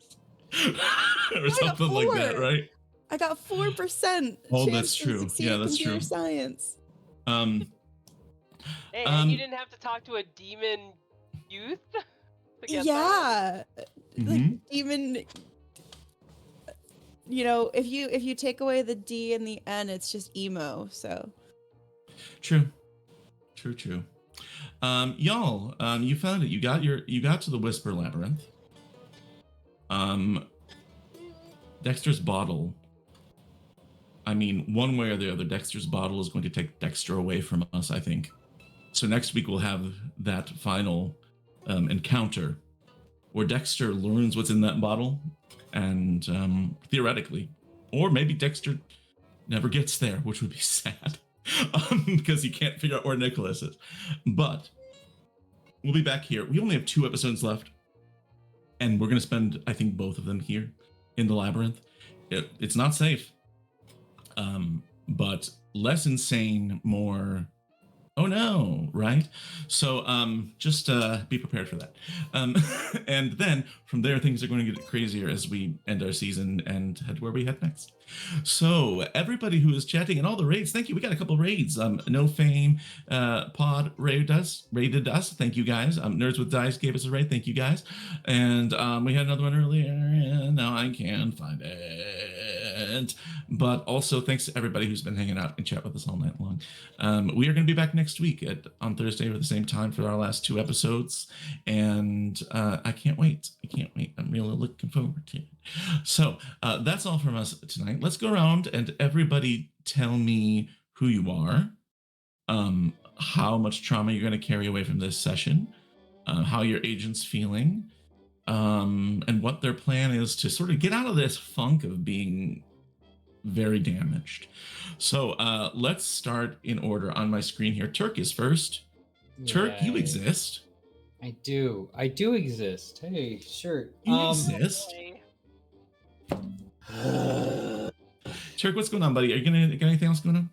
Or got something like that, 4. right? I got 4% Oh, chance that's to true. succeed Yeah, in that's computer true. science. Hey, Um, you didn't have to talk to a demon youth? to get that? Yeah. mhm. Like even if you take away the D and the N, it's just emo. So True. Y'all, you found it. You got to the Whisper Labyrinth. Dexter's bottle. I mean, one way or the other, Dexter's bottle is going to take Dexter away from us, I think. So next week we'll have that final encounter where Dexter learns what's in that bottle, and theoretically, or maybe Dexter never gets there, which would be sad because he can't figure out where Nicholas is. But we'll be back here. We only have 2 episodes left, and we're going to spend, I think, both of them here in the labyrinth. It's not safe, but less insane, more oh no, right? So just be prepared for that. And then from there, things are going to get crazier as we end our season and head where we head next. So everybody who is chatting and all the raids, thank you. We got a couple raids. No Fame Pod raided us. Thank you guys. Nerds with Dice gave us a raid. Thank you guys. And we had another one earlier, and now I can't find it. But also thanks to everybody who's been hanging out and chat with us all night long. We are going to be back next week on Thursday at the same time for our last 2 episodes, and I can't wait. I'm really looking forward to it. So that's all from us tonight. Let's go around and everybody tell me who you are, how much trauma you're going to carry away from this session, how your agent's feeling, and what their plan is to sort of get out of this funk of being very damaged. So let's start in order on my screen here. Turk is first. Turk, you Yay. exist. I do exist. Hey, sure. You exist. Turk, what's going on, buddy? Are you gonna got anything else going on?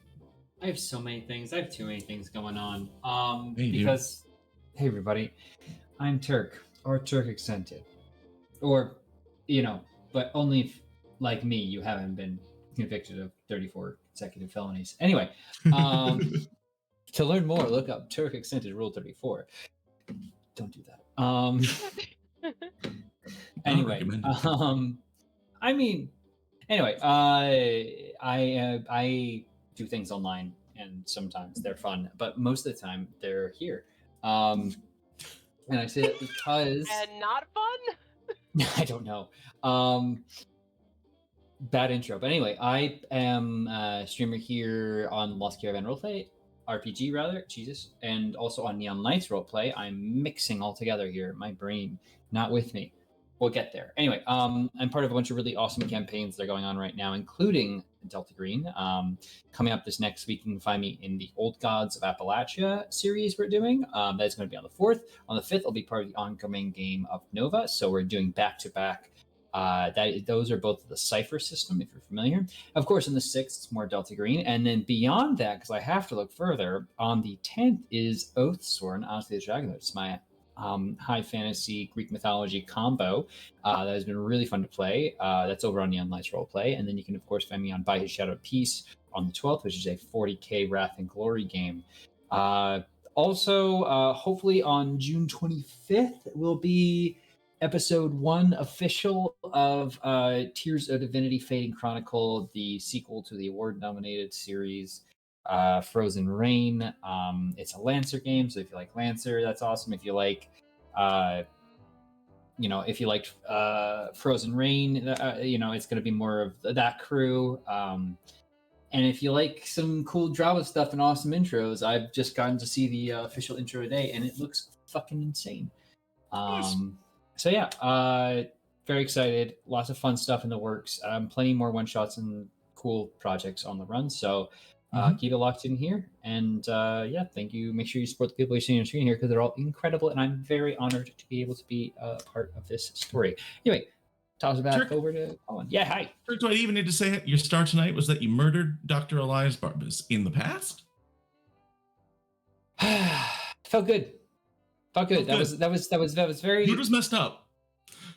I have so many things. I have too many things going on. Hey, you. Because, hey everybody, I'm Turk, or Turk Accented, or but only if, like me, you haven't been convicted of 34 consecutive felonies. Anyway, to learn more, look up Turk Accented Rule 34. Don't do that. Anyway, anyway, I do things online, and sometimes they're fun, but most of the time they're here. And I say that because And not fun? I don't know. Bad intro, but anyway, I am a streamer here on Lost Caravan Roleplay, RPG rather, Jesus, and also on Neon Knights Roleplay. I'm mixing all together here. My brain not with me. We'll get there. Anyway, I'm part of a bunch of really awesome campaigns that are going on right now, including Delta Green. Coming up this next week, you can find me in the Old Gods of Appalachia series we're doing. That's going to be on the 4th. On the 5th, I'll be part of the oncoming game of Nova. So we're doing back-to-back. Those are both the Cypher system, if you're familiar. Of course, on the 6th, it's more Delta Green. And then beyond that, because I have to look further, on the 10th is Oathsworn, Honestly the Dragon. It's my high fantasy Greek mythology combo that has been really fun to play. That's over on Neon Lights Roleplay. And then you can, of course, find me on By His Shadow Peace on the 12th, which is a 40k Wrath and Glory game. Also, hopefully on June 25th will be episode 1 official of Tears of Divinity Fading Chronicle, the sequel to the award-nominated series Frozen Rain. It's a Lancer game, so if you like Lancer, that's awesome. If you like, if you liked Frozen Rain, it's going to be more of that crew. And if you like some cool drama stuff and awesome intros, I've just gotten to see the official intro today, and it looks fucking insane. Nice. So yeah, very excited. Lots of fun stuff in the works. Plenty more one shots and cool projects on the run. So keep it locked in here. And yeah, thank you. Make sure you support the people you're seeing on screen here because they're all incredible, and I'm very honored to be able to be a part of this story. Anyway, toss it back over to Colin. Yeah, hi. Do I even need to say it? Your star tonight was that you murdered Dr. Elias Barbas in the past? Felt good. That was very. It was messed up.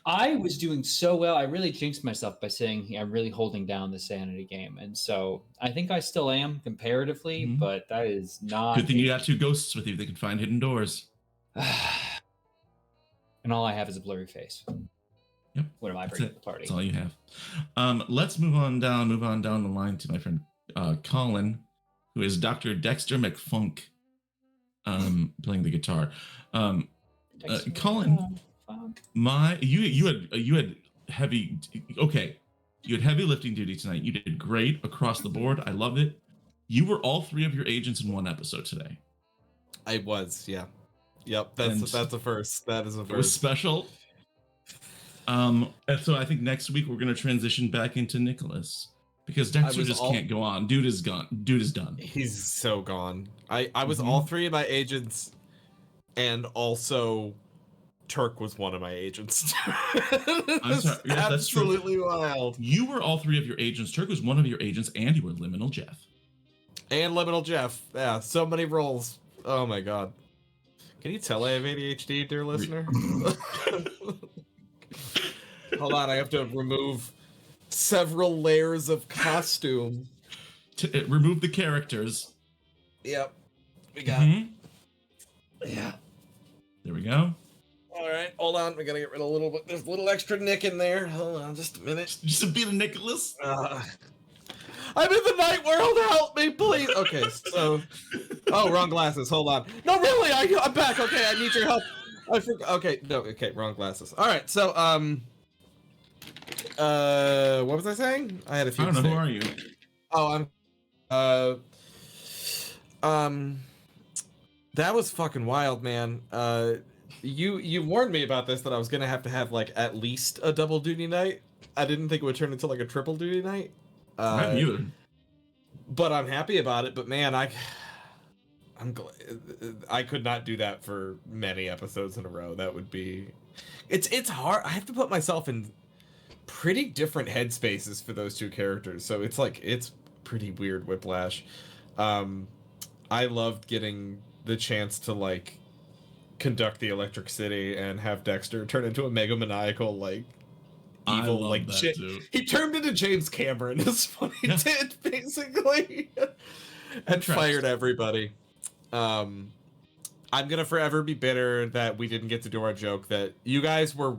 I was doing so well. I really jinxed myself by saying I'm really holding down the sanity game, and so I think I still am comparatively, but that is not. Good thing you got 2 ghosts with you that can find hidden doors. And all I have is a blurry face. Yep. What am I bringing to the party? That's all you have. Let's move on down the line to my friend Colin, who is Dr. Dexter McFunk, playing the guitar. Colin, you had heavy. Okay, you had heavy lifting duty tonight. You did great across the board. I loved it. You were all 3 of your agents in one episode today. I was, yeah. Yep, that's a first. That is a first. It was special. And so I think next week we're going to transition back into Nicholas because Dexter just can't go on. Dude is gone. Dude is done. He's so gone. I was all 3 of my agents, and also Turk was one of my agents. I'm sorry. Yeah, that's absolutely true. wild. You were all 3 of your agents. Turk was one of your agents, and you were Liminal Jeff. And Liminal Jeff. Yeah, so many roles. Oh my god. Can you tell I have ADHD, dear listener? Hold on, I have to remove several layers of costume. Remove the characters. Yep. We got it. Yeah. There we go. All right, hold on. We gotta get rid of a little bit. There's a little extra Nick in there. Hold on, just a minute. Just a bit of Nicholas. I'm in the night world. Help me, please. Okay, so. Oh, wrong glasses. Hold on. No, really, I'm back. Okay, I need your help. I forgot. Okay, no. Okay, wrong glasses. All right, so what was I saying? I had a few. I don't know. Who are you? Oh, that was fucking wild, man. You warned me about this, that I was gonna have to have like at least a double duty night. I didn't think it would turn into like a triple duty night. I haven't either. But I'm happy about it. But man, I'm glad I could not do that for many episodes in a row. That would be, it's hard. I have to put myself in pretty different headspaces for those 2 characters. So it's pretty weird whiplash. I loved getting the chance to like conduct the Electric City and have Dexter turn into a mega maniacal like evil like he turned into James Cameron is what he did basically. And fired everybody. I'm gonna forever be bitter that we didn't get to do our joke that you guys were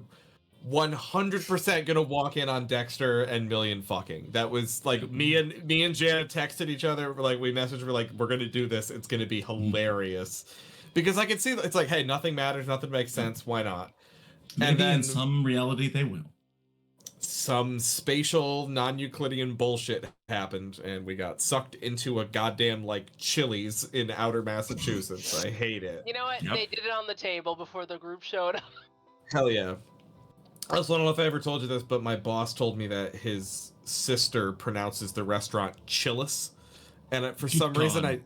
100% gonna walk in on Dexter and million fucking. That was like me and Janet texted each other, like we messaged, we're like, we're gonna do this, it's gonna be hilarious. Because I can see it's like, hey, nothing matters, nothing makes sense, why not? Maybe and then in some reality they will. Some spatial non-Euclidean bullshit happened and we got sucked into a goddamn like Chili's in outer Massachusetts. I hate it. You know what? They did it on the table before the group showed up. Hell yeah. I also don't know if I ever told you this, but my boss told me that his sister pronounces the restaurant Chili's, and for some reason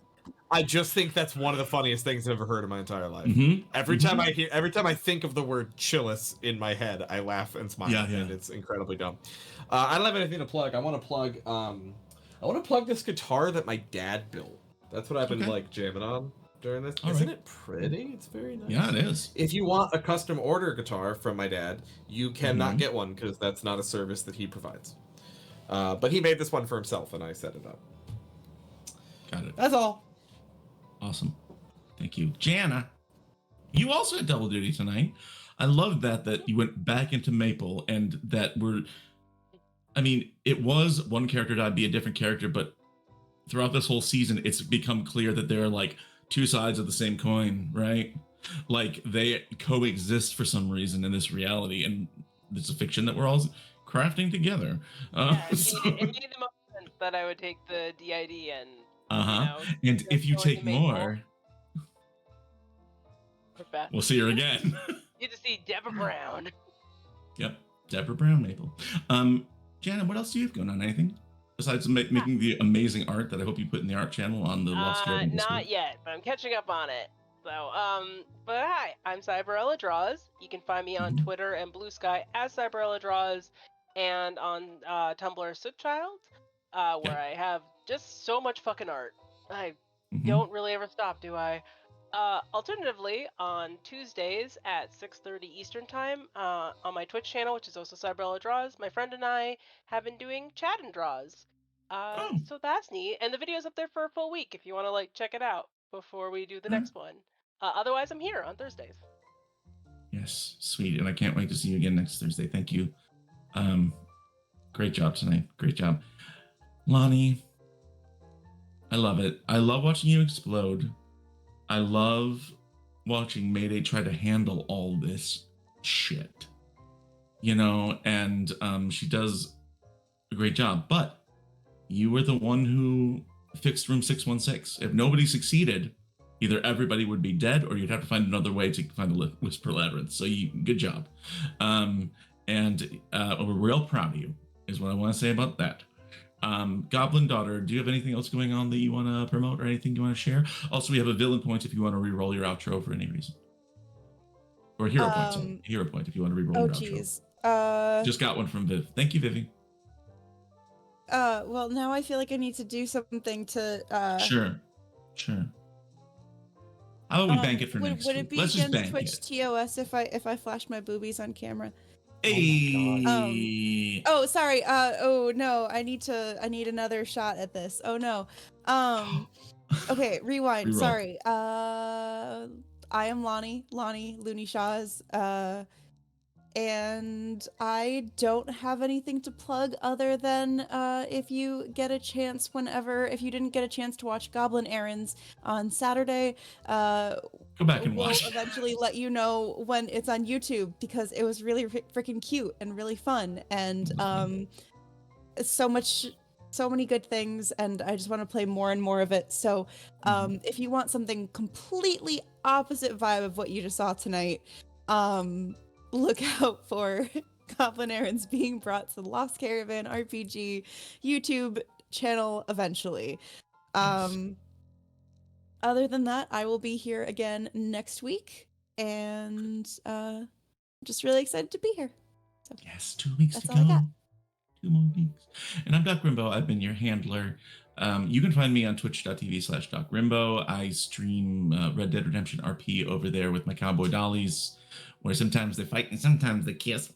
I just think that's one of the funniest things I've ever heard in my entire life. Every time I think of the word Chili's in my head, I laugh and smile, and it's incredibly dumb. I don't have anything to plug. I want to plug this guitar that my dad built. That's what I've been like jamming on during this. Isn't it pretty? It's very nice. Yeah, it is. If you want a custom order guitar from my dad, you cannot get one because that's not a service that he provides. But he made this one for himself, and I set it up. Got it. That's all. Awesome. Thank you. Jana, you also had double duty tonight. I love that you went back into Maple and that I mean, it was one character died, be a different character, but throughout this whole season, it's become clear that they're like two sides of the same coin, right? Like they coexist for some reason in this reality, and it's a fiction that we're all crafting together. Yeah, So- it made the most sense that I would take the DID and uh-huh. you know, And if you go take into Maple. more, We're back. we'll see her again. You get to see Deborah Brown. Yep, Deborah Brown Maple. Jana, what else do you have going on? Anything besides making the amazing art that I hope you put in the art channel on the Lost Caravan Discord? Not yet, but I'm catching up on it. So, but hi, I'm Cyberella Draws. You can find me on Mhm. Twitter and Blue Sky as Cyberella Draws, and on Tumblr Sookchild, where I have just so much fucking art. I Mhm. don't really ever stop, do I? Alternatively, on Tuesdays at 6:30 Eastern Time, on my Twitch channel, which is also Cyberella Draws, my friend and I have been doing chat and draws. Oh. So that's neat, and the video's up there for a full week if you want to like check it out before we do the next one. Otherwise, I'm here on Thursdays. Yes, sweet. And I can't wait to see you again next Thursday. Thank you. Great job tonight. Great job. Lonnie, I love it. I love watching you explode. I love watching Mayday try to handle all this shit. You know, and she does a great job. But you were the one who fixed room 616. If nobody succeeded, either everybody would be dead or you'd have to find another way to find the Whisper Labyrinth. So good job. And we're real proud of you, is what I want to say about that. Goblin Daughter, do you have anything else going on that you want to promote or anything you want to share? Also, we have a villain point if you want to re-roll your outro for any reason. Or hero point, sorry. Hero point if you want to re-roll your outro. Jeez. Just got one from Viv. Thank you, Vivi. Well, now I feel like I need to do something to. Sure. How about we bank it for would, next would week? it be Let's just against bank Twitch it. TOS if I flash my boobies on camera? Hey. Oh, sorry. Oh no, I need another shot at this. Oh no. Okay, rewind. Reroll. Sorry. I am Lonnie Looney Shaws. And I don't have anything to plug other than if you get a chance if you didn't get a chance to watch Goblin Errands on Saturday, Go back and we'll watch. eventually let you know when it's on YouTube because it was really freaking cute and really fun and so many good things and I just want to play more and more of it. So if you want something completely opposite vibe of what you just saw tonight, look out for Goblin Errands being brought to the Lost Caravan RPG YouTube channel eventually. Other than that, I will be here again next week, and I'm just really excited to be here. So Yes, 2 weeks that's to all I go. got. 2 more weeks. And I'm Doc Rimbo. I've been your handler. You can find me on twitch.tv/DocRimbo. I stream Red Dead Redemption RP over there with my cowboy dollies, where sometimes they fight and sometimes they kiss.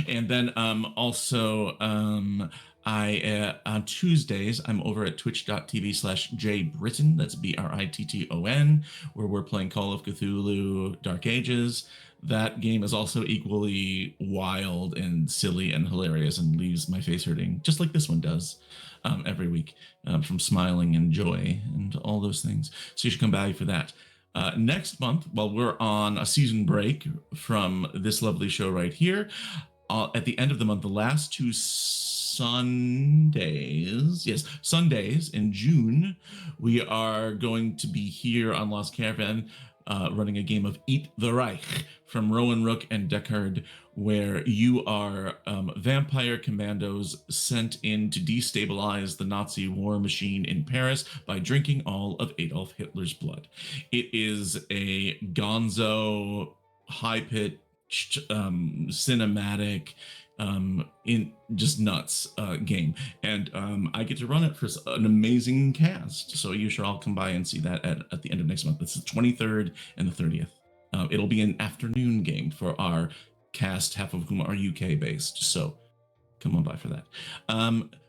And then also I on Tuesdays I'm over at twitch.tv/JBritton. That's BRITTON, where we're playing Call of Cthulhu Dark Ages. That game is also equally wild and silly and hilarious and leaves my face hurting, just like this one does every week, from smiling and joy and all those things. So you should come by for that. Next month, while we're on a season break from this lovely show right here, at the end of the month, the last 2 Sundays in June, we are going to be here on Lost Caravan running a game of Eat the Reich from Rowan Rook and Deckard, where you are vampire commandos sent in to destabilize the Nazi war machine in Paris by drinking all of Adolf Hitler's blood. It is a gonzo, high-pitched, cinematic, in just nuts game, and I get to run it for an amazing cast, so you should all come by and see that at the end of next month. It's the 23rd and the 30th. It'll be an afternoon game for our cast, half of whom are UK based, so come on by for that.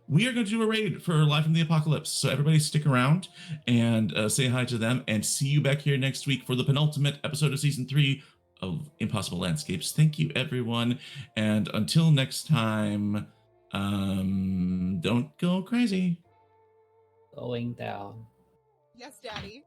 we are going to do a raid for Live from the Apocalypse. So everybody stick around and say hi to them, and see you back here next week for the penultimate episode of season 3 of Impossible Landscapes. Thank you, everyone. And until next time, don't go crazy. Slowing down. Yes, Daddy.